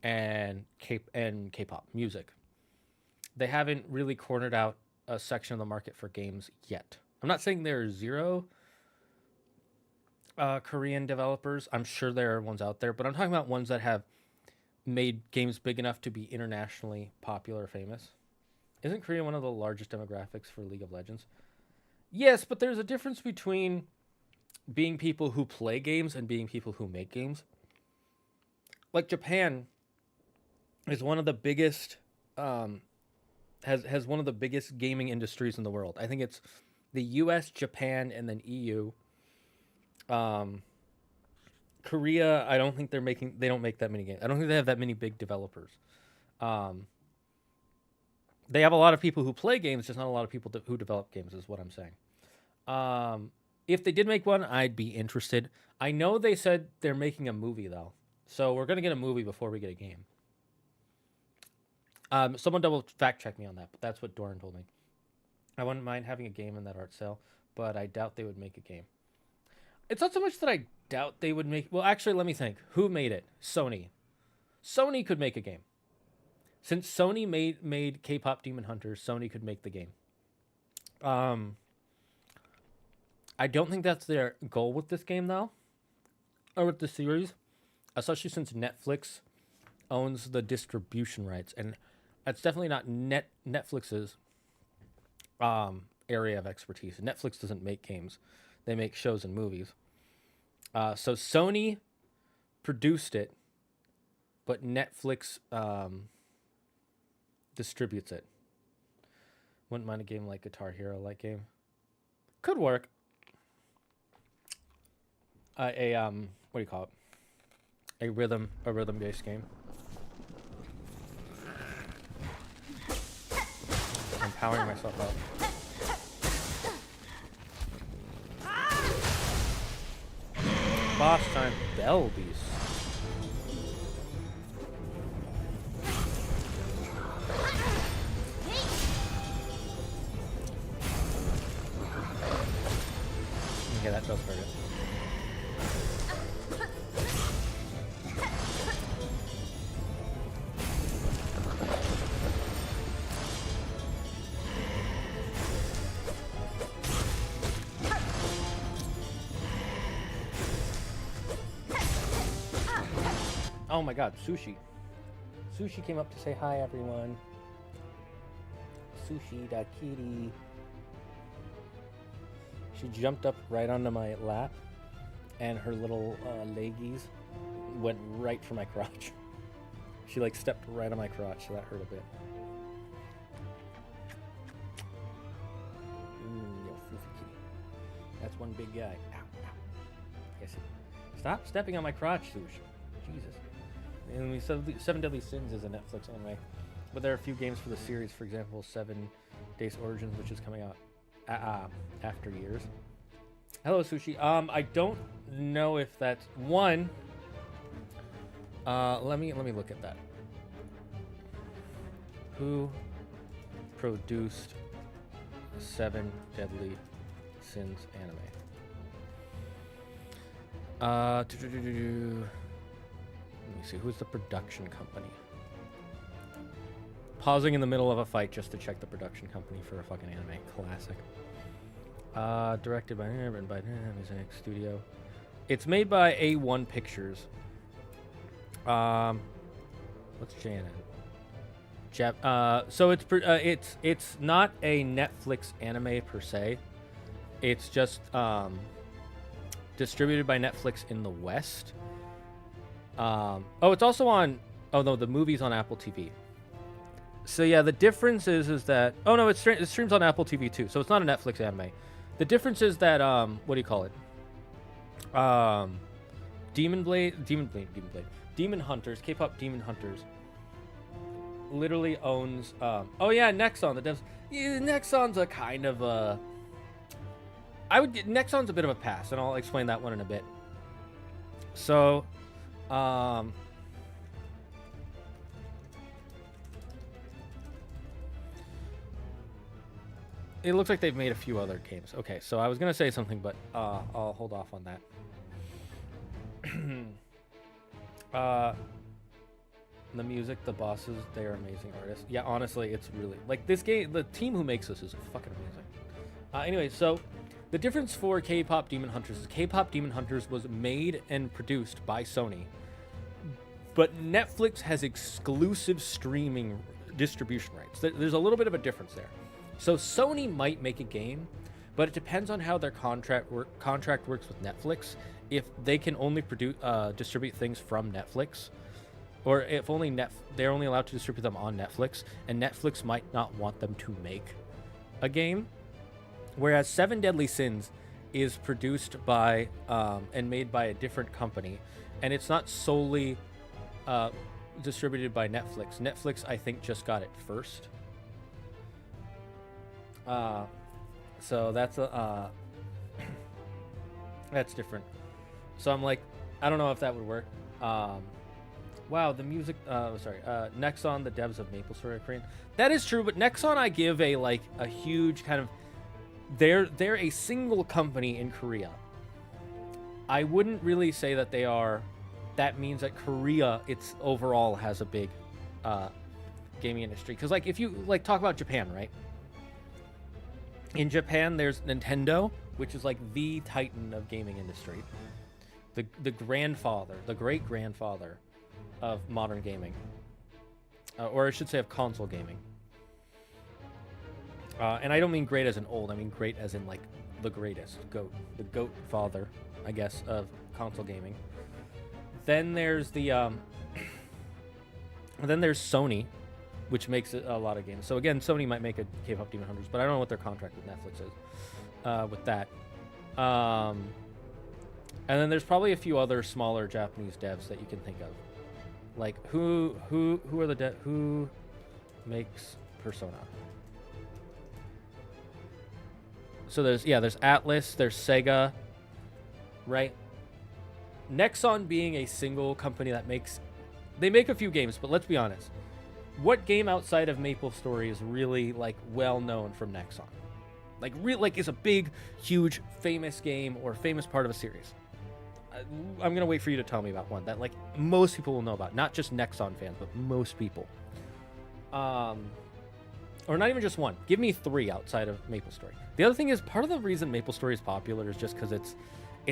and K-pop music. They haven't really cornered out a section of the market for games yet. I'm not saying there are zero Korean developers. I'm sure there are ones out there, but I'm talking about ones that have made games big enough to be internationally popular or famous. Isn't Korea one of the largest demographics for League of Legends? Yes, but there's a difference between being people who play games and being people who make games. Like Japan is one of the biggest has one of the biggest gaming industries in the world. I think it's the U.S., Japan, and then EU. Korea, I don't think they don't make that many games. I don't think they have that many big developers. They have a lot of people who play games, just not a lot of people who develop games, is what I'm saying. If they did make one, I'd be interested. I know they said they're making a movie, though. So we're going to get a movie before we get a game. Someone double fact check me on that, but that's what Doran told me. I wouldn't mind having a game in that art sale, but I doubt they would make a game. It's not so much that I doubt they would make... Well, actually, let me think. Who made it? Sony. Sony could make a game. Since Sony made K-pop Demon Hunters, Sony could make the game. I don't think that's their goal with this game, though. Or with the series. Especially since Netflix owns the distribution rights. And that's definitely not Netflix's area of expertise. Netflix doesn't make games. They make shows and movies. So Sony produced it, but Netflix distributes it. Wouldn't mind a game like Guitar Hero like game. Could work. What do you call it? A rhythm based game. I'm powering myself up. Boss time, Bell Beast. Okay, that does hurt it. Oh my god, Sushi. Sushi came up to say hi, everyone. Sushi, da kitty. She jumped up right onto my lap, and her little leggies went right for my crotch. She like stepped right on my crotch, so that hurt a bit. Yo, Fufu kitty. That's one big guy. Ow, ow. Yes. Stop stepping on my crotch, Sushi. Jesus. And Seven Deadly Sins is a Netflix anime, but there are a few games for the series. For example, 7 Days Origins, which is coming out after years. Hello, Sushi. I don't know if that's one. Let me look at that. Who produced 7 Deadly Sins anime? Let me see, who's the production company? Pausing in the middle of a fight just to check the production company for a fucking anime. Classic. Directed by Music Studio. It's made by A1 Pictures. What's JNN? So it's not a Netflix anime per se. It's just distributed by Netflix in the West. It's also on... Oh, no, the movie's on Apple TV. So, yeah, the difference is that... Oh, no, it streams on Apple TV, too. So, it's not a Netflix anime. The difference is that, what do you call it? Demon Hunters, K-pop Demon Hunters, literally owns... oh, yeah, Nexon. The devs... Yeah, Nexon's a kind of a... Nexon's a bit of a pass, and I'll explain that one in a bit. So... it looks like they've made a few other games. Okay, so I was gonna say something, but I'll hold off on that. The music, the bosses, they are amazing artists. Yeah, honestly, it's really like this game. The team who makes this is fucking amazing. Anyway, so the difference for K-pop Demon Hunters is K-pop Demon Hunters was made and produced by Sony, but Netflix has exclusive streaming distribution rights. There's a little bit of a difference there. So Sony might make a game, but it depends on how their contract works with Netflix. If they can only distribute things from Netflix, or if only they're only allowed to distribute them on Netflix, and Netflix might not want them to make a game. Whereas Seven Deadly Sins is produced by and made by a different company, and it's not solely distributed by Netflix. Netflix, I think, just got it first. So that's that's different. So I'm like, I don't know if that would work. Wow, the music. Nexon, the devs of MapleStory are Korean. That is true, but Nexon, I give a huge kind of. They're a single company in Korea. I wouldn't really say that they are. That means that Korea, it's overall has a big gaming industry. Because like if you like talk about Japan, right? In Japan, there's Nintendo, which is like the titan of gaming industry, the grandfather, the great grandfather of modern gaming, or I should say of console gaming. And I don't mean great as in old. I mean great as in like the greatest goat, the goat father, I guess, of console gaming. Then there's then there's Sony, which makes a lot of games. So again, Sony might make a K-pop Demon Hunters, but I don't know what their contract with Netflix is with that. And then there's probably a few other smaller Japanese devs that you can think of. Like who are the who makes Persona? So there's Atlas, there's Sega, right? Nexon being a single company that they make a few games, but let's be honest. What game outside of MapleStory is really like well known from Nexon? Like is a big, huge, famous game or famous part of a series? I'm gonna wait for you to tell me about one that like most people will know about, not just Nexon fans, but most people. Or not even just one. Give me 3 outside of MapleStory. The other thing is, part of the reason MapleStory is popular is just because it's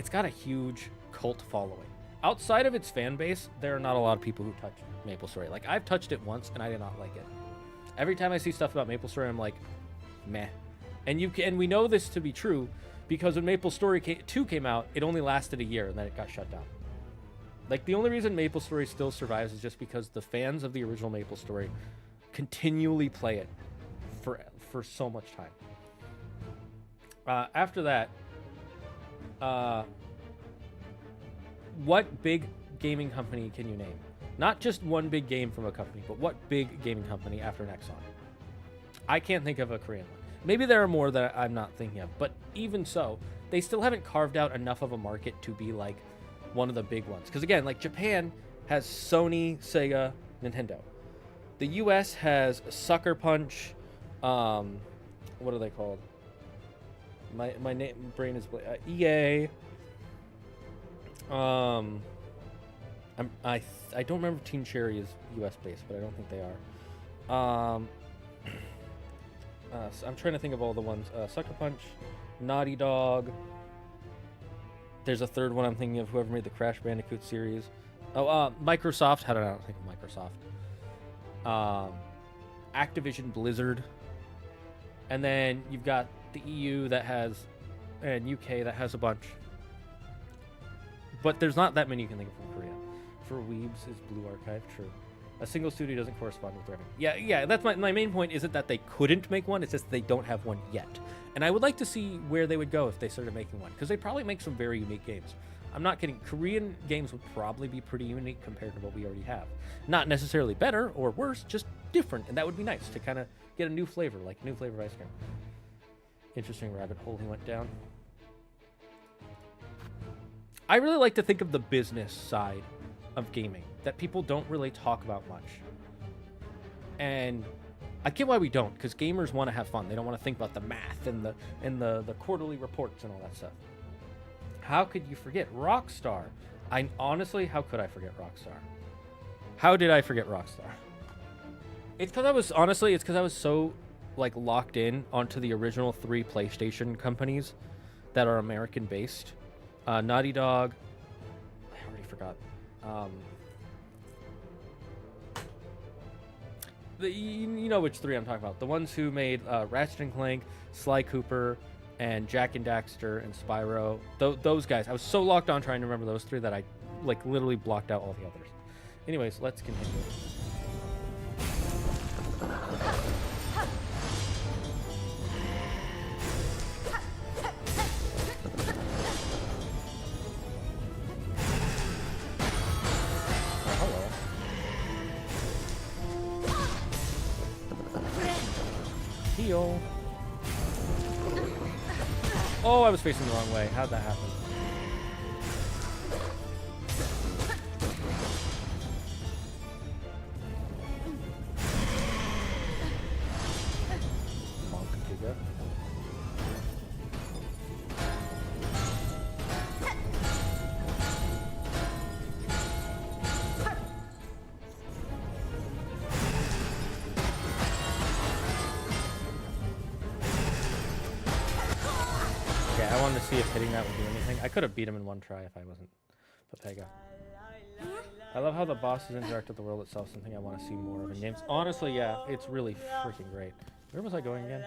got a huge cult following. Outside of its fan base, there are not a lot of people who touch MapleStory. Like, I've touched it once, and I did not like it. Every time I see stuff about MapleStory, I'm like, meh. And we know this to be true, because when MapleStory 2 came out, it only lasted a year, and then it got shut down. Like, the only reason MapleStory still survives is just because the fans of the original MapleStory continually play it for so much time. After that, what big gaming company can you name? Not just one big game from a company, but what big gaming company after Nexon? I can't think of a Korean one. Maybe there are more that I'm not thinking of, but even so, they still haven't carved out enough of a market to be like one of the big ones. Because again, like Japan has Sony, Sega, Nintendo. The US has Sucker Punch, what are they called? My brain is EA. I don't remember if Team Cherry is US based, but I don't think they are. So I'm trying to think of all the ones. Sucker Punch, Naughty Dog. There's a third one I'm thinking of. Whoever made the Crash Bandicoot series. Microsoft. How did I not think of Microsoft? Activision Blizzard. And then you've got the EU that has, and UK that has a bunch. But there's not that many you can think of from Korea. For Weebs is Blue Archive, true. A single studio doesn't correspond with revenue. Yeah, that's my main point isn't that they couldn't make one, it's just they don't have one yet. And I would like to see where they would go if they started making one, because they probably make some very unique games. I'm not kidding. Korean games would probably be pretty unique compared to what we already have. Not necessarily better or worse, just different, and that would be nice to kind of get a new flavor, like a new flavor of ice cream. Interesting rabbit hole he went down. I really like to think of the business side of gaming that people don't really talk about much. And I get why we don't, because gamers want to have fun. They don't want to think about the math and the quarterly reports and all that stuff. How could you forget Rockstar? Honestly, how could I forget Rockstar? How did I forget Rockstar? It's because I was so like locked in onto the original 3 PlayStation companies that are American based. Naughty Dog. I already forgot. You know which 3 I'm talking about. The ones who made Ratchet and Clank, Sly Cooper, and Jack and Daxter and Spyro. Those guys. I was so locked on trying to remember those 3 that I like literally blocked out all the others. Anyways, let's continue. Heal. Oh, I was facing the wrong way. How'd that happen? Monk Giga. I wanted to see if hitting that would do anything. I could have beat him in one try if I wasn't Pepega. I love how the bosses interact with the world itself, something I want to see more of in games. Honestly, yeah, it's really freaking great. Where was I going again?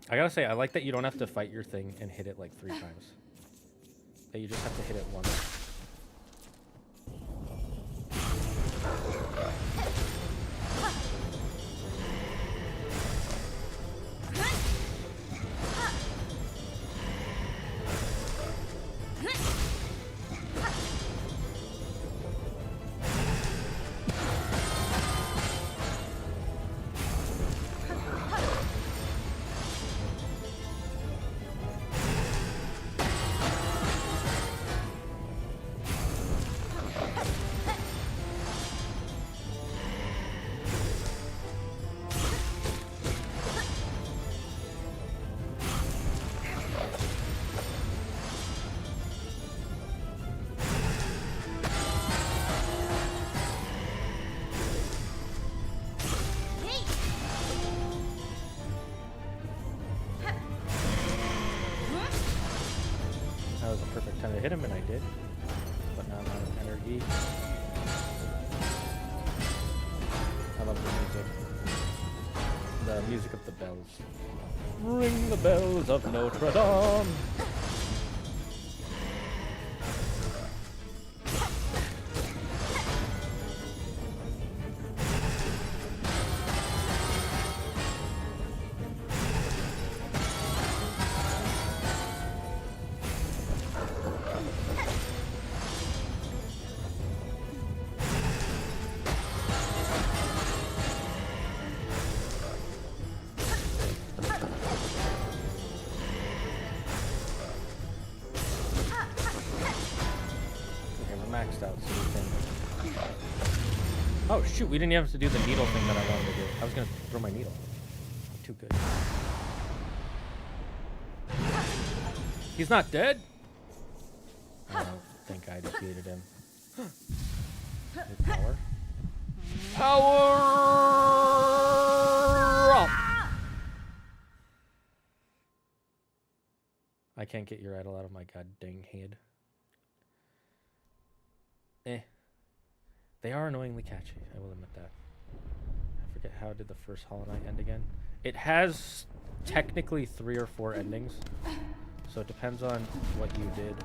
I gotta say, I like that you don't have to fight your thing and hit it like 3 times. That you just have to hit it once. That was a perfect time to hit him, and I did. But now I'm out of energy. I love the music. The music of the bells. Ring the bells of Notre Dame! Maxed out, so we can... Oh shoot, we didn't even have to do the needle thing that I wanted to do. I was gonna throw my needle. I'm too good. He's not dead? I don't think I defeated him. Power? Power up! I can't get your idol out of my god dang head. They are annoyingly catchy, I will admit that. I forget, how did the first Hollow Knight end again? It has technically 3 or 4 endings, so it depends on what you did.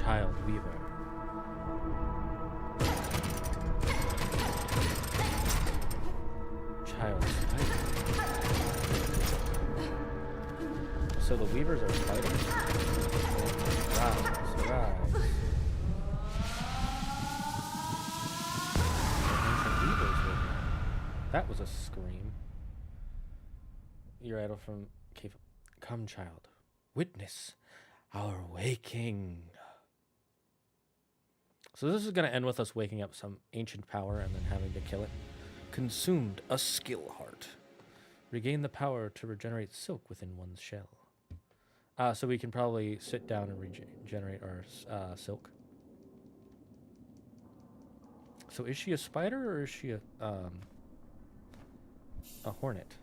Child Weaver. Child Spider. So the Weavers are spiders? Rise, rise. That was a scream. Your idol from Cave. Come, child. Witness our waking. So this is going to end with us waking up some ancient power and then having to kill it. Consumed a skill heart. Regain the power to regenerate silk within one's shell. So we can probably sit down and regenerate our silk. So is she a spider or is she a hornet?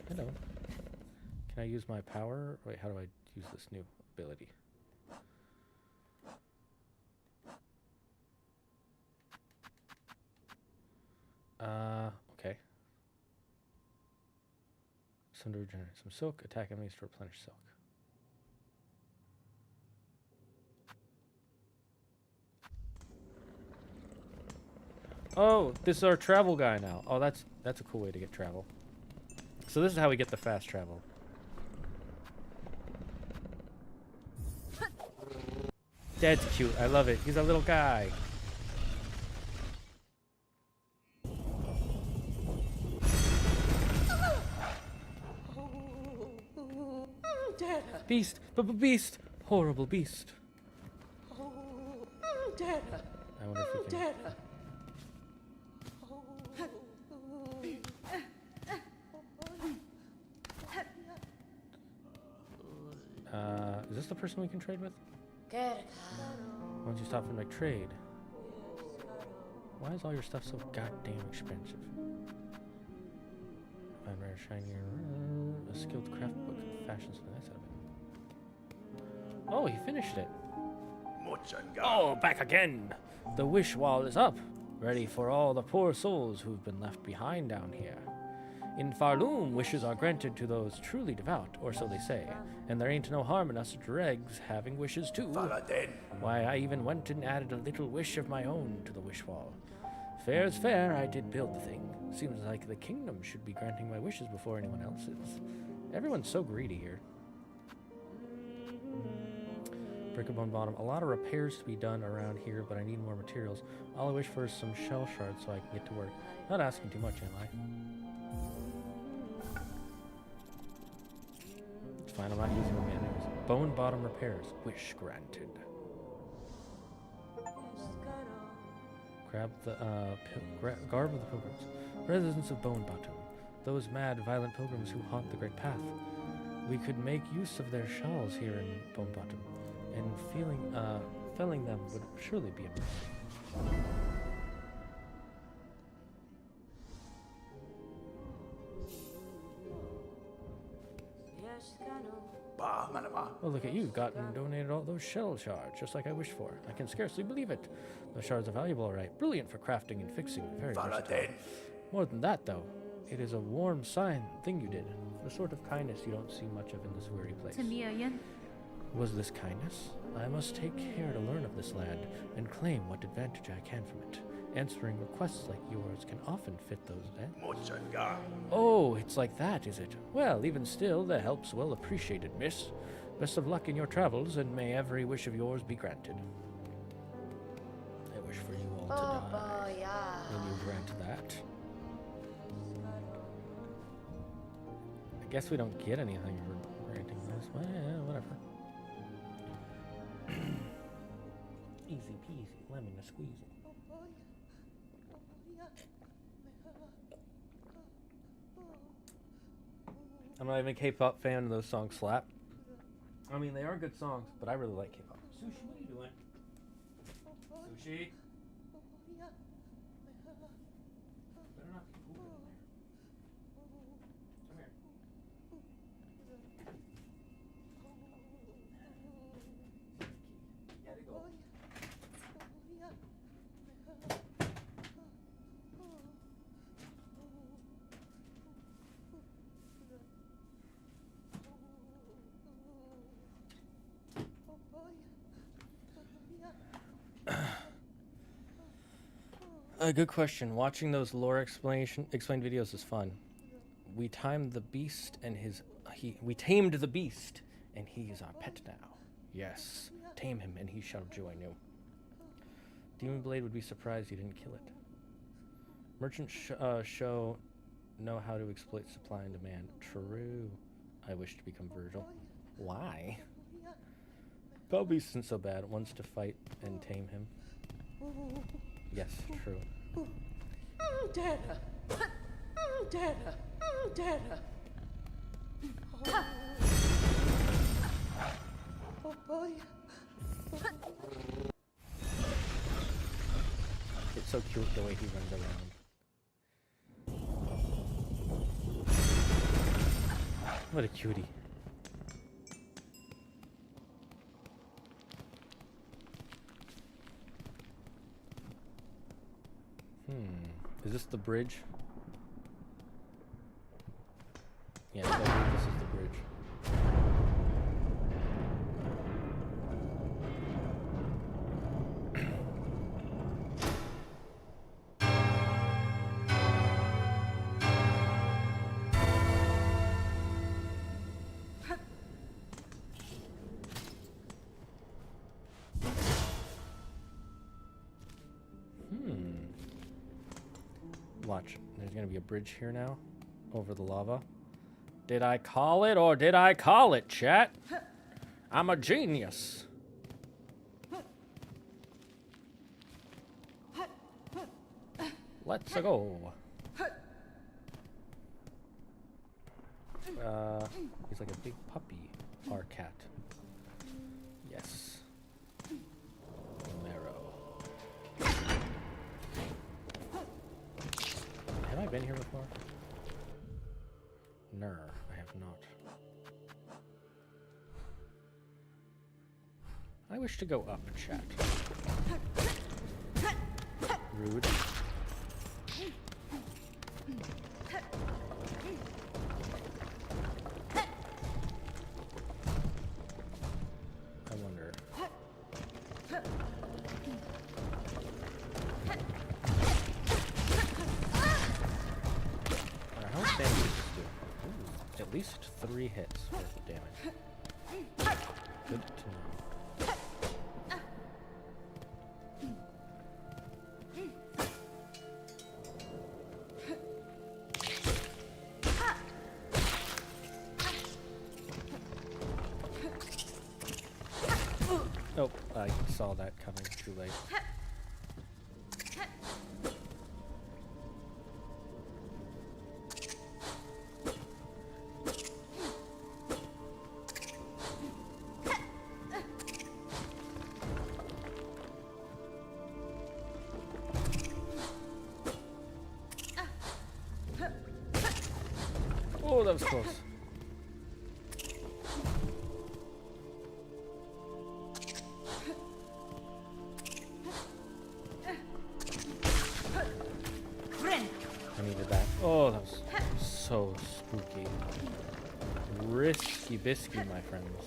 Hello. Can I use my power? Wait, how do I use this new ability? Okay. Some to regenerate some silk. Attack enemies to replenish silk. Oh, this is our travel guy now. Oh, that's a cool way to get travel. So this is how we get the fast travel. That's cute. I love it. He's a little guy. Beast! Beast! Horrible beast. I wonder if we can... Is this the person we can trade with? Once you stop and make trade. Why is all your stuff so goddamn expensive? Find rare shiny, a skilled craft book fashions the nice out of it. Oh, he finished it. Oh, back again. The wish wall is up, ready for all the poor souls who've been left behind down here. In Farloom, wishes are granted to those truly devout, or so they say, and there ain't no harm in us dregs having wishes too. Why, I even went and added a little wish of my own to the wish wall. Fair's fair, I did build the thing. Seems like the kingdom should be granting my wishes before anyone else's. Everyone's so greedy here. Brick up on bottom. A lot of repairs to be done around here, but I need more materials. All I wish for is some shell shards so I can get to work. Not asking too much, am I? It's fine, I'm not using them anyways. Bone bottom repairs. Wish granted. Grab the, garb of the pilgrims. Residents of Bone Bottom. Those mad, violent pilgrims who haunt the Great Path. We could make use of their shawls here in Bone Bottom, and felling them would surely be a mercy. Oh, look at you, gotten donated all those shell shards, just like I wished for. I can scarcely believe it. Those shards are valuable, all right. Brilliant for crafting and fixing. Very versatile. More than that, though, it is a warm thing you did. The sort of kindness you don't see much of in this weary place. Was this kindness? I must take care to learn of this land, and claim what advantage I can from it. Answering requests like yours can often fit those ends. Oh, it's like that, is it? Well, even still, the help's well appreciated, miss. Best of luck in your travels, and may every wish of yours be granted. I wish for you all to die. Will you grant that? I guess we don't get anything for granting this. Well, yeah, whatever. Easy peasy, lemon a squeezy. I'm not even a K-pop fan, and those songs slap. I mean, they are good songs, but I really like K-pop. Sushi, what are you doing? Sushi? Better not be pooping in there. Come here. Gotta go. A good question. Watching those lore explained videos is fun. We tamed the beast, and we tamed the beast, and he is our pet now. Yes, tame him, and he shall join you. Demon Blade would be surprised you didn't kill it. Merchant show know how to exploit supply and demand. True. I wish to become Virgil. Why? Bell Beast isn't so bad. Wants to fight and tame him. Yes, true. It's so cute the way he runs around. What a cutie. this the bridge? Yeah, I believe this is the bridge. Watch, there's gonna be a bridge here now, over the lava. Did I call it or did I call it, chat? I'm a genius. Let's go. He's like a big puppy, our cat. Yes. Marrow. Have I been here before? No, I have not. I wish to go up, chat. Rude. I wonder. How much damage does this do? Ooh, at least 3 hits worth of damage. Good to know. Oh, I saw that coming too late. Oh, that was close. I needed that. Oh, that was so spooky. Risky bisky, my friends.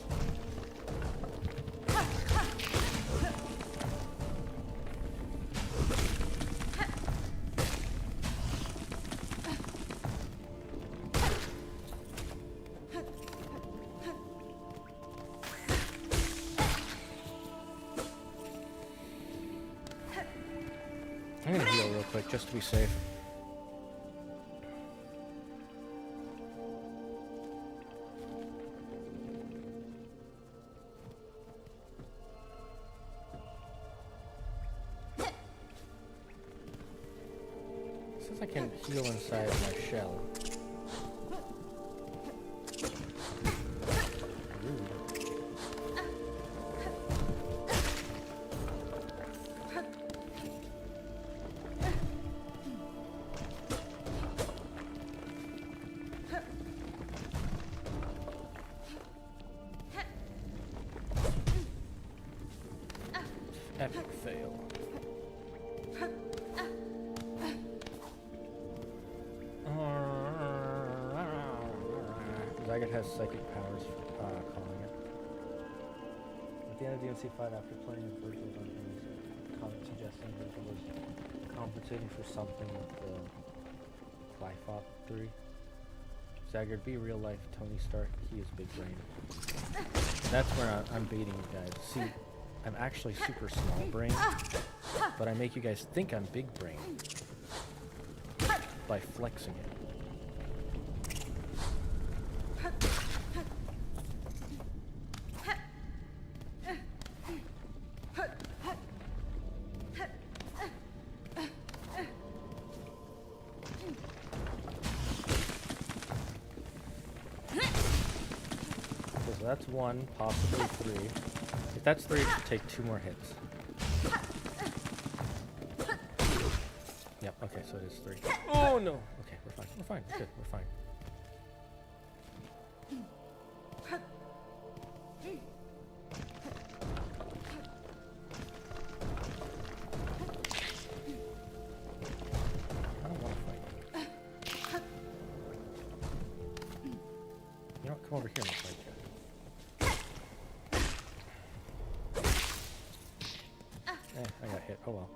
I'm gonna heal real quick just to be safe. Since I can heal inside my shell. Epic fail. Zagard has psychic powers, calling it. At the end of DMC 5, after playing with virtuals on enemies, a comment suggesting Virgil was compensating for something with the Glyphop 3. Zagard, be real life Tony Stark, he is big brain. That's where I'm baiting you guys. See, I'm actually super small brain, but I make you guys think I'm big brain by flexing it. So that's 1, possibly 3. If that's 3, it should take 2 more hits. Yep, okay, so it is 3. Oh no! Okay, we're fine. We're fine. We're good. We're fine. I don't come over here and fight you. I got hit. Oh well.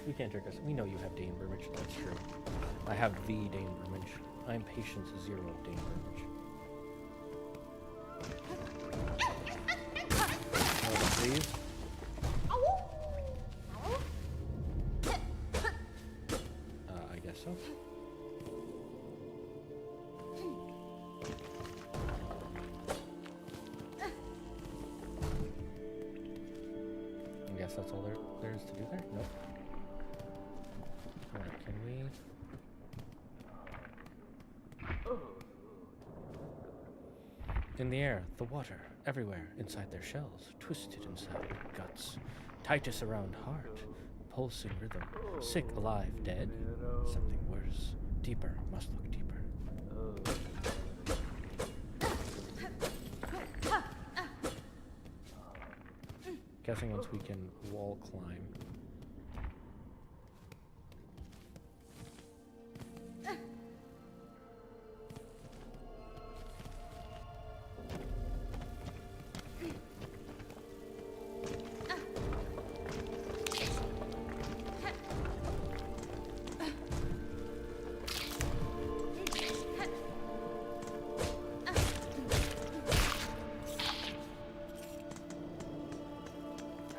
You can't trick us. We know you have dainbermage. That's true. I have the dainbermage. I'm patience 0 of dainbermage. Please. I guess so. I guess that's all there is to do there? Nope. Alright, can we... In the air, the water, everywhere, inside their shells, twisted inside, guts, tightest around heart, pulsing rhythm, sick, alive, dead, something worse, deeper, must look deeper. Guessing once we can wall climb.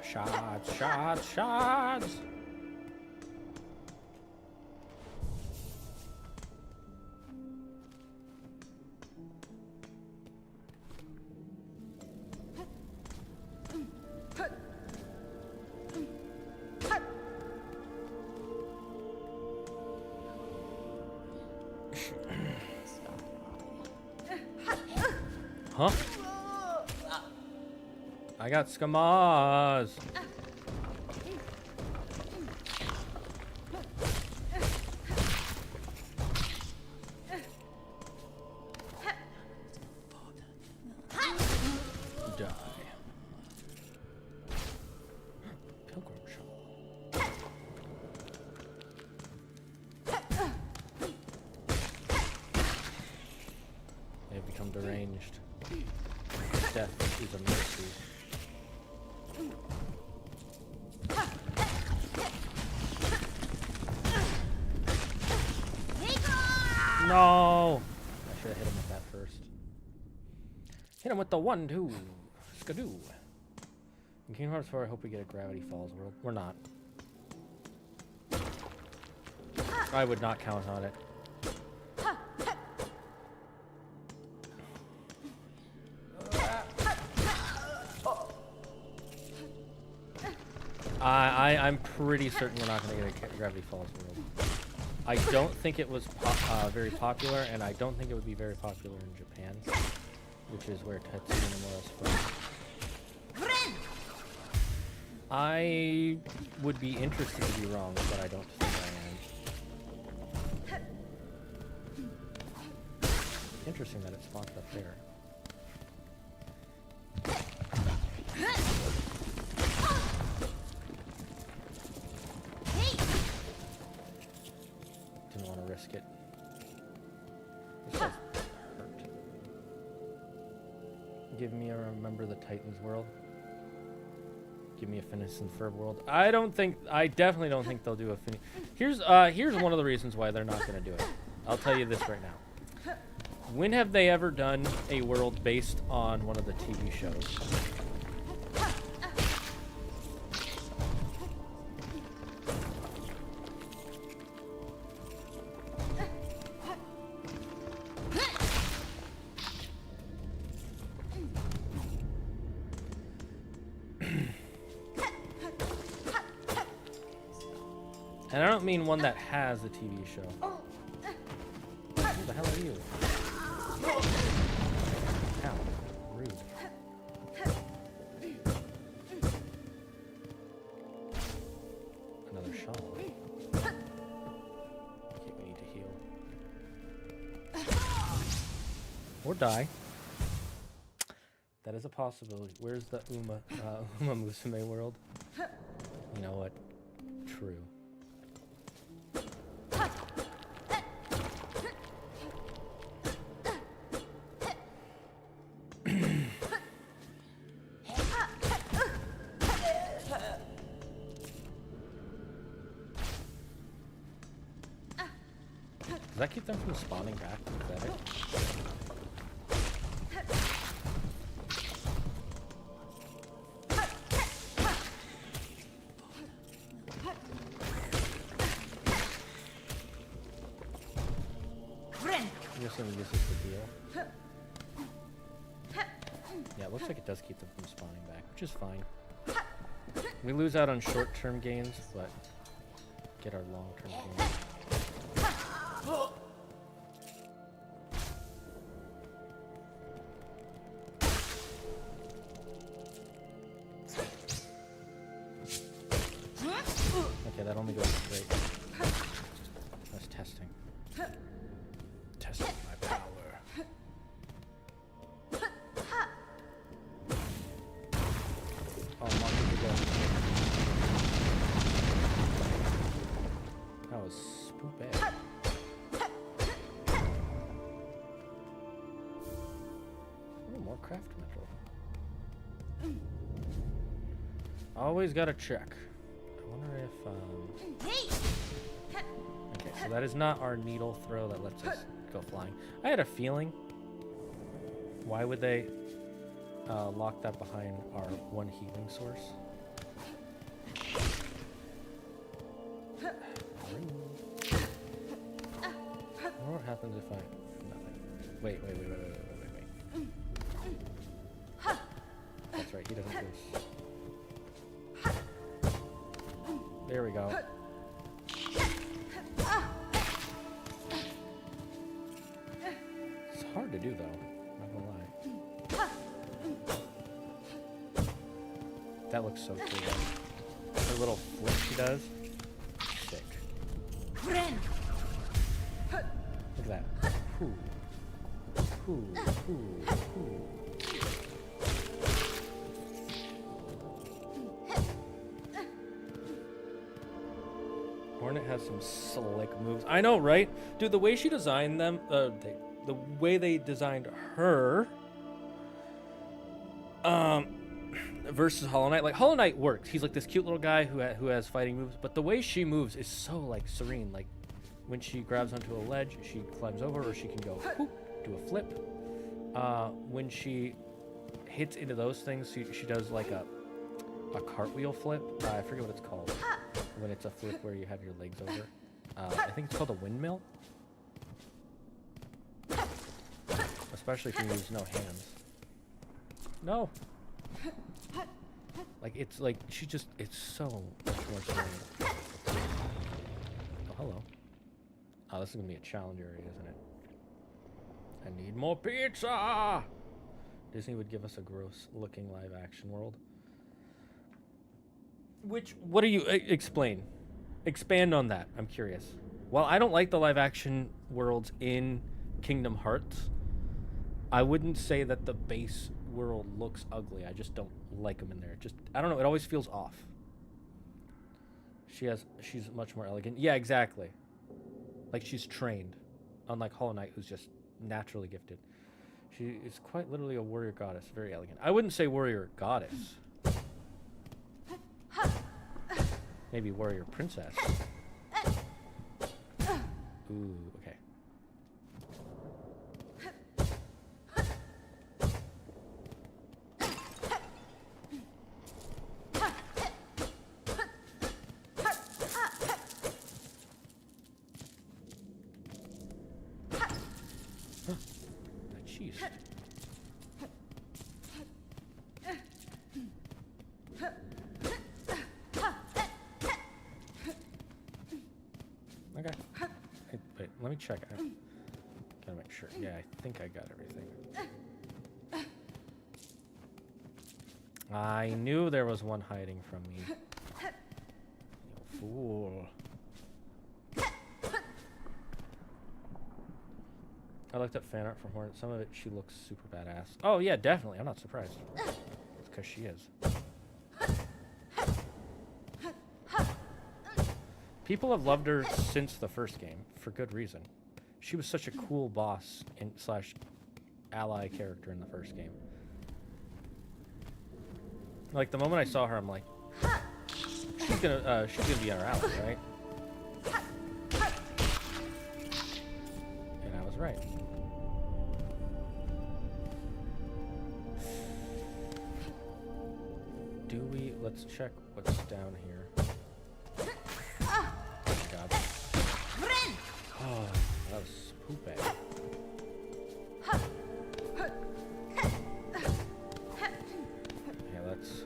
Shots, shots, shots! Huh? I got scamas. Die. Pilgrim shawl. They've become deranged. Death is a mercy. No! I should have hit him with that first. Hit him with the 1-2. Skadoo. In Kingdom Hearts 4, I hope we get a Gravity Falls world. We're not. I would not count on it. I'm pretty certain we're not going to get a Gravity Falls world. I don't think it was very popular, and I don't think it would be very popular in Japan, which is where Tetsuya Nomura's from. I would be interested to be wrong, but I don't think I am. Interesting that it spawned up there. Didn't want to risk it. This does hurt. Give me a Remember the Titans world. Give me a Phineas and Ferb world. I definitely don't think they'll do a Phineas. Here's one of the reasons why they're not going to do it. I'll tell you this right now. When have they ever done a world based on one of the TV shows? And I don't mean one that has a TV show. Who the hell are you? Ow. Rude. Another shawl. Okay, we need to heal. Or die. That is a possibility. Where's the Uma Musume world? You know what? True. that keep them from spawning back? Is that it? I'm assuming this is the deal. Yeah, it looks like it does keep them from spawning back, which is fine. We lose out on short-term gains, but get our long-term gains. Okay, that only goes straight. That's testing. Testing my power. Oh, monkey to go. That was spoopy. Oh, more craft metal. Always gotta check. I wonder if okay, so that is not our needle throw that lets us go flying. I had a feeling. Why would they lock that behind our one healing source? What happens if I... Nothing. Wait. That's right, he doesn't do this. There we go. It's hard to do though, not gonna lie. That looks so cool though. Her little flip she does. Sick. Look at that. Ooh. Ooh. Hornet has some slick moves. I know, right? Dude, the way she designed them, the way they designed her, versus Hollow Knight. Like, Hollow Knight works. He's like this cute little guy who has fighting moves, but the way she moves is so, like, serene. Like, when she grabs onto a ledge, she climbs over, or she can go whoop, do a flip. When she hits into those things, she does, like, a cartwheel flip. I forget what it's called. When it's a flip where you have your legs over. I think it's called a windmill. Especially if you use no hands. No! Like, it's like, it's so much more serene. Oh, hello. Oh, this is gonna be a challenge area, isn't it? I need more pizza! Disney would give us a gross looking live action world. What do you explain? Expand on that. I'm curious. While I don't like the live action worlds in Kingdom Hearts, I wouldn't say that the base world looks ugly. I just don't like them in there. I don't know. It always feels off. She's much more elegant. Yeah, exactly. Like she's trained, unlike Hollow Knight, who's just naturally gifted. She is quite literally a warrior goddess. Very elegant. I wouldn't say warrior goddess. Maybe warrior princess. Ooh, okay. Jeez. Okay. Wait, let me check. I gotta make sure. Yeah, I think I got everything. I knew there was one hiding from me. You fool. I looked up fan art for Hornet. Some of it, she looks super badass. Oh, yeah, definitely. I'm not surprised. It's because she is. People have loved her since the first game, for good reason. She was such a cool boss slash ally character in the first game. Like, the moment I saw her, I'm like, she's gonna be our ally, right? right. Do we... Let's check what's down here. God. Oh, that was poopy. Yeah, let's...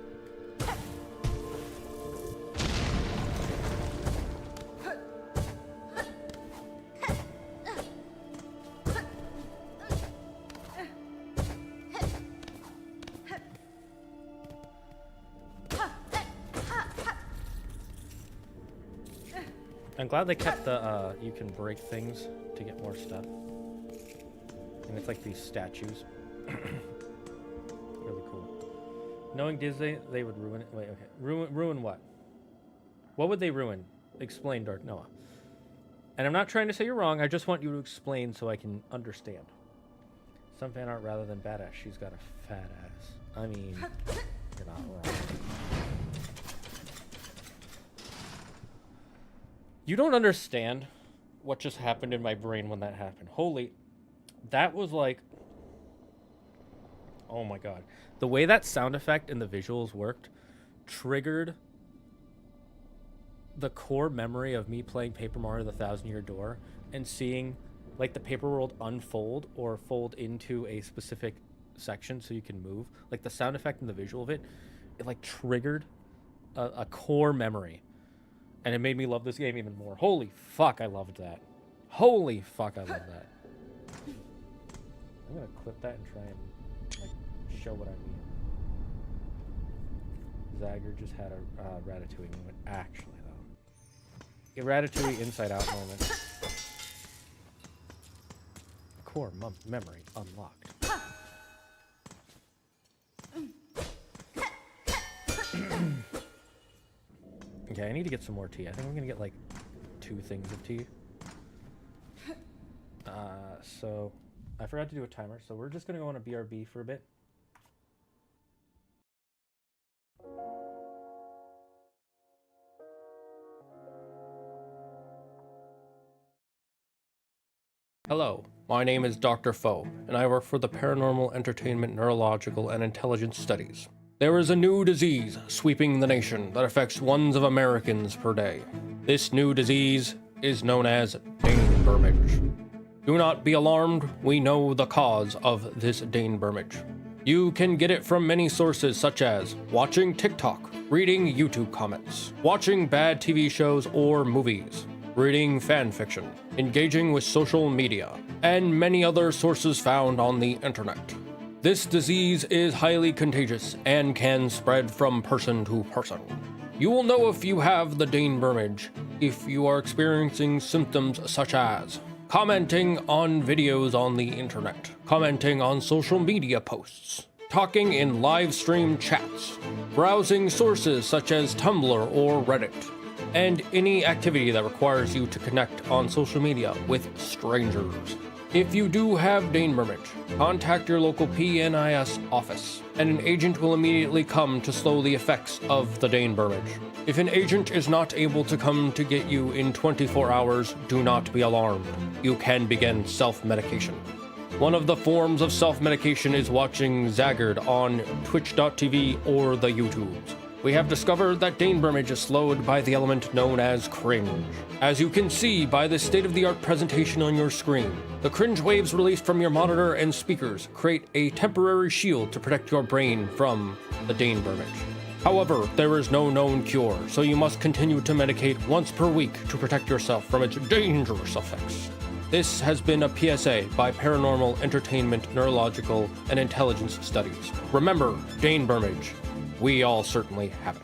I'm glad they kept the, you can break things to get more stuff. And it's like these statues. Really cool. Knowing Disney, they would ruin it. Wait, okay. Ruin what? What would they ruin? Explain, Dark Noah. And I'm not trying to say you're wrong, I just want you to explain so I can understand. Some fan art rather than badass. She's got a fat ass. I mean, you're not wrong. You don't understand what just happened in my brain when that happened. Holy, that was like, oh my God. The way that sound effect and the visuals worked triggered the core memory of me playing Paper Mario The Thousand Year Door and seeing like the paper world unfold or fold into a specific section so you can move. Like the sound effect and the visual of it, it like triggered a core memory. And it made me love this game even more. Holy fuck, I loved that. Holy fuck, I love that. I'm gonna clip that and try and like show what I mean. Zagard just had a Ratatouille moment. Actually, though. A Ratatouille Inside Out moment. Core memory unlocked. Okay, I need to get some more tea. I think I'm gonna get like 2 things of tea. So I forgot to do a timer, so we're just gonna go on a BRB for a bit. Hello, my name is Dr. Foe, and I work for the Paranormal Entertainment Neurological and Intelligence Studies. There is a new disease sweeping the nation that affects ones of Americans per day. This new disease is known as dainbermage. Do not be alarmed, we know the cause of this dainbermage. You can get it from many sources such as watching TikTok, reading YouTube comments, watching bad TV shows or movies, reading fan fiction, engaging with social media, and many other sources found on the internet. This disease is highly contagious and can spread from person to person. You will know if you have the dainbermage if you are experiencing symptoms such as commenting on videos on the internet, commenting on social media posts, talking in live stream chats, browsing sources such as Tumblr or Reddit, and any activity that requires you to connect on social media with strangers. If you do have dainbermage, contact your local PNIS office, and an agent will immediately come to slow the effects of the dainbermage. If an agent is not able to come to get you in 24 hours, do not be alarmed. You can begin self-medication. One of the forms of self-medication is watching Zagard on twitch.tv or the YouTubes. We have discovered that dainbermage is slowed by the element known as cringe. As you can see by the state-of-the-art presentation on your screen, the cringe waves released from your monitor and speakers create a temporary shield to protect your brain from the dainbermage. However, there is no known cure, so you must continue to medicate once per week to protect yourself from its dangerous effects. This has been a PSA by Paranormal Entertainment Neurological and Intelligence Studies. Remember, dainbermage. We all certainly have it.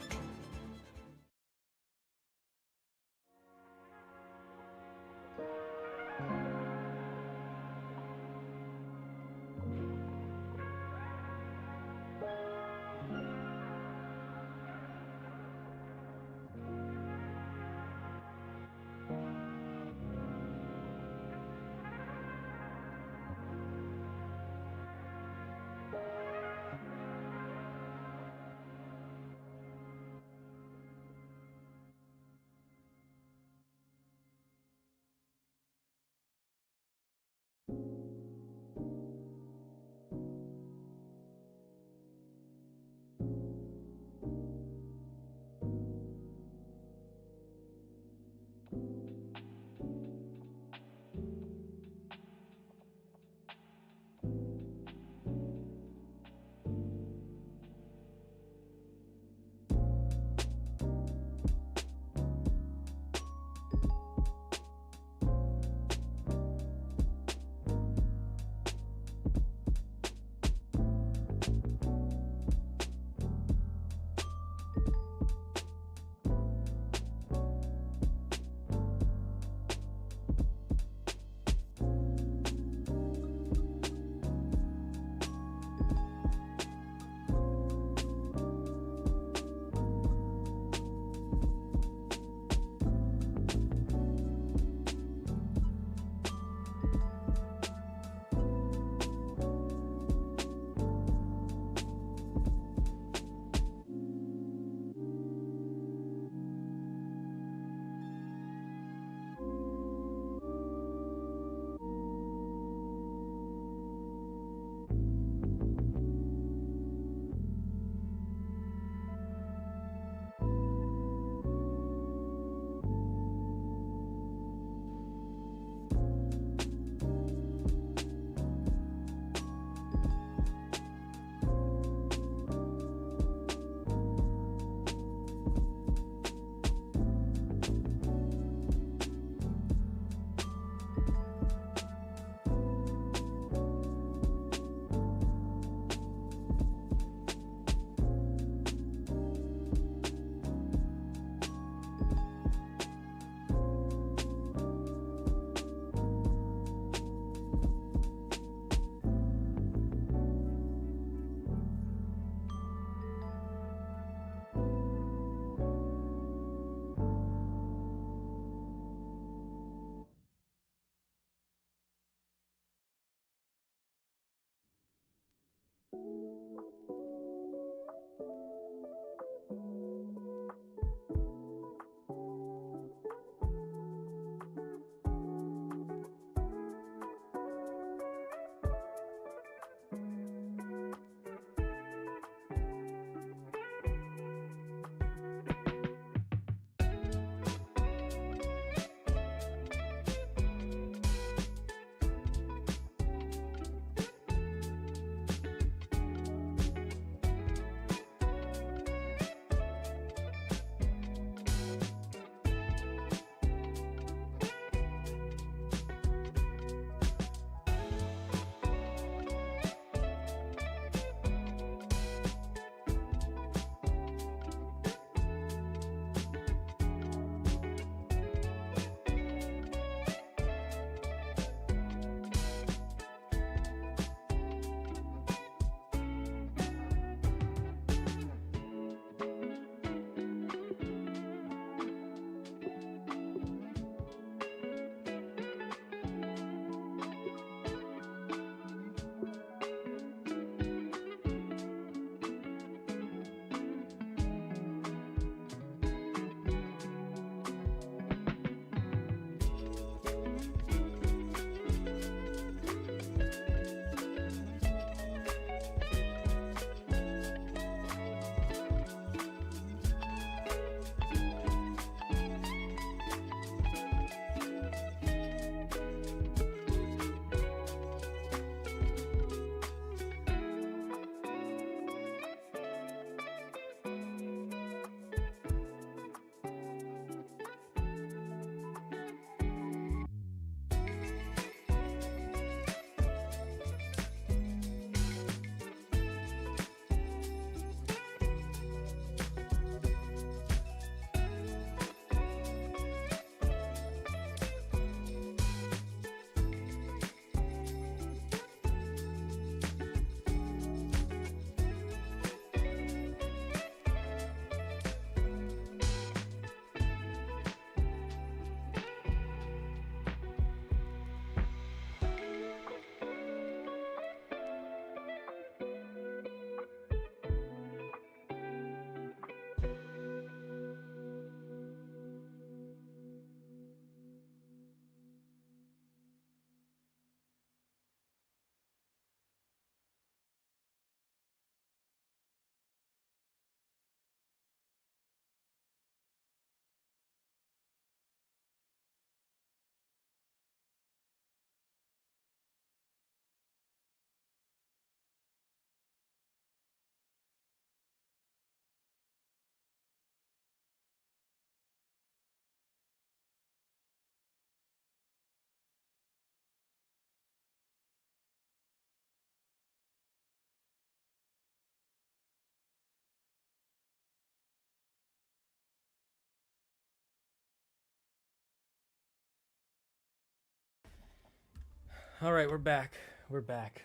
All right, we're back. We're back.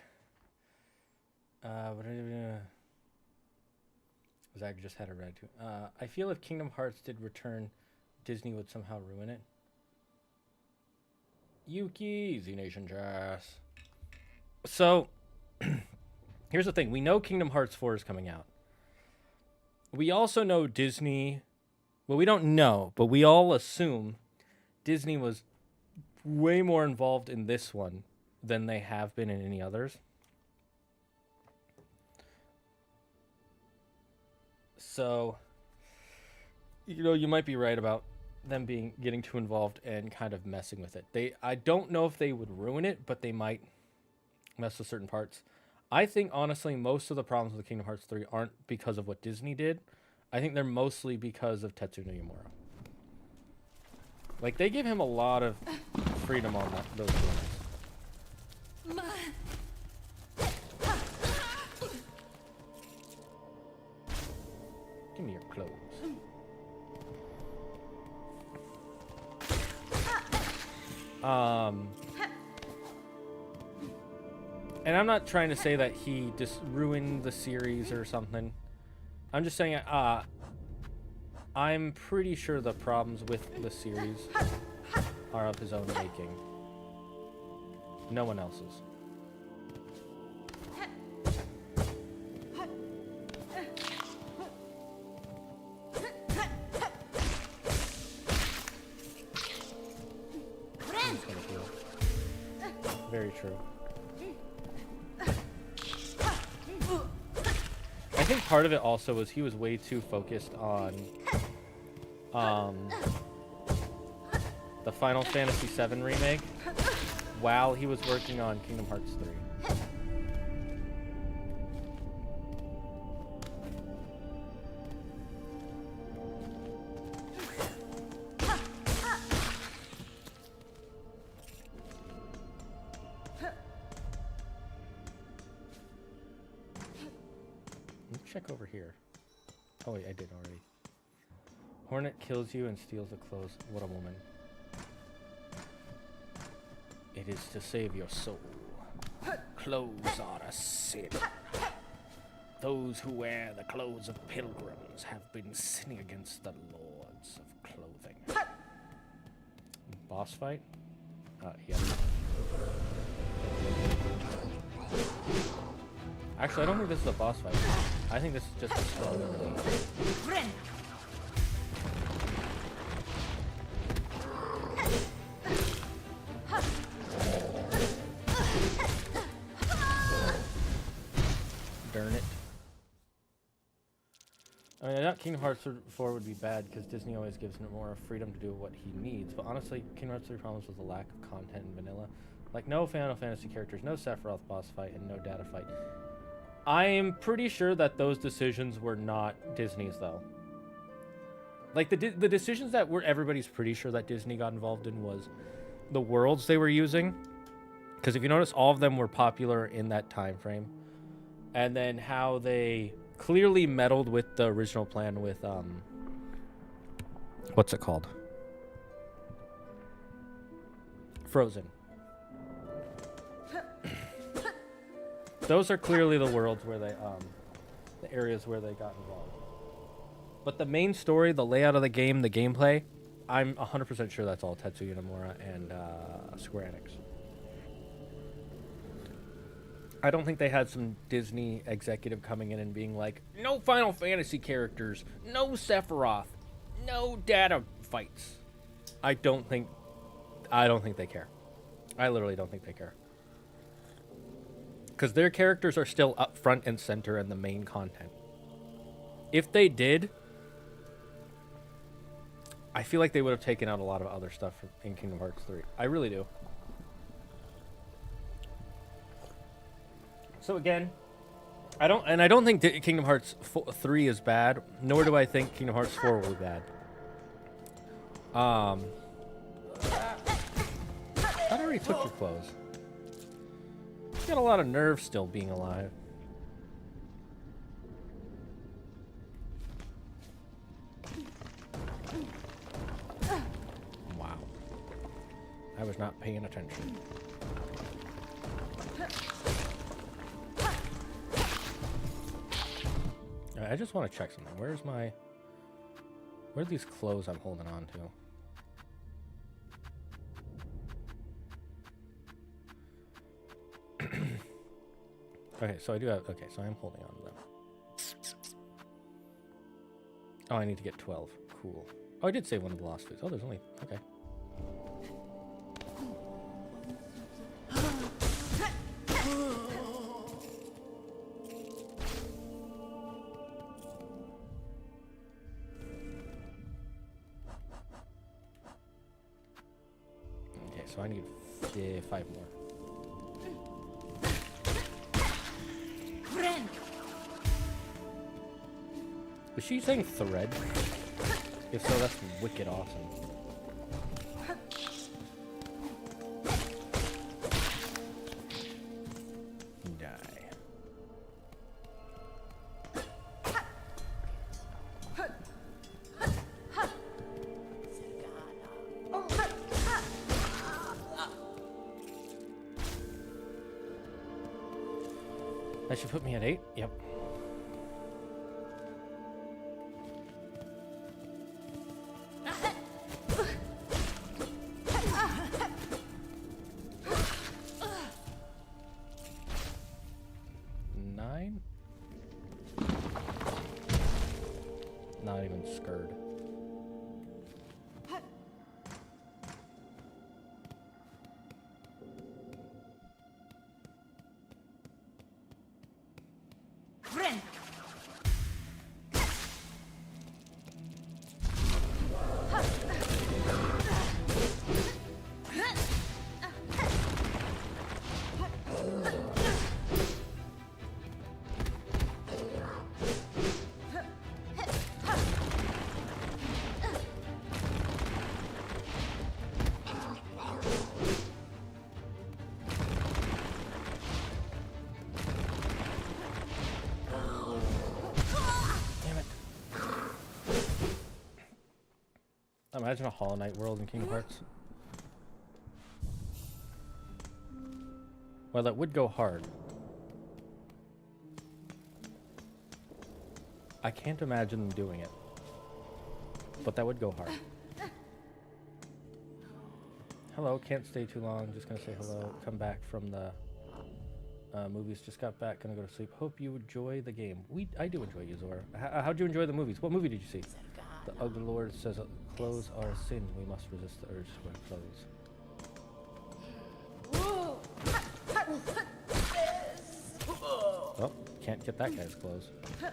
Zag just had a red too. I feel if Kingdom Hearts did return, Disney would somehow ruin it. Yuki, Z Nation Jazz. So, here's the thing. We know Kingdom Hearts 4 is coming out. We also know Disney... Well, we don't know, but we all assume Disney was way more involved in this one than they have been in any others. So, you know, you might be right about them getting too involved and kind of messing with it. I don't know if they would ruin it, but they might mess with certain parts. I think, honestly, most of the problems with Kingdom Hearts 3 aren't because of what Disney did. I think they're mostly because of Tetsuya Nomura. Like, they give him a lot of freedom on those ones. Give me your clothes. And I'm not trying to say that he just ruined the series or something. I'm just saying, I'm pretty sure the problems with the series are of his own making. No one else's. Very true. I think part of it also was he was way too focused on the Final Fantasy VII remake while he was working on Kingdom Hearts 3. Check over here. Oh wait, I did already. Hornet kills you and steals the clothes. What a woman. It is to save your soul. Clothes are a sin. Those who wear the clothes of pilgrims have been sinning against the lords of clothing. Boss fight? Yeah. Actually, I don't think this is a boss fight. I think this is just a strong enemy. Darn it. I mean, I thought Kingdom Hearts 4 would be bad because Disney always gives him more freedom to do what he needs. But honestly, Kingdom Hearts 3 problems with the lack of content in vanilla. Like, no Final Fantasy characters, no Sephiroth boss fight, and no data fight. I am pretty sure that those decisions were not Disney's, though. Like, the decisions that everybody's pretty sure that Disney got involved in was the worlds they were using. Because if you notice, all of them were popular in that time frame. And then how they clearly meddled with the original plan with, what's it called? Frozen. Those are clearly the worlds where they, the areas where they got involved. But the main story, the layout of the game, the gameplay, I'm 100% sure that's all Tetsuya Nomura and Square Enix. I don't think they had some Disney executive coming in and being like, no Final Fantasy characters, no Sephiroth, no data fights. I don't think they care. I literally don't think they care. Because their characters are still up front and center in the main content. If they did, I feel like they would have taken out a lot of other stuff in Kingdom Hearts 3. I really do. So again, I don't think Kingdom Hearts 3 is bad, nor do I think Kingdom Hearts 4 will be bad. I already took your clothes. You got a lot of nerve still being alive. Wow. I was not paying attention. I just want to check something. Where are these clothes I'm holding on to? Okay, so I do have... Okay, so I'm holding on to them. Oh, I need to get 12. Cool. Oh, I did save one of the lost foods. Oh, there's only... Okay. Okay, so I need 5 more. Was she saying thread? If so, that's wicked awesome. Die. That should put me at 8? Yep. Not even scared. Imagine a Hollow Knight world in Kingdom Hearts. Well, that would go hard. I can't imagine them doing it. But that would go hard. Hello, can't stay too long. Just gonna say hello. Come back from the movies. Just got back. Gonna go to sleep. Hope you enjoy the game. I do enjoy you, Zora. How'd you enjoy the movies? What movie did you see? The ugly lord says clothes are a sin. We must resist the urge to wear clothes. Oh, can't get that guy's clothes. I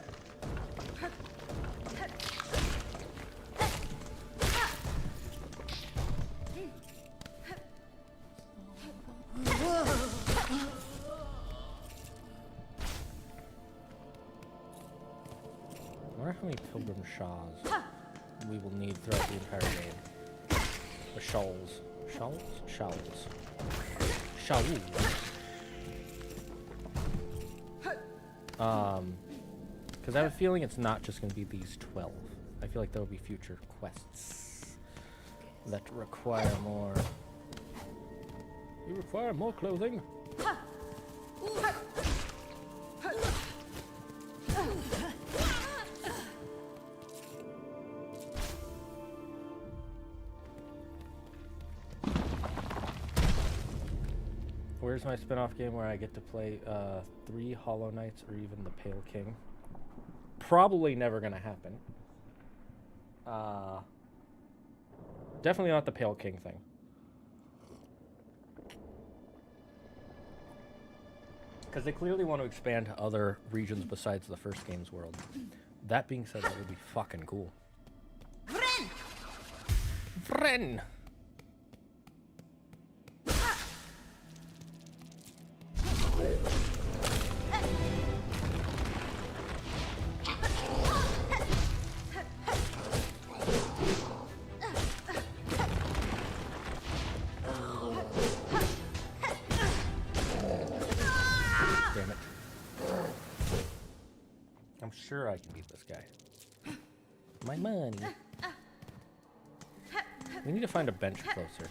wonder how many pilgrim shawls we will need throughout the entire game. The shawls. Shawls? Shawls. Shawls. Because I have a feeling it's not just going to be these 12. I feel like there will be future quests that require more. You require more clothing? Where's my spin-off game where I get to play 3 Hollow Knights or even the Pale King? Probably never gonna happen. Definitely not the Pale King thing. Because they clearly want to expand to other regions besides the first game's world. That being said, that would be fucking cool. Vren! Vren! Sure, I can beat this guy. My money. We need to find a bench closer.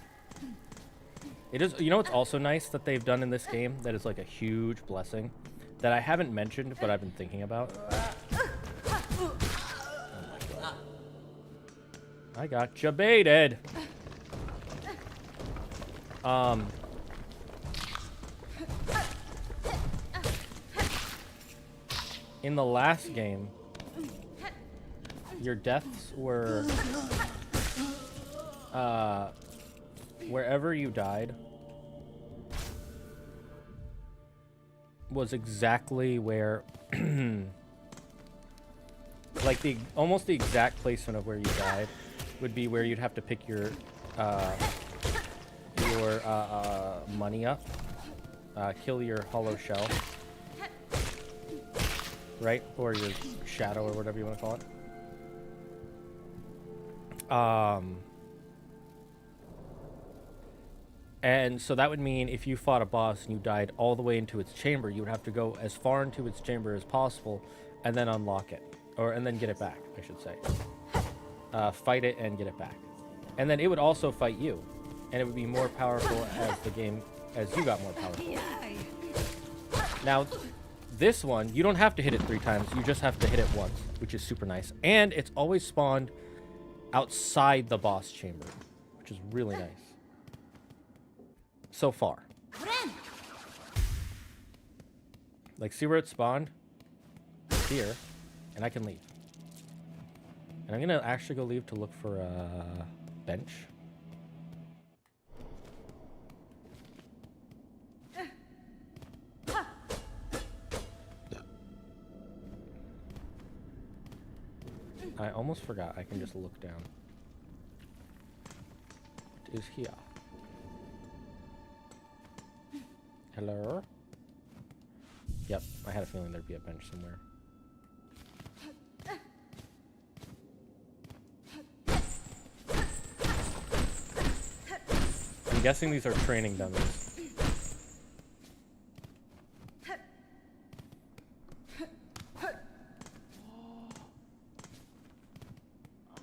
It is, you know what's also nice that they've done in this game that is like a huge blessing that I haven't mentioned but I've been thinking about? I got you baited. In the last game, your deaths were wherever you died was exactly where like almost the exact placement of where you died would be where you'd have to pick your money up, kill your hollow shell, right? Or your shadow, or whatever you want to call it. And so that would mean if you fought a boss and you died all the way into its chamber, you would have to go as far into its chamber as possible and then unlock it. And then get it back, I should say. Fight it and get it back. And then it would also fight you. And it would be more powerful as you got more powerful. Now, this one, you don't have to hit it 3 times. You just have to hit it once, which is super nice. And it's always spawned outside the boss chamber, which is really nice. So far. Like, see where it spawned? Here. And I can leave. And I'm gonna actually go leave to look for a bench. I almost forgot I can just look down. It is here. Hello? Yep, I had a feeling there'd be a bench somewhere. I'm guessing these are training dummies.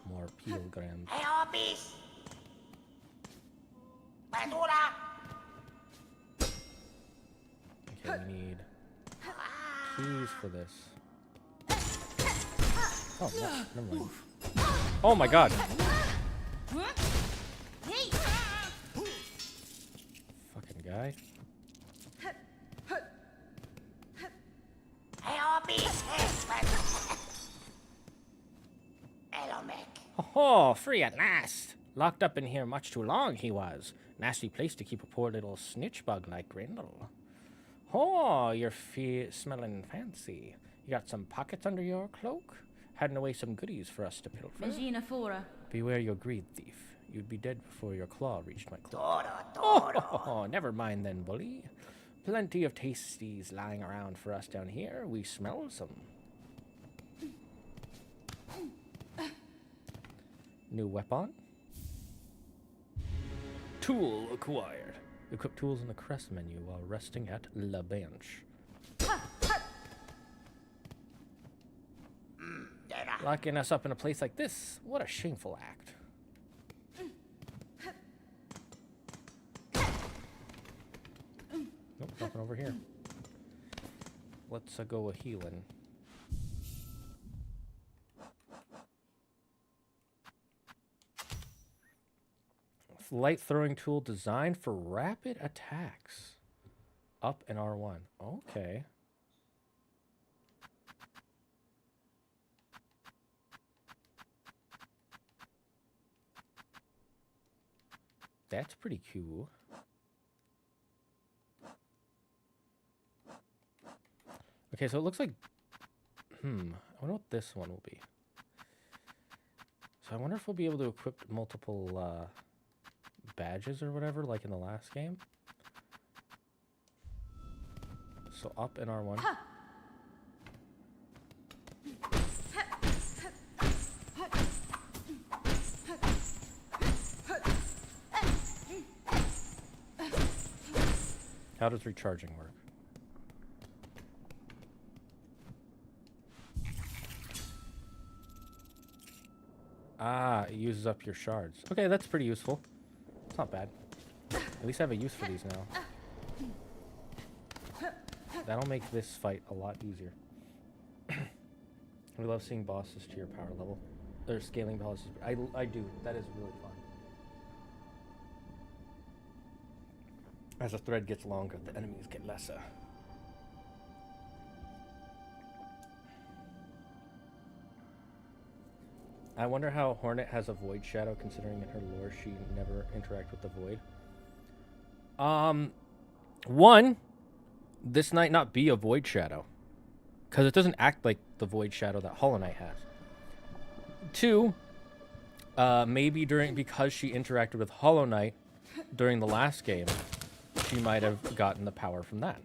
More pilgrims. Okay, we need keys for this. Oh, no, never mind. Oh my god! Fucking guy. Oh, free at last! Locked up in here much too long, he was. Nasty place to keep a poor little snitch bug like Grindel. Oh, you're smelling fancy. You got some pockets under your cloak? Hiding away some goodies for us to pilfer? Regina Fora. Beware your greed, thief. You'd be dead before your claw reached my cloak. Oh, never mind then, bully. Plenty of tasties lying around for us down here. We smell some. New weapon. Tool acquired. Equip tools in the crest menu while resting at La Bench. Locking us up in a place like this? What a shameful act. Nope, nothing over here. Let's go a healing. Light throwing tool designed for rapid attacks. Up and R1. Okay. That's pretty cool. Okay, so it looks like... I wonder what this one will be. So I wonder if we'll be able to equip multiple badges or whatever, like in the last game. So up in R1. How does recharging work? Ah, it uses up your shards. Okay, that's pretty useful. It's not bad. At least I have a use for these now. That'll make this fight a lot easier. We love seeing bosses to your power level. or scaling policies. I do. That is really fun. As the thread gets longer, the enemies get lesser. I wonder how Hornet has a void shadow, considering in her lore she never interacts with the void. One, this might not be a void shadow, because it doesn't act like the void shadow that Hollow Knight has. Two, maybe because she interacted with Hollow Knight during the last game, she might have gotten the power from that.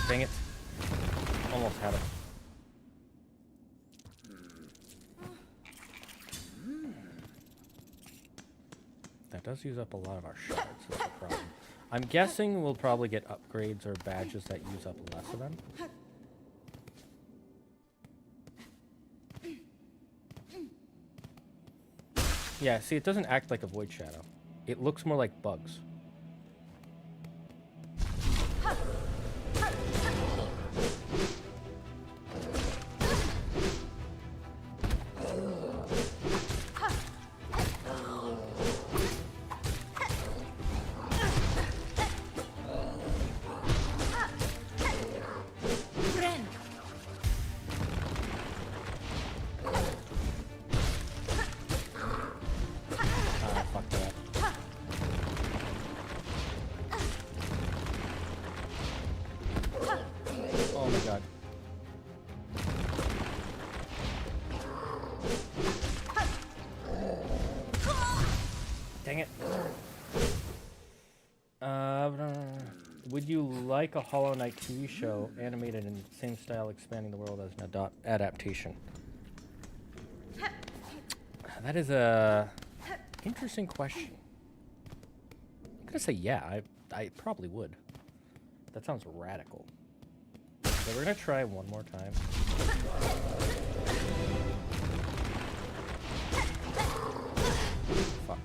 Dang it. Almost had it. That does use up a lot of our shards, that's the problem. I'm guessing we'll probably get upgrades or badges that use up less of them. Yeah, see, it doesn't act like a void shadow. It looks more like bugs. Would you like a Hollow Knight TV show animated in the same style, expanding the world as an adaptation? That is a interesting question. I'm gonna say yeah. I probably would. That sounds radical. So we're gonna try one more time. Fuck.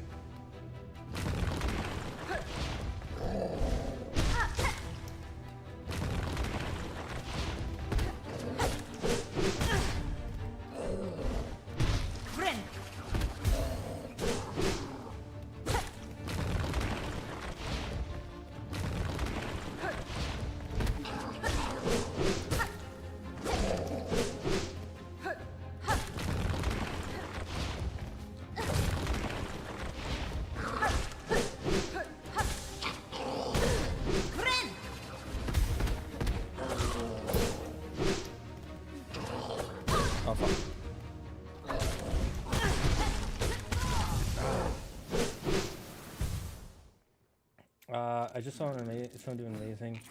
I just saw someone doing amazing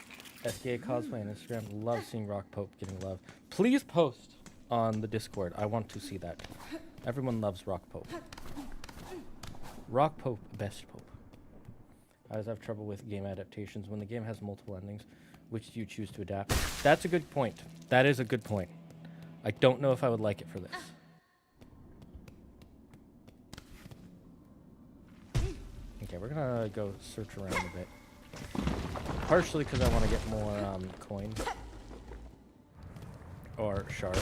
SDA cosplay on Instagram. Love seeing Rock Pope getting love. Please post on the Discord. I want to see that. Everyone loves Rock Pope. Rock Pope, best Pope. I always have trouble with game adaptations. When the game has multiple endings, which do you choose to adapt? That's a good point. That is a good point. I don't know if I would like it for this. Okay, we're gonna go search around a bit. Partially because I want to get more coins. Or shards.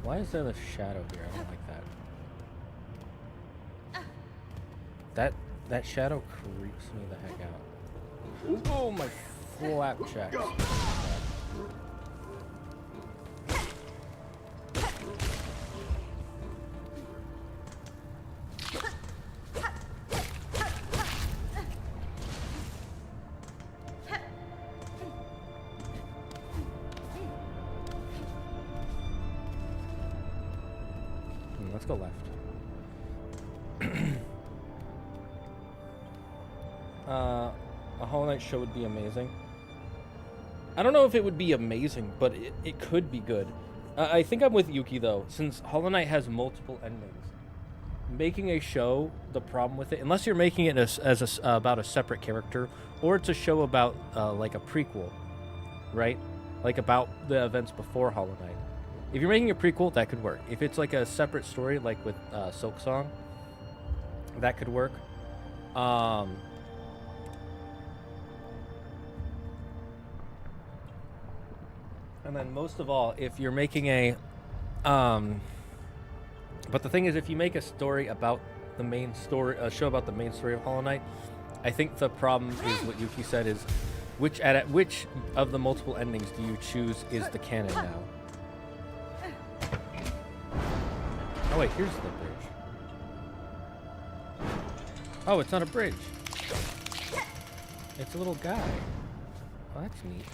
Why is there a shadow here? I don't like that. That shadow creeps me the heck out. Oh my Flapjacks. Let's go left. A Hollow Knight show would be amazing. I don't know if it would be amazing, but it could be good. I think I'm with Yuki, though. Since Hollow Knight has multiple endings, making a show, the problem with it, unless you're making it as about a separate character, or it's a show about, like, a prequel, right? Like, about the events before Hollow Knight. If you're making a prequel, that could work. If it's, like, a separate story, like with Silksong, that could work. And then most of all, if you're making a, but the thing is, if you make a story about the main story, a show about the main story of Hollow Knight, I think the problem is what Yuki said is, which of the multiple endings do you choose is the canon now? Oh wait, here's the bridge. Oh, it's not a bridge. It's a little guy. Oh, that's neat.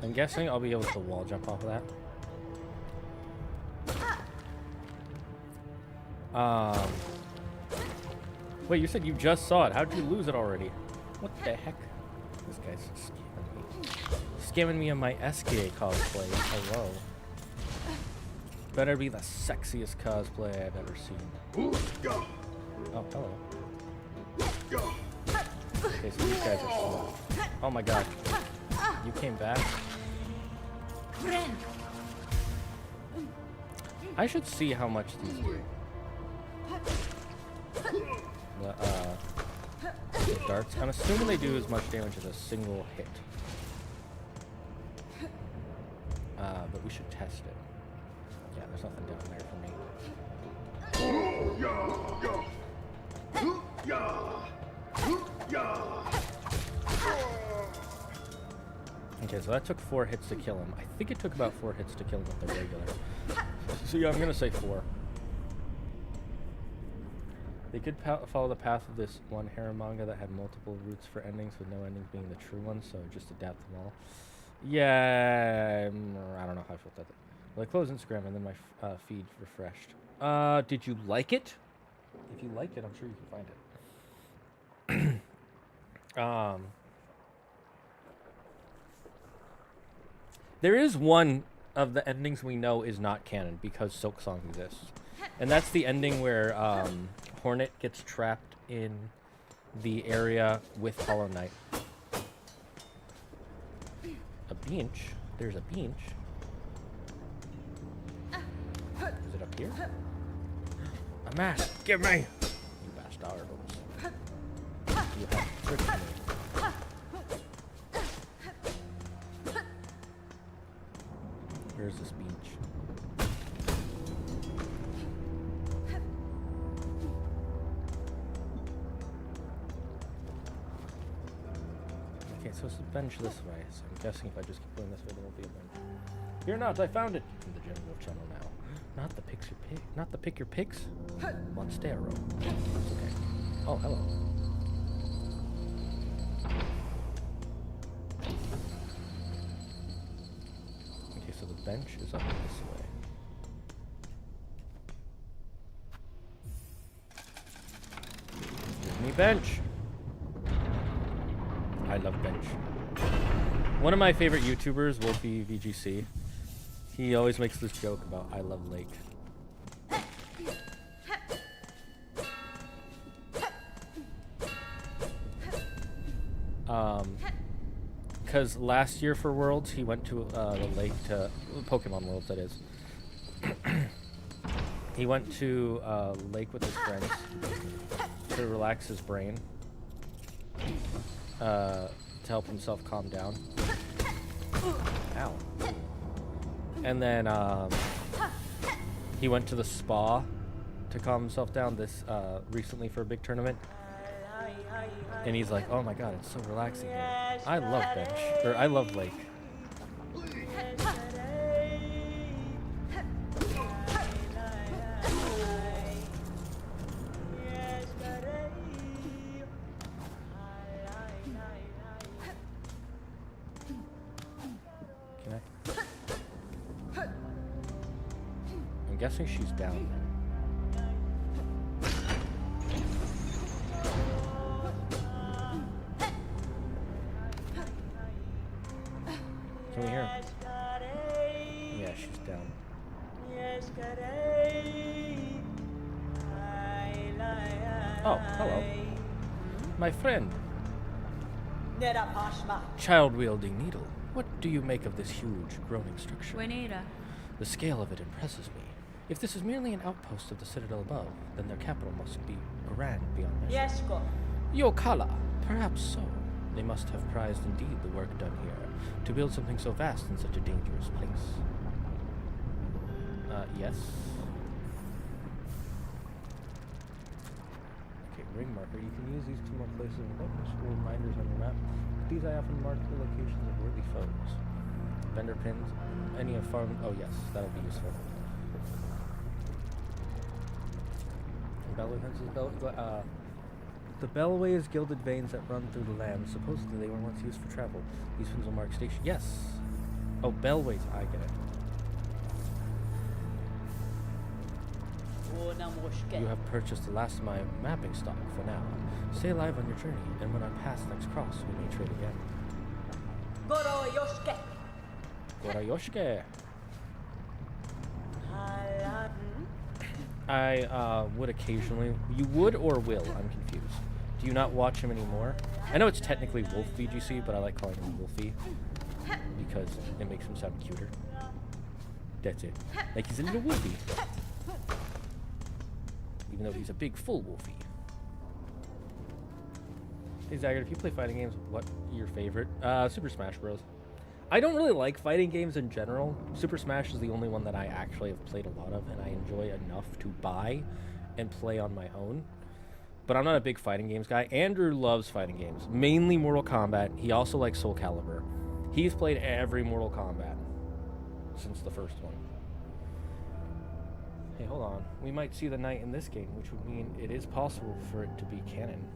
I'm guessing I'll be able to wall jump off of that. Wait, you said you just saw it. How did you lose it already? What the heck? This guy's scamming me. Scamming me on my SKA cosplay. Hello. Better be the sexiest cosplay I've ever seen. Oh, hello. Okay, so these guys are slow. Oh my god. You came back? I should see how much these do. The darts. I'm assuming they do as much damage as a single hit. But we should test it. Yeah, there's nothing down there for me. Okay, so that took 4 hits to kill him. I think it took about 4 hits to kill him with the regular. So yeah, I'm gonna say 4. They could follow the path of this one harem manga that had multiple routes for endings, with no endings being the true one, so just adapt them all. Yeah, I don't know how I felt that. Well, I closed Instagram and then my feed refreshed. Did you like it? If you liked it, I'm sure you can find it. There is one of the endings we know is not canon because Silksong exists. And that's the ending where Hornet gets trapped in the area with Hollow Knight. A bench? There's a bench. Is it up here? A mask! Give me! You bastardos. You have tricked me. Where's this beach? Okay, so it's a bench this way, so I'm guessing if I just keep going this way, there won't be a bench. Fear not, I found it! In the General Channel now. Not the pick your picks? Monstero. Okay. Oh, hello. So the bench is up this way. Give me bench. I love bench. One of my favorite YouTubers, Wolfie VGC, he always makes this joke about I love lake. because last year for Worlds, he went to the lake to Pokemon Worlds, that is. He went to lake with his friends to relax his brain, to help himself calm down. Ow. And then he went to the spa to calm himself down this recently for a big tournament. And he's like, oh my god, it's so relaxing here. I love bench, or I love lake. Can I? I'm guessing she's down. Can we hear him? Yeah, she's down. Oh, hello. My friend. Child-wielding needle. What do you make of this huge, groaning structure? Buenera. The scale of it impresses me. If this is merely an outpost of the citadel above, then their capital must be grand beyond measure. Yes, go. Yokala, perhaps so. They must have prized indeed the work done here, to build something so vast in such a dangerous place. Yes. Okay, ring marker. You can use these to mark places of importance or reminders on your map. With these I often mark the locations of worthy foes. Vendor pins, any of farm... Oh yes, that'll be useful. Bellway fences, the bellways, gilded veins that run through the land. Supposedly they were once used for travel. These pins will mark station. Yes. Oh, bellways. I get it. You have purchased the last of my mapping stock for now. Stay alive on your journey, and when our paths next cross, we may trade again. Goro Yosuke. Goroyoshike. I would occasionally. You would or will? I'm confused. Do you not watch him anymore? I know it's technically Wolf VGC, but I like calling him Wolfie because it makes him sound cuter. That's it. Like he's a little Wolfie. Even though he's a big, full Wolfie. Hey Zagard, if you play fighting games, what's your favorite? Super Smash Bros. I don't really like fighting games in general. Super Smash is the only one that I actually have played a lot of, and I enjoy enough to buy and play on my own. But I'm not a big fighting games guy. Andrew loves fighting games, mainly Mortal Kombat. He also likes Soul Calibur. He's played every Mortal Kombat since the first one. Hey, hold on. We might see the knight in this game, which would mean it is possible for it to be canon.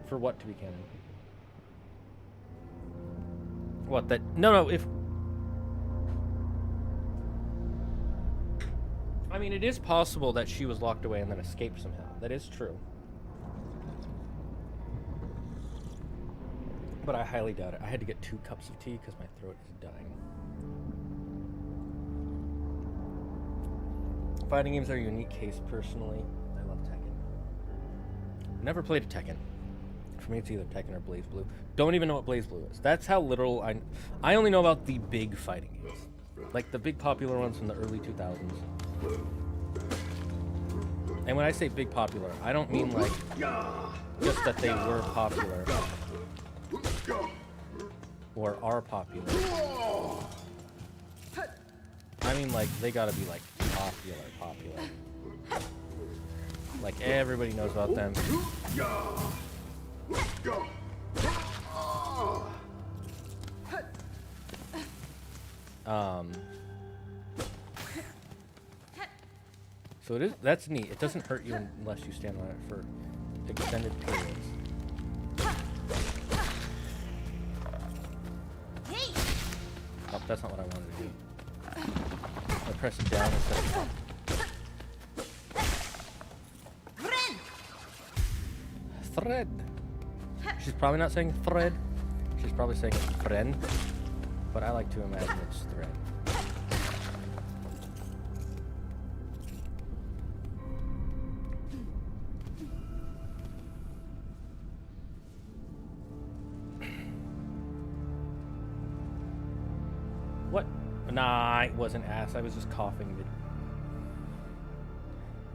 For what to be canon? What, that... No, if... I mean, it is possible that she was locked away and then escaped somehow. That is true. But I highly doubt it. I had to get 2 cups of tea because my throat is dying. Fighting games are a unique case, personally. I love Tekken. Never played a Tekken. For me, it's either Tekken or Blaze Blue. Don't even know what Blaze Blue is. That's how little I only know about the big fighting games. Like the big popular ones from the early 2000s. And when I say big popular, I don't mean like just that they were popular or are popular. I mean like they gotta be like popular. Like everybody knows about them. So it is, that's neat. It doesn't hurt you unless you stand on it for extended periods. Oh, that's not what I wanted to do. I press it down instead of up. Thread. She's probably not saying thread. She's probably saying friend. But I like to imagine it's thread. Nah, it wasn't ass. I was just coughing.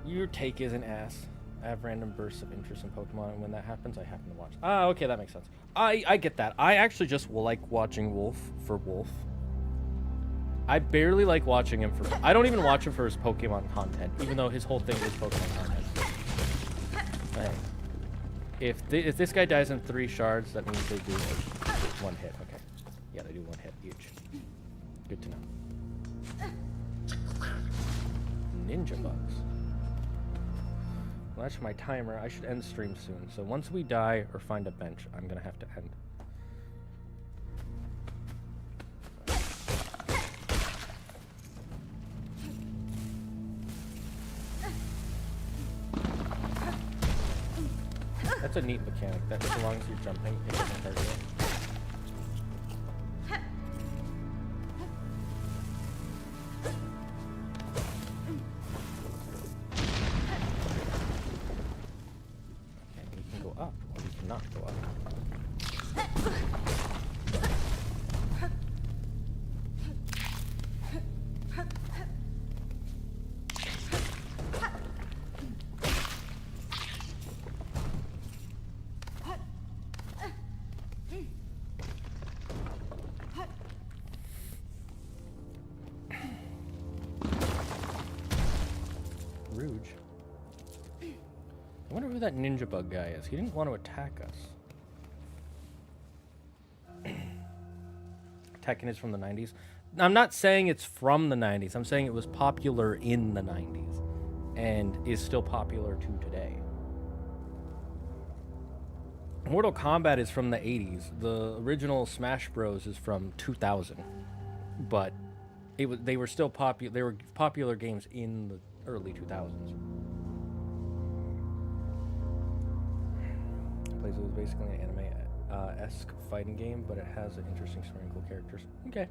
Your take isn't ass. I have random bursts of interest in Pokemon, and when that happens, I happen to watch. Ah, okay, that makes sense. I get that. I actually just like watching Wolf for Wolf. I barely like watching him for... I don't even watch him for his Pokemon content, even though his whole thing is Pokemon content. Hey. If this guy dies in 3 shards, that means they do like 1 hit. Okay. Yeah, they do 1 hit each. Good to know. Ninja bugs. Well, that's my timer. I should end stream soon. So once we die or find a bench, I'm gonna have to end. That's a neat mechanic. That as long as you're jumping, it doesn't hurt you. I wonder who that ninja bug guy is. He didn't want to attack us. Tekken is from the 90s. I'm not saying it's from the 90s. I'm saying it was popular in the 90s and is still popular to today. Mortal Kombat is from the 80s. The original Smash Bros is from 2000. But they were still popular. They were popular games in the early 2000s. Plays it was basically an anime-esque fighting game, but it has an interesting story and cool characters. Okay.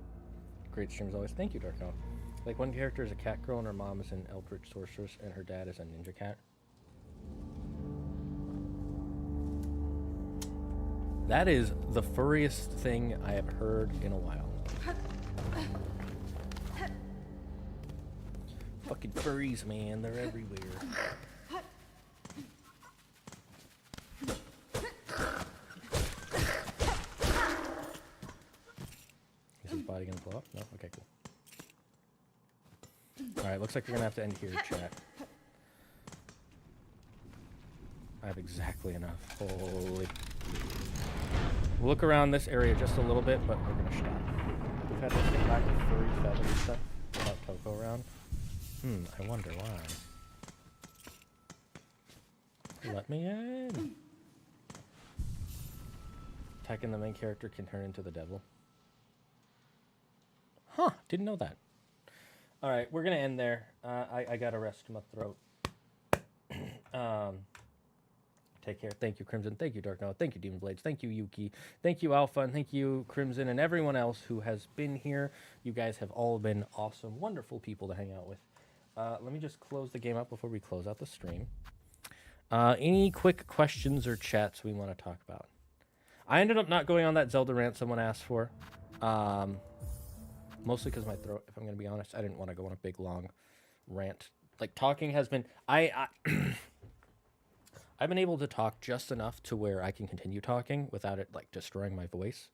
Great streams always. Thank you, Darko. Like, one character is a cat girl, and her mom is an eldritch sorceress, and her dad is a ninja cat. That is the furriest thing I have heard in a while. Fucking furries, man. They're everywhere. Is his body gonna blow up? No? Okay, cool. Alright, looks like you're gonna have to end here, chat. I have exactly enough. Holy. We'll look around this area just a little bit, but we're gonna stop. We've had this thing back with furry feathery stuff without Coco around. I wonder why. Let me in. Tekken, the main character, can turn into the devil. Huh, didn't know that. Alright, we're gonna end there. I gotta rest my throat. Take care. Thank you, Crimson. Thank you, Dark Knight. Thank you, Demon Blades. Thank you, Yuki. Thank you, Alpha. And thank you, Crimson, and everyone else who has been here. You guys have all been awesome, wonderful people to hang out with. Let me just close the game up before we close out the stream. Any quick questions or chats we want to talk about? I ended up not going on that Zelda rant someone asked for. Mostly because my throat, if I'm going to be honest, I didn't want to go on a big, long rant. Like, talking has been... I've been able to talk just enough to where I can continue talking without it, like, destroying my voice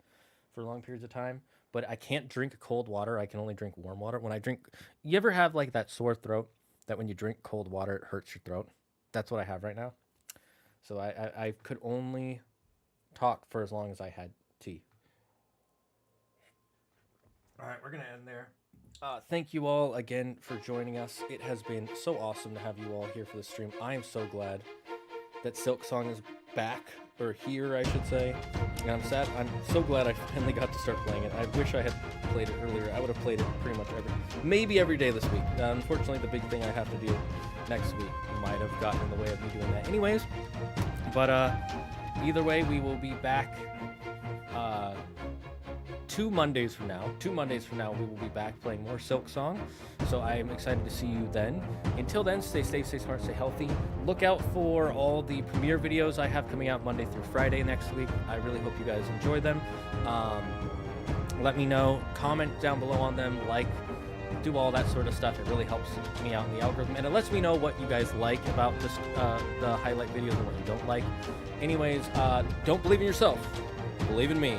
for long periods of time. But I can't drink cold water. I can only drink warm water. When I drink... You ever have, like, that sore throat that when you drink cold water, it hurts your throat? That's what I have right now. So I could only talk for as long as I had tea. All right, we're going to end there. Thank you all again for joining us. It has been so awesome to have you all here for the stream. I am so glad that Silksong is back, or here, I should say. And I'm sad. I'm so glad I finally got to start playing it. I wish I had played it earlier. I would have played it pretty much maybe every day this week. Unfortunately, the big thing I have to do next week might have gotten in the way of me doing that anyways. But either way, we will be back 2 Mondays from now. 2 Mondays from now, we will be back playing more Silksong. So I am excited to see you then. Until then, stay safe, stay smart, stay healthy. Look out for all the premiere videos I have coming out Monday through Friday next week. I really hope you guys enjoy them. Let me know. Comment down below on them. Like, do all that sort of stuff. It really helps me out in the algorithm, and it lets me know what you guys like about this, the highlight videos and what you don't like. Anyways, don't believe in yourself. Believe in me,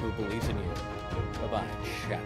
who believes in you. Bye-bye, chat.